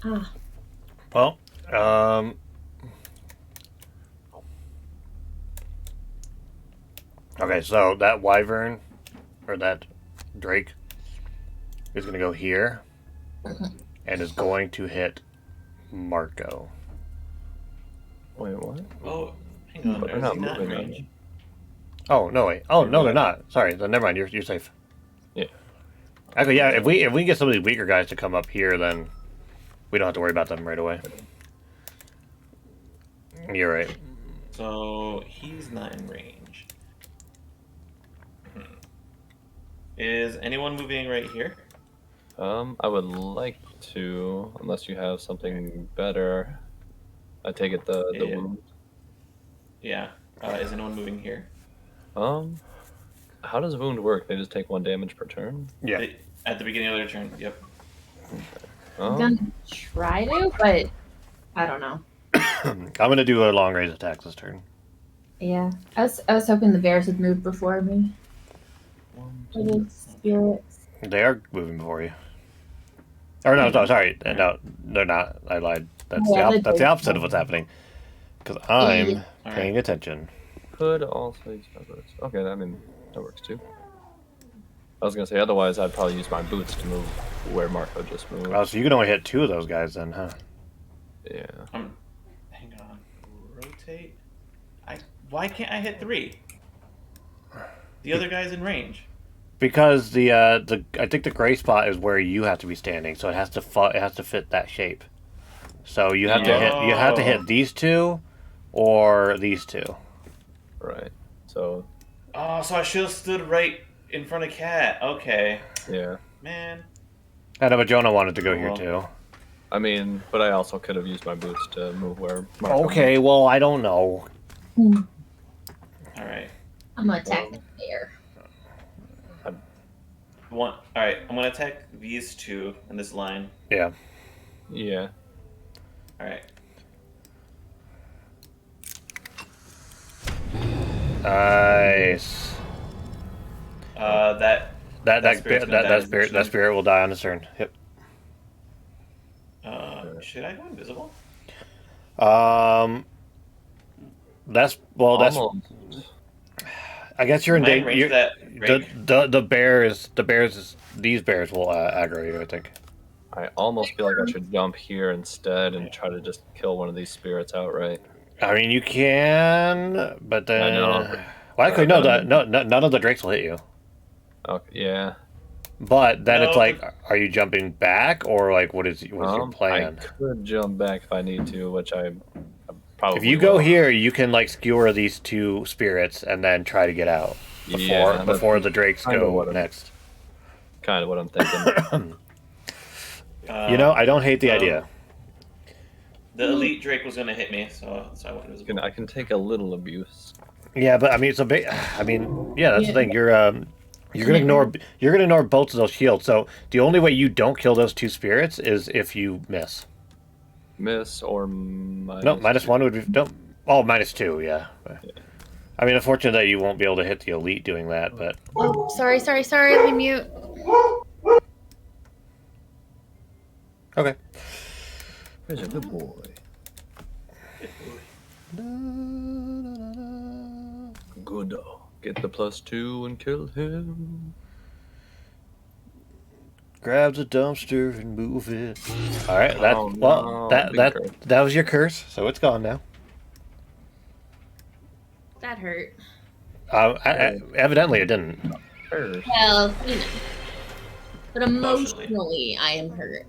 Ah, Well, okay, so that wyvern, or that drake, is going to go here, and is going to hit Marco. Wait, what? Oh, hang on. But they're Is not he not in moving, range? Oh, no, wait. Oh, no, they're not. Sorry, then never mind, you're safe. Yeah. Actually, yeah, if we can get some of these weaker guys to come up here, then we don't have to worry about them right away. You're right. So he's not in range. Is anyone moving right here? I would like to, unless you have something better. I take it the Yeah. wound. Yeah. Is anyone moving here? How does wound work? They just take 1 damage per turn? Yeah. At the beginning of their turn. Yep. I'm gonna try to, but I don't know. I'm going to do a long range attack this turn. Yeah, I was hoping the bears would move before me. For the spirits. They are moving before you. Or no, sorry. No, they're not. I lied. That's the opposite of what's happening. Because I'm paying attention. Could also use my boots. Okay, I mean, that works too. I was gonna say, otherwise I'd probably use my boots to move where Marco just moved. Oh, so you can only hit 2 of those guys then, huh? Yeah. Hang on. Rotate. Why can't I hit 3? The other guy's in range. Because I think the gray spot is where you have to be standing, so it has to fit that shape. So you have to hit these 2, or these 2. Right. So. Oh, so I should have stood right in front of Cat. Okay. Yeah. Man. I know, but Jonah wanted to go here too. I mean, but I also could have used my boots to move where Marco Okay, moved. well, I don't know. All right. I'm gonna attack the bear. All right. I'm gonna attack these 2 in this line. Yeah. Yeah. All right. Nice. That spirit will die on his turn. Yep. Should I go invisible? That's Almost. I guess you're in Am I in range of danger. that These bears will aggro you, I think. I almost feel like I should jump here instead and try to just kill one of these spirits outright. I mean, you can, but then. I know. Well, actually, no. None of the drakes will hit you. Okay, yeah. But then No, it's like, are you jumping back, or like, what is your plan? I could jump back if I need to, which I probably If you go here, you can like skewer these 2 spirits and then try to get out before the drakes go next. Kind of what I'm thinking. I don't hate the idea. The elite Drake was gonna hit me, so I went invisible. I can take a little abuse. Yeah, but I mean, that's the thing. You're gonna ignore both of those shields. So the only way you don't kill those 2 spirits is if you miss. Miss or minus. No, -1 would be -2. Yeah. I mean, unfortunately, that you won't be able to hit the elite doing that, but. Oh, sorry. Let me mute. Okay. Here's a good boy. Good. Get the +2 and kill him. Grab the dumpster and move it. All right. That was your curse, so it's gone now. That hurt. Evidently, it didn't. First. Well, you know. But Emotionally. emotionally, I am hurt.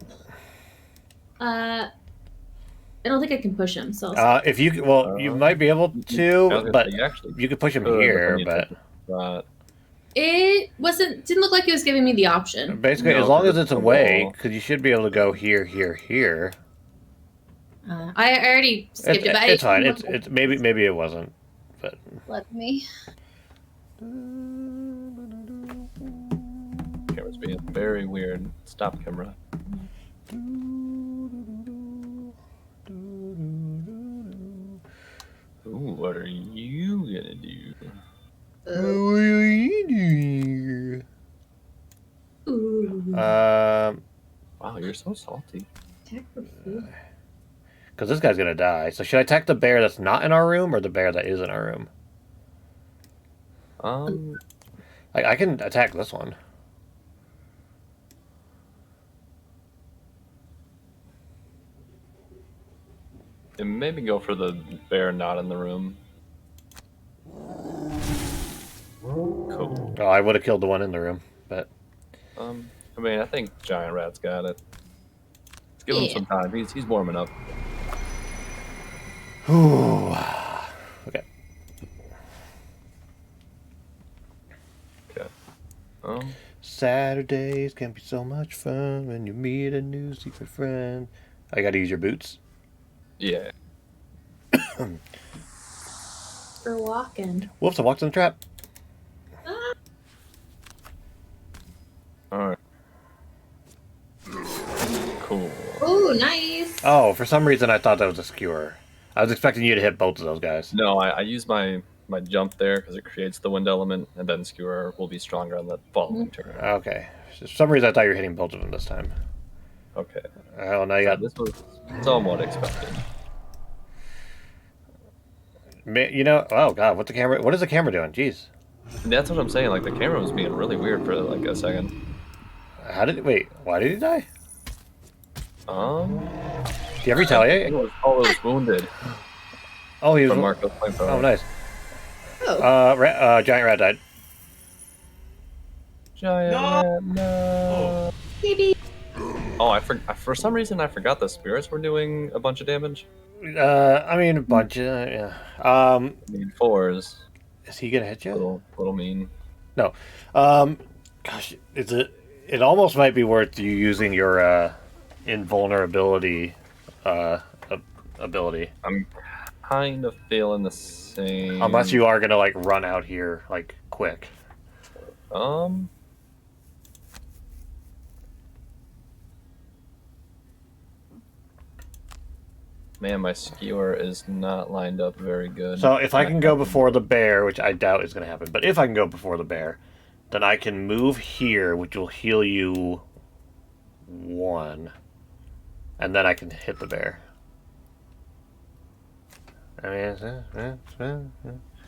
I don't think I can push him, so If you you might be able I was to, gonna but say, you actually you could push him could, but here. then you But take a shot. it didn't look like it was giving me the option. basically, No, as long 'cause as it's a away, wall. because you should be able to go here, here, here. I already skipped it. But It's fine. I, It's maybe it wasn't, but. Let me. Camera's being very weird. Stop, camera. Ooh, what are you gonna do? What are you doing? Wow, you're so salty. Because this guy's gonna die. So should I attack the bear that's not in our room or the bear that is in our room? I can attack this one. And maybe go for the bear not in the room. Cool. Oh, I would have killed the one in the room, but I mean, I think Giant Rat's got it. Let's give him some time. He's warming up. Ooh. Okay. Okay. Saturdays can be so much fun when you meet a new secret friend. I gotta use your boots. Yeah. For walking. Whoops! I walked in the trap. All right. Cool. Oh, nice. Oh, for some reason I thought that was a skewer. I was expecting you to hit both of those guys. No, I use my jump there because it creates the wind element, and then skewer will be stronger on the following turn. Okay. For some reason I thought you were hitting both of them this time. Okay. Oh, now you got. This was somewhat expected. You know, oh god, what is the camera doing? Jeez. That's what I'm saying. Like the camera was being really weird for like a second. Why did he die? Do Do you ever retaliate? It was wounded. Oh, he was. From Marco's flamethrower. Oh, nice. Oh. Giant rat died. Giant rat, no. Maybe. Oh, for some reason I forgot the spirits were doing a bunch of damage. I mean, a bunch of, yeah. I mean, 4s. Is he gonna hit you? Little mean. No. Gosh, it almost might be worth you using your, invulnerability, ability. I'm kind of feeling the same. Unless you are gonna, like, run out here, like, quick. Man, my skewer is not lined up very good. So if I can go before the bear, which I doubt is going to happen, but if I can go before the bear, then I can move here, which will heal you 1. And then I can hit the bear. I mean,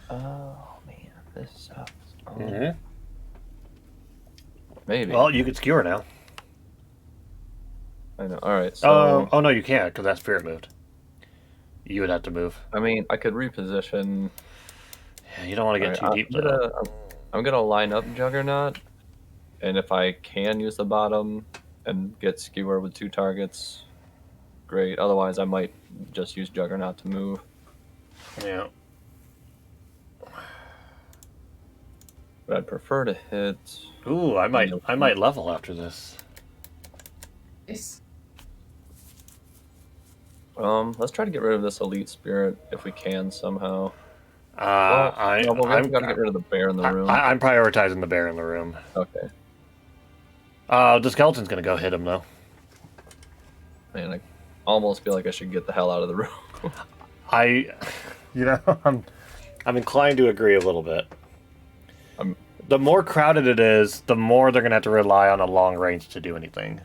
Oh, man, this sucks. Maybe. well, you could skewer now. I know. All right, so... Oh, no, you can't, because that spirit moved. You would have to move. I mean, I could reposition... Yeah, you don't want to get too deep, though. I'm gonna line up Juggernaut, and if I can use the bottom and get Skewer with 2 targets, great. Otherwise, I might just use Juggernaut to move. Yeah. But I'd prefer to hit... Ooh, I might level after this. Nice. Let's try to get rid of this elite spirit if we can somehow. We gotta get rid of the bear in the room. I'm prioritizing the bear in the room. Okay. The skeleton's gonna go hit him though. Man, I almost feel like I should get the hell out of the room. I'm inclined to agree a little bit. The more crowded it is, the more they're gonna have to rely on a long range to do anything.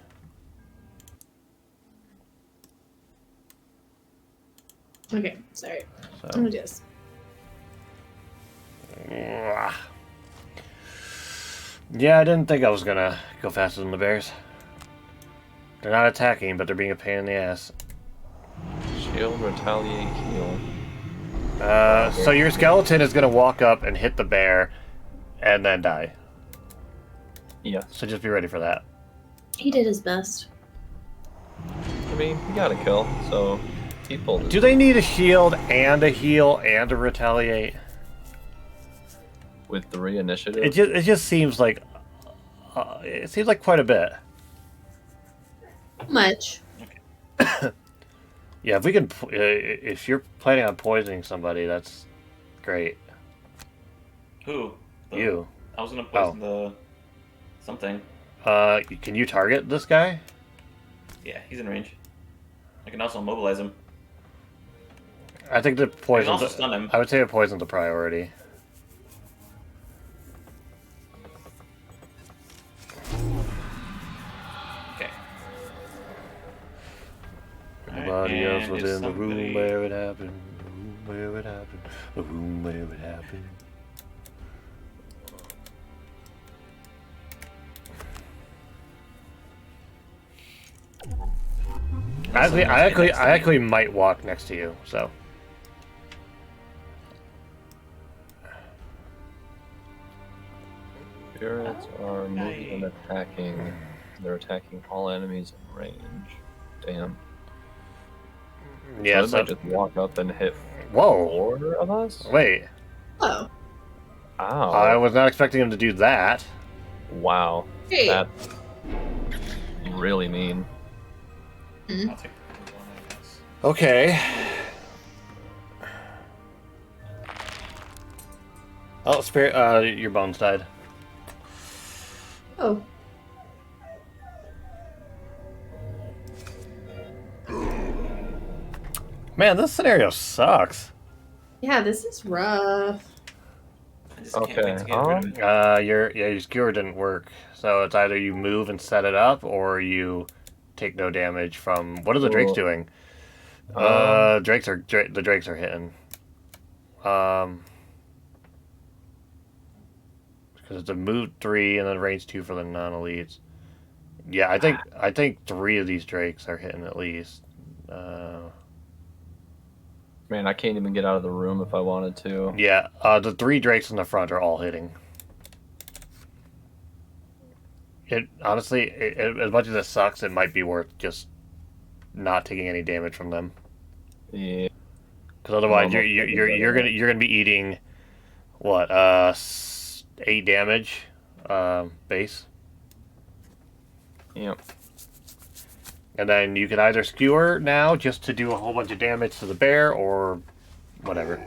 Okay, sorry. So. I'm gonna do this. Yeah, I didn't think I was gonna go faster than the bears. They're not attacking, but they're being a pain in the ass. Shield, retaliate, heal. So your skeleton is gonna walk up and hit the bear, and then die. Yes. So just be ready for that. He did his best. I mean, you gotta kill, so people. Do they need a shield and a heal and a retaliate? With 3 initiative? It just seems like quite a bit. Much. Yeah, if we can, if you're planning on poisoning somebody, that's great. Who? You. I was gonna poison the something. Can you target this guy? Yeah, he's in range. I can also immobilize him. I think the I can poison. also stun him. I would say the poison's a priority. Okay. Nobody else and was if in the room somebody- where it happened. The room where it happened. The room where it happened. I actually might walk next to you, so. Spirits are moving and attacking. They're attacking all enemies in range. Damn. Yeah, so they might just walk up and hit Whoa. 4 of us? Wait. Oh. Ow. I was not expecting him to do that. Wow. Hey. That's really mean. I'll take one, I guess. Okay. Oh, spirit, your bones died. Oh. Man, this scenario sucks. Yeah, this is rough. I just can't wait to get rid of it. Your skewer didn't work. So it's either you move and set it up, or you take no damage from. What are the drakes doing? The drakes are hitting. Because it's a move 3 and then range 2 for the non-elites. Yeah, I think 3 of these drakes are hitting at least. Man, I can't even get out of the room if I wanted to. Yeah, the 3 drakes in the front are all hitting. It honestly, as much as it sucks, it might be worth just not taking any damage from them. Yeah. Because otherwise, you're gonna be eating what 8 damage base. Yep. And then you can either skewer now just to do a whole bunch of damage to the bear, or whatever.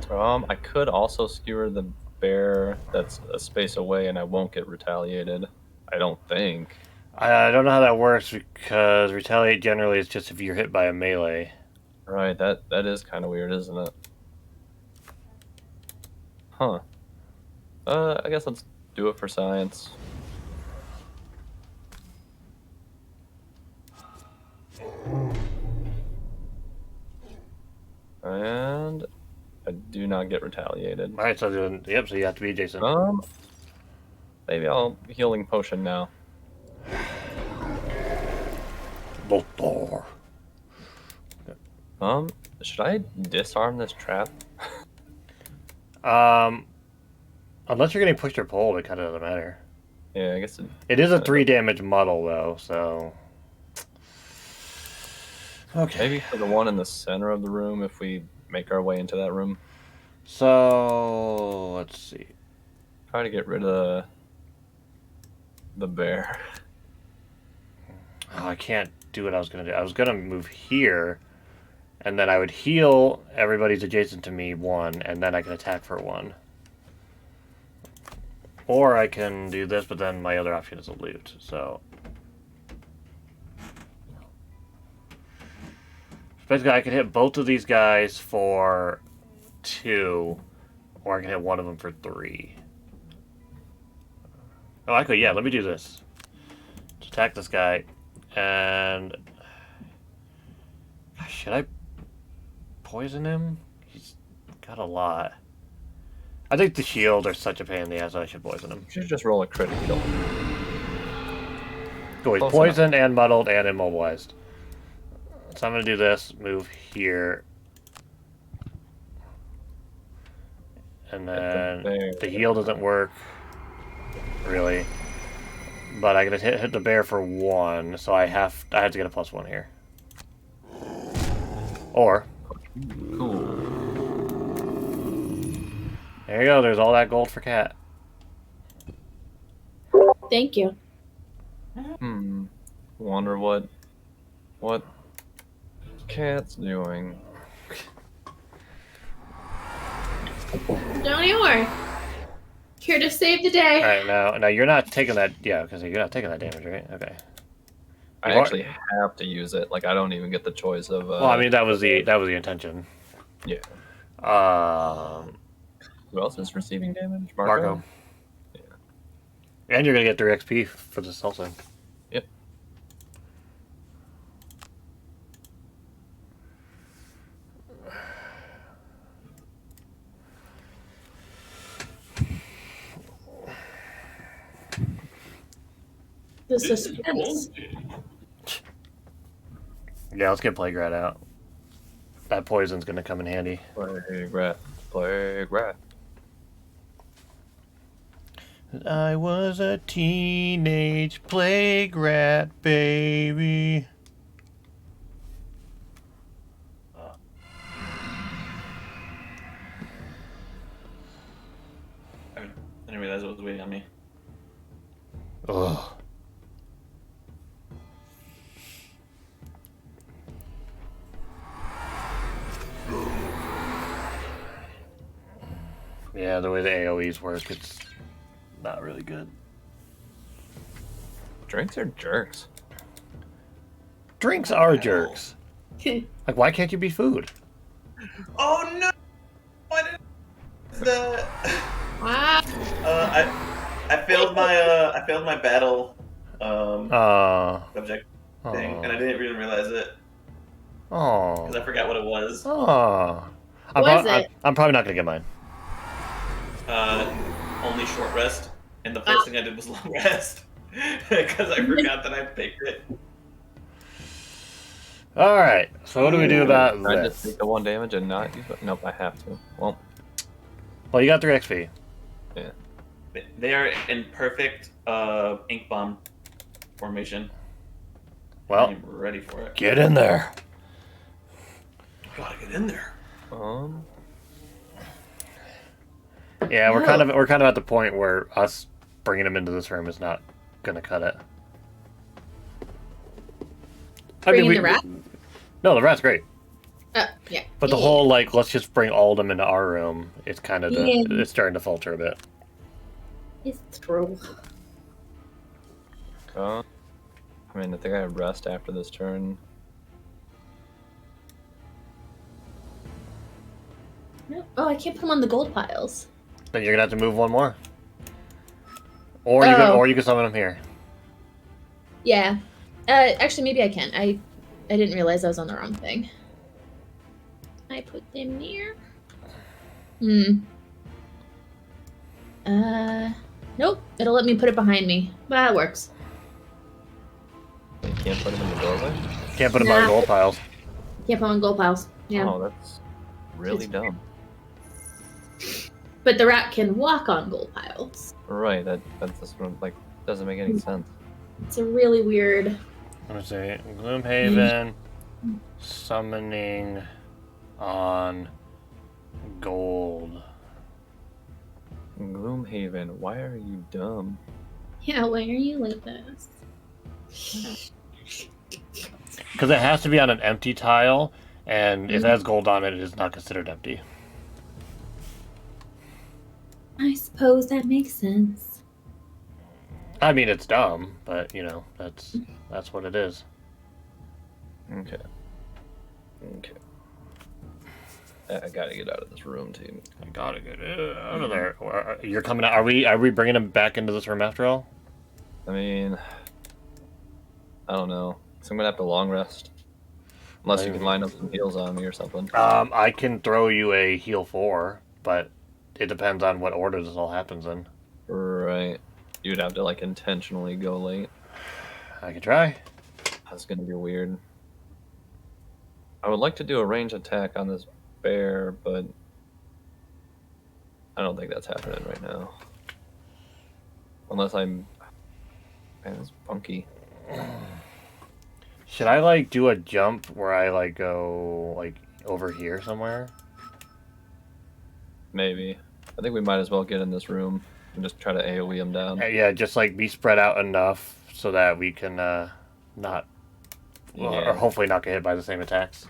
I could also skewer the bear that's a space away, and I won't get retaliated. I don't think. I don't know how that works, because retaliate generally is just if you're hit by a melee. Right, that is kind of weird, isn't it? Huh. I guess let's do it for science. And I do not get retaliated. All right, so then, yep, so you have to be adjacent. Maybe I'll healing potion now. Doctor. Should I disarm this trap? Unless you're getting pushed or pulled, it kind of doesn't matter. Yeah, I guess It is a 3 damage muddle, though, so. Okay. maybe for the one in the center of the room if we make our way into that room. So, let's see. Try to get rid of the bear. Oh, I can't do what I was going to do. I was going to move here, and then I would heal everybody's adjacent to me 1, and then I can attack for 1. Or I can do this, but then my other option is a loot, so. Basically, I can hit both of these guys for 2, or I can hit one of them for 3. Oh, actually, yeah, let me do this. Let's attack this guy, and... Should I poison him? He's got a lot. I think the shield are such a pain in the ass, I should poison him. You should just roll a crit kill. Cool, he's Close poisoned and muddled and immobilized. So I'm going to do this, move here, And Hit the then bear. the heal doesn't work, really. But I gotta hit the bear for 1, so I have to get a +1 here. Or Cool. there you go. There's all that gold for Cat. Thank you. Wonder what Cat's doing. Don't you worry. Here to save the day. All right, now you're not taking that. Yeah, because you're not taking that damage, right? Okay. I You are- actually have to use it. Like I don't even get the choice of. Well, I mean that was the intention. Yeah. Who else is receiving damage? Marco. Yeah. And you're gonna get 3 XP for this also. Yep. The This is suspense. bullshit. Yeah, let's get Plague Rat out. That poison's gonna come in handy. Plague rat. Plague rat. I was a teenage Plague Rat baby. I didn't realize it was waiting on me. Ugh. Yeah, the way the AoEs work, it's not really good. Drinks are jerks. Drinks are jerks. Like, why can't you be food? Oh no! I didn't. The Wow. I failed my battle subject thing, and I didn't even realize it because Oh. I forgot what it was. Oh. Was it? I'm probably not gonna get mine. Only short rest, and the first thing I did was long rest because I forgot that I picked it. All right. So what do we do about Can I just this? take the 1 damage and not use it? Nope, I have to. Well, Well, you got 3 XP. yeah. They are in perfect ink bomb formation. Well, I'm ready for it. get in there. Gotta get in there. Yeah, we're kind of at the point where us bringing him into this room is not gonna cut it. Bringing the rat? No, the rat's great. Yeah. But the whole, like, let's just bring all of them into our room, it's kind of, Yeah. it's starting to falter a bit. It's true. I mean, I think I have rest after this turn. No. Oh, I can't put them on the gold piles. Then you're gonna have to move 1 more. Or you can summon them here. Yeah. Actually, maybe I can. I didn't realize I was on the wrong thing. I put them near. Nope. It'll let me put it behind me. That works. You can't put them in the doorway? Can't put them on Nah. gold piles. Can't put them on gold piles. Yeah. Oh, that's really dumb. But the rat can walk on gold piles. Right, that's just sort of, like, doesn't make any sense. It's a really weird. Let me see. Gloomhaven summoning on gold. Gloomhaven, why are you dumb? Yeah, why are you like this? Because it has to be on an empty tile, and if it has gold on it, it is not considered empty. I suppose that makes sense. I mean, it's dumb, but you know, that's what it is. Okay. I gotta get out of this room, too. I gotta get out of there. You're coming out. Are we bringing him back into this room after all? I mean, I don't know. So I'm gonna have to long rest. Unless you can line up some heals on me or something. I can throw you a heal 4, but it depends on what order this all happens in. Right. You'd have to, like, intentionally go late. I could try. That's gonna be weird. I would like to do a range attack on this bear, but I don't think that's happening right now. Unless I'm... Man, it's funky. Should I like do a jump where I like go like over here somewhere? Maybe. I think we might as well get in this room and just try to AoE him down. Yeah, just like be spread out enough so that we can not, or hopefully not get hit by the same attacks.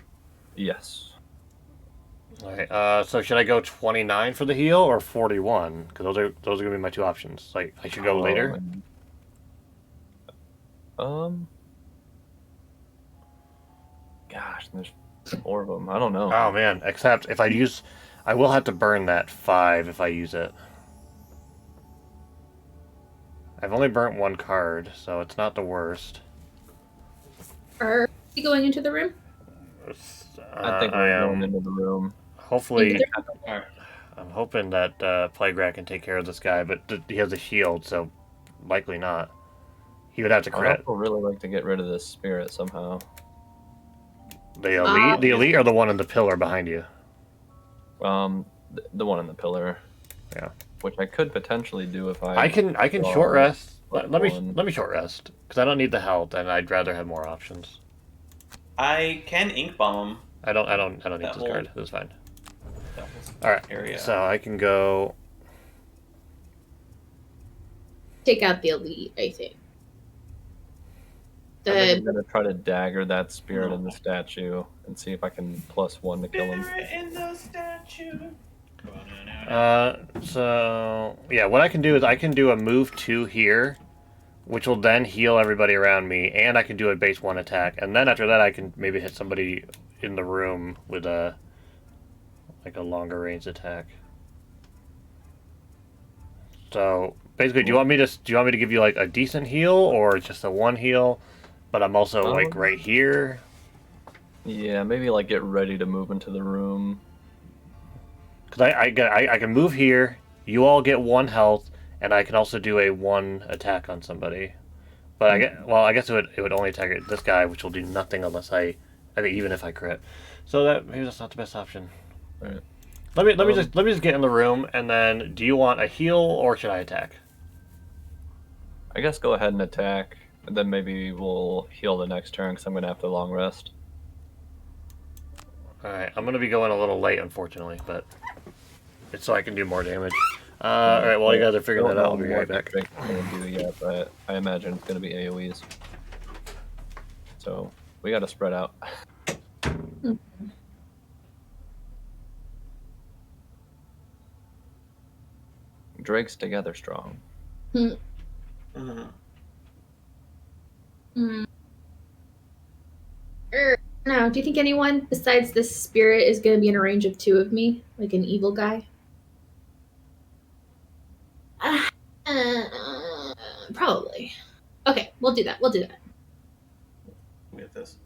Yes. Alright, so should I go 29 for the heal or 41? Because those are gonna be my two options. Like I should go later. Gosh, there's 4 of them. I don't know. Oh man, except if I will have to burn that 5 if I use it. I've only burnt 1 card, so it's not the worst. Are we going into the room? I think we're going into the room. Hopefully, I'm hoping that Plague Rat can take care of this guy, but he has a shield, so likely not. He would have to crit. I'd really like to get rid of this spirit somehow. The elite, or the one in the pillar behind you? The one in the pillar. Yeah. Which I could potentially do if I can short rest. Let me short rest because I don't need the health, and I'd rather have more options. I can ink bomb him. I don't need this card. That's fine. All right. Area. So I can go. Take out the elite, I think. I think I'm gonna try to dagger that spirit in the statue and see if I can +1 to kill him. Spirit in the statue. So yeah, what I can do is I can do a move 2 here, which will then heal everybody around me, and I can do a base 1 attack, and then after that I can maybe hit somebody in the room with a longer range attack. So basically, do you want me to give you like a decent heal or just a 1 heal, but I'm also like right here? Yeah, maybe like get ready to move into the room. Because I can move here, you all get 1 health, and I can also do a 1 attack on somebody. But I guess it would only attack this guy, which will do nothing unless I think even if I crit. So maybe that's not the best option. Right. Let me just get in the room, and then do you want a heal or should I attack? I guess go ahead and attack, and then maybe we'll heal the next turn because I'm gonna have to long rest. All right, I'm gonna be going a little late, unfortunately, but it's so I can do more damage. All right, while you guys are figuring that out, I'll be right back. Do yet, but I imagine it's gonna be AOE's. So we gotta spread out. Drake's together strong. Now, do you think anyone besides this spirit is going to be in a range of 2 of me, like an evil guy? Probably. Okay, we'll do that. We get this.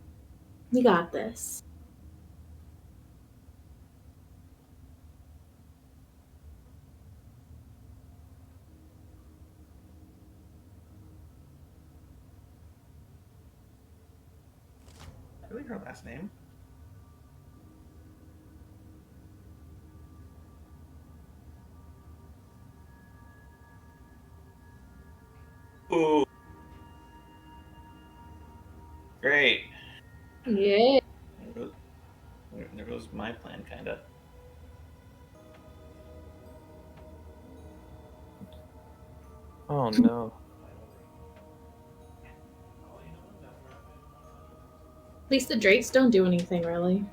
We got this. Really, her last name? Ooh. Great. Yeah. There goes my plan, kinda. Oh no. At least the drakes don't do anything, really.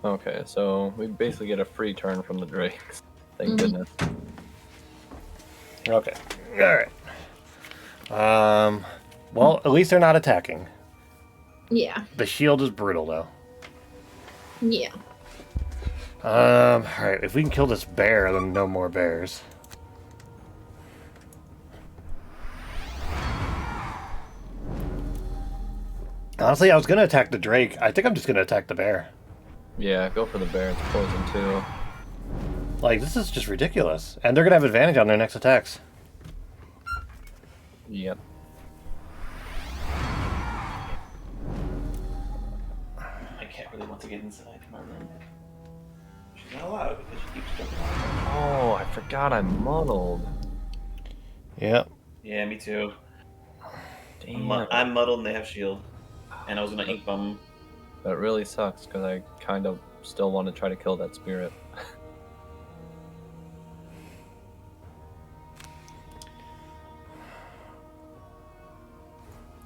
Okay, so we basically get a free turn from the drakes. Thank goodness. Okay. All right. Well, at least they're not attacking. Yeah. The shield is brutal, though. Yeah. All right. If we can kill this bear, then no more bears. Honestly, I was gonna attack the drake. I think I'm just gonna attack the bear. Yeah, go for the bear. It's poison too. Like, this is just ridiculous. And they're gonna have advantage on their next attacks. Yep. I can't really want to get inside my room. not allowed because she keeps jumping. Oh, I forgot I'm muddled. Yep. Yeah, me too. Damn. I'm muddled and they have shield. And I was gonna ink bomb. That really sucks because I kind of still want to try to kill that spirit.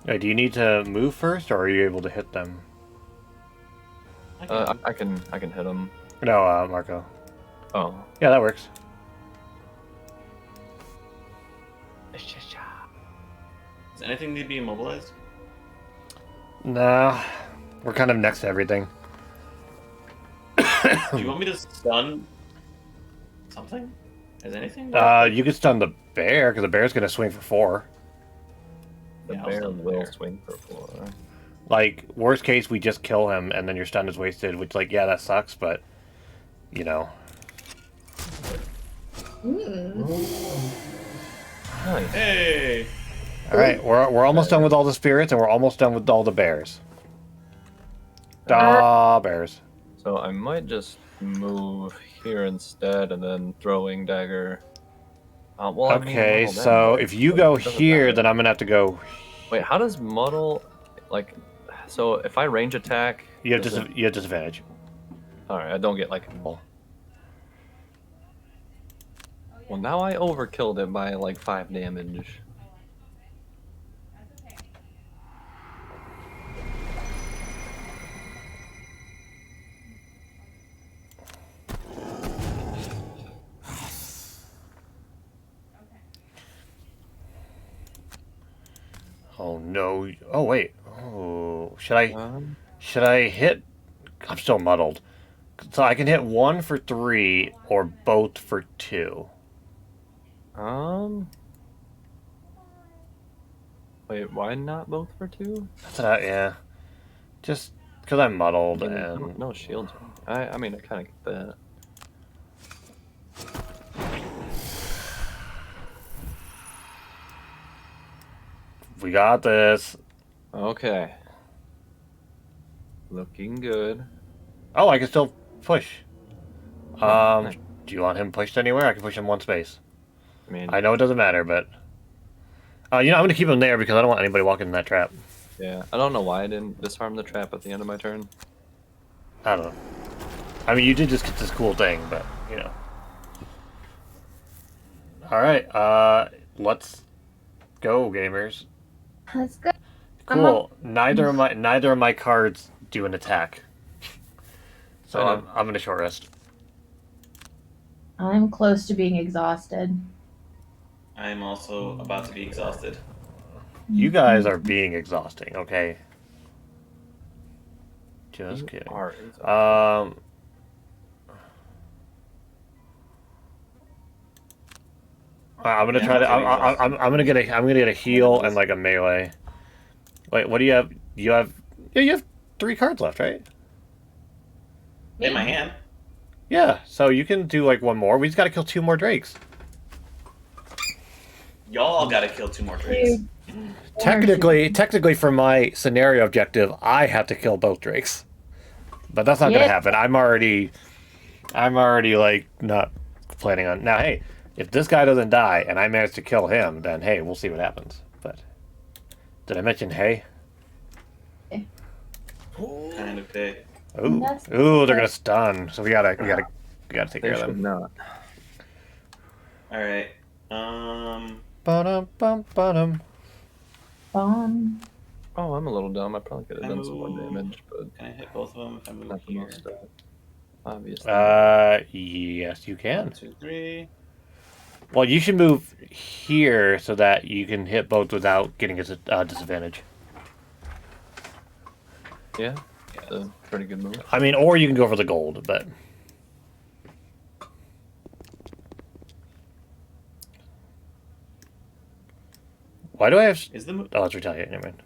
Hey, do you need to move first, or are you able to hit them? I can hit him. No, Marco. Oh. Yeah, that works. Does anything need to be immobilized? Nah, we're kind of next to everything. Do you want me to stun something? Is anything? You could stun the bear, because the bear's gonna swing for 4. The Yeah, I'll bear stun the will bear. swing for 4. Like, worst case, we just kill him, and then your stun is wasted, which, like, yeah, that sucks, but, you know. Nice. Hey! Alright, we're almost done with all the spirits, and we're almost done with all the bears. Bears. So I might just move here instead and then throwing dagger. Well, I mean, Okay, muddle then, so but if you it go doesn't here, matter. then I'm gonna have to go... Wait, how does muddle, like, so if I range attack... You have, does it- you have disadvantage. Alright, I don't get, like... Well, now I overkilled it by, like, 5 damage. Oh, no. Oh, wait. Oh, should I hit... I'm still muddled. So I can hit 1 for 3, or both for 2. Wait, why not both for 2? That's what yeah. Just because I'm muddled I mean, and... no shields. I mean, I kind of get that. We got this. Okay. Looking good. Oh, I can still push. Nice. Do you want him pushed anywhere? I can push him 1 space. I mean, I know it doesn't matter, but... you know, I'm going to keep him there because I don't want anybody walking in that trap. yeah. I don't know why I didn't disarm the trap at the end of my turn. I don't know. I mean, you did just get this cool thing, but, you know. Alright, let's go, gamers. Let's go. Cool. Neither of my cards do an attack. So I'm going to short rest. I'm close to being exhausted. I'm also about to be exhausted. You guys are being exhausting, okay? Just kidding. I'm gonna try to. I'm gonna get a heal and like a melee. Wait, what do you have? You have 3 cards left, right? In my hand. Yeah. So you can do like 1 more. We just gotta kill 2 more drakes. Y'all gotta kill 2 more drakes. Technically, for my scenario objective, I have to kill both drakes, but that's not gonna happen. I'm already like not planning on. Now, hey, if this guy doesn't die and I manage to kill him, then hey, we'll see what happens. But did I mention hey? Kind of big. Ooh, they're gonna stun. So we gotta take care of them. Not. All right. Ba-dum. Oh, I'm a little dumb. I probably could have done some more move. damage, but Can I hit both of them if I move not the here? most obviously. Yes, you can. 1, 2, 3. Well, you should move here so that you can hit both without getting a disadvantage. Yeah, it's a pretty good move. I mean, or you can go for the gold, but... Why do I have... Is the move? Oh, it's retaliate. Never mind.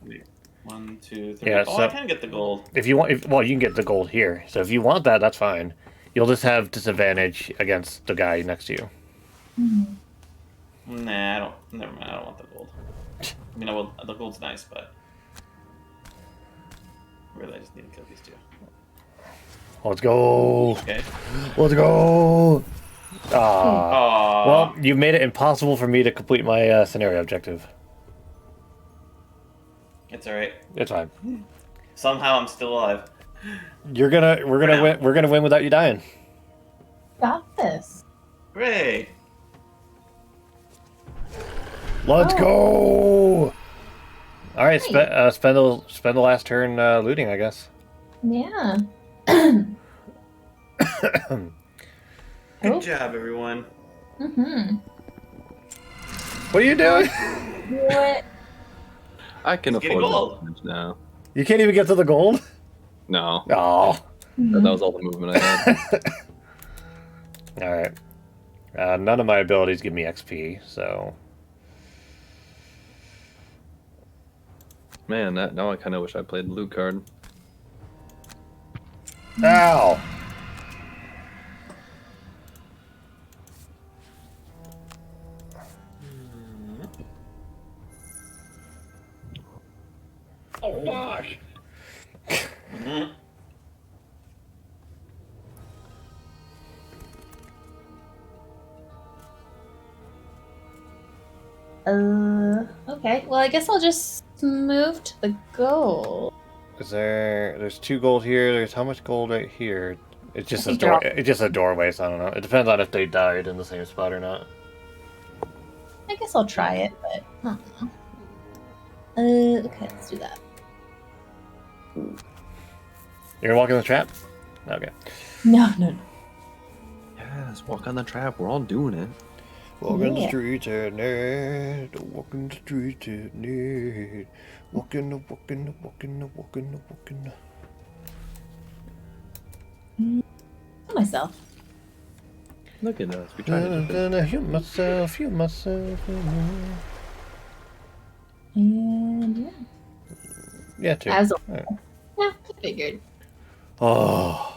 1, 2, 3. Yeah, Oh, so- I can get the gold. If you want... well, you can get the gold here. So if you want that, that's fine. You'll just have disadvantage against the guy next to you. Nah, I don't. Never mind. I don't want the gold. I mean, the gold's nice, but really, I just need to kill these 2. Let's go. Okay. Let's go. Ah. Aww. Well, you made it impossible for me to complete my scenario objective. It's alright. It's fine. Somehow I'm still alive. We're gonna win. We're gonna win without you dying. Got this. Hooray! Let's Oh. go. All right, Great. spend the last turn looting, I guess. Yeah. Good job, everyone. Mm-hmm. What are you doing? What? I can He's getting afford gold. that damage now. You can't even get to the gold. No, Oh. that was all the movement I had. All right. None of my abilities give me XP, so. Man, now I kind of wish I played the loot card. Ow. Oh gosh. Mhm. Okay. Well, I guess I'll just move to the goal. There's 2 gold here. There's how much gold right here? It's just I a think they're door. all- It's just a doorway, so I don't know. It depends on if they died in the same spot or not. I guess I'll try it, but I don't know. Okay, let's do that. You're gonna walk in the trap? Okay. No. Yes, walk on the trap. We're all doing it. Walking the Yeah. streets at night. Walking the streets at night. Walking. Myself. Look at us. We tried I'm to gonna heal myself. And yeah. Yeah, 2. As Alright. yeah, I figured. Oh.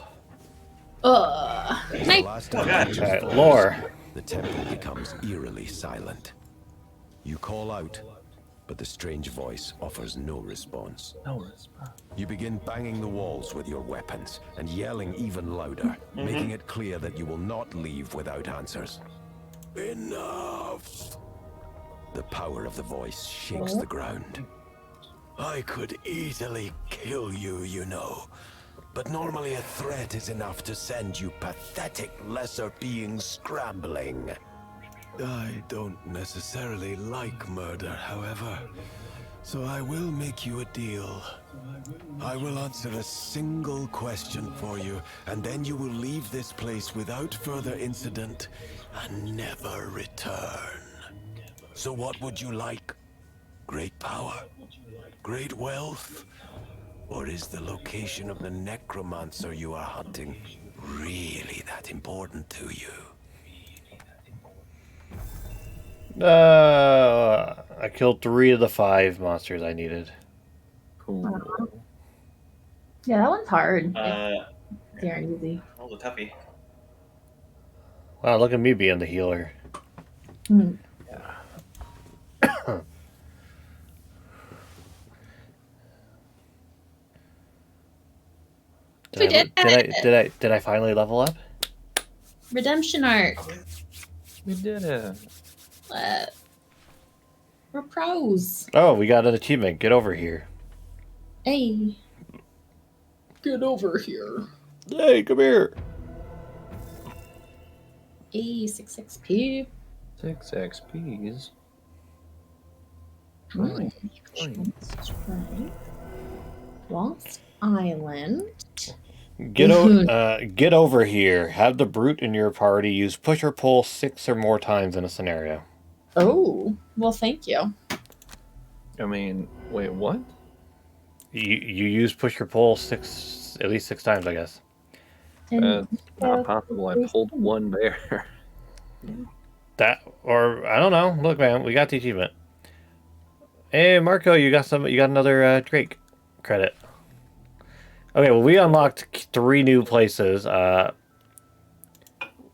As the Nice. last Oh, advantage Alright, falls, lore. the temple becomes eerily silent. You call out, but the strange voice offers no response. No response. You begin banging the walls with your weapons and yelling even louder, making it clear that you will not leave without answers. Enough! The power of the voice shakes the ground. I could easily kill you, you know. But normally a threat is enough to send you pathetic lesser beings scrambling. I don't necessarily like murder, however. So I will make you a deal. I will answer a single question for you, and then you will leave this place without further incident and never return. So what would you like? Great power? Great wealth? Or is the location of the necromancer you are hunting really that important to you? I killed 3 of the 5 monsters I needed. Cool. Yeah, that one's hard. Oh, They aren't easy. a toughie. Wow, look at me being the healer. Hmm. We did it. Did I finally level up? Redemption arc. We did it. We're pros. Oh, we got an achievement. Get over here. Hey. Get over here. Hey, come here. Hey, 6 XP. 6 XPs. Hmm. Fine. Lost Island. Get over here. Have the brute in your party use push or pull 6 or more times in a scenario. Oh, well, thank you. I mean, wait, what? You use push or pull at least 6 times, I guess. And Not possible. I pulled 1 bear. That or I don't know. Look, man, we got the achievement. Hey, Marco, you got another Drake credit. Okay, well, we unlocked 3 new places.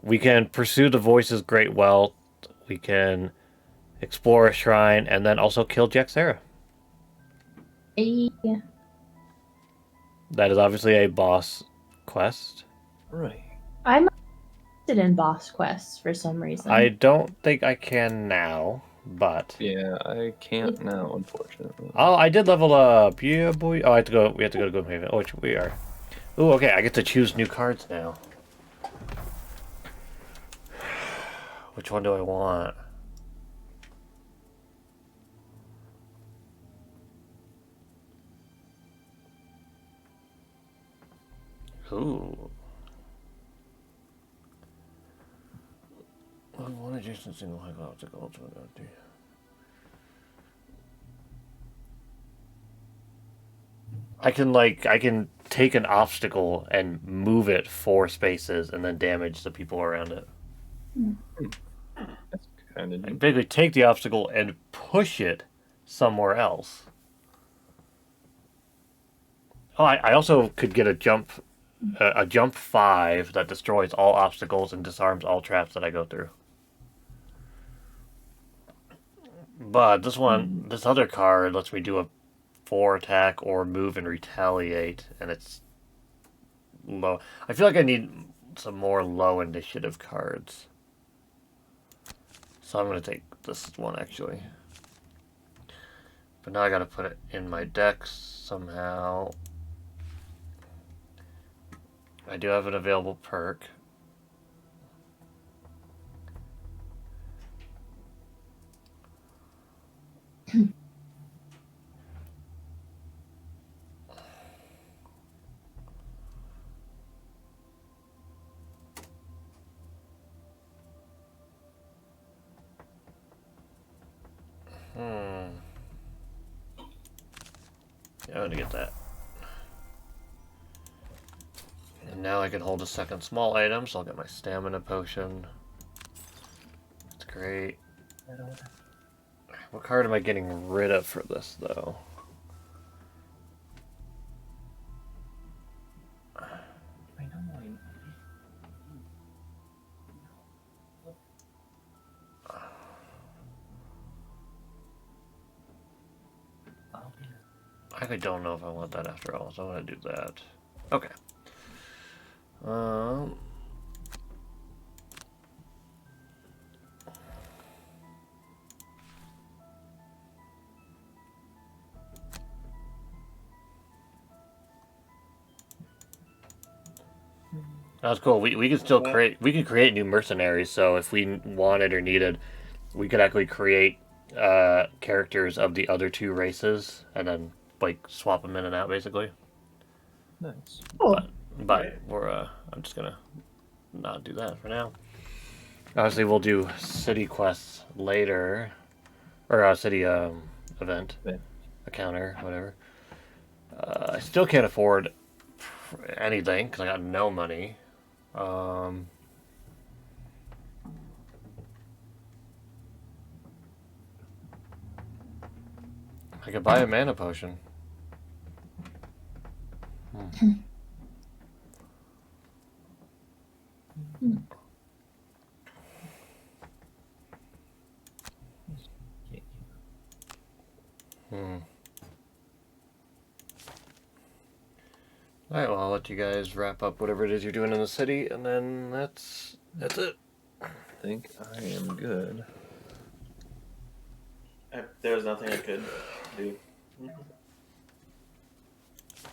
We can pursue the voices great wealth. We can explore a shrine, and then also kill Jaxera. Hey. That is obviously a boss quest. Right. I'm interested in boss quests for some reason. I don't think I can now, but Yeah, I can't now, unfortunately. oh, I did level up. Yeah, boy. Oh, I have to go. We have to go to Gloomhaven. Oh, which we are. Ooh, okay. I get to choose new cards now. Which one do I want? Ooh. One adjacent single high obstacle to an empty. I can take an obstacle and move it 4 spaces and then damage the people around it. That's kind of I neat. basically take the obstacle and push it somewhere else. Oh, I also could get a jump 5 that destroys all obstacles and disarms all traps that I go through. But this other card lets me do a 4 attack or move and retaliate, and it's low. I feel like I need some more low initiative cards. So I'm going to take this one, actually. But now I got to put it in my deck somehow. I do have an available perk. Yeah, I'm going to get that. And now I can hold a second small item, so I'll get my stamina potion. That's great. What card am I getting rid of for this, though? I don't know if I want that after all, so I'm going to do that. Okay. That's cool. We can still create new mercenaries. So if we wanted or needed, we could actually create characters of the other 2 races and then like swap them in and out, basically. Nice. Cool. But we're I'm just gonna not do that for now. Obviously, we'll do city quests later, or a city event, Yeah. a counter, whatever. I still can't afford anything because I got no money. I could buy a mana potion. Alright, well, I'll let you guys wrap up whatever it is you're doing in the city, and then that's it. I think I am good. There was nothing I could do.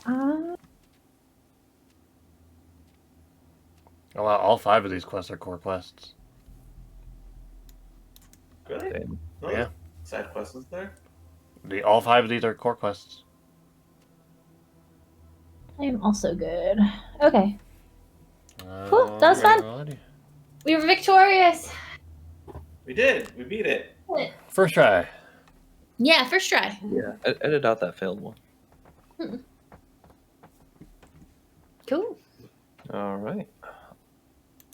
Oh, wow, all 5 of these quests are core quests. Really? Same. No Yeah. side quests is there? All 5 of these are core quests. I am also good. Okay. Cool. That was fun. Alrighty. We were victorious. We did. We beat it. First try. Yeah, first try. Yeah. Edit out that failed one. Cool. All right.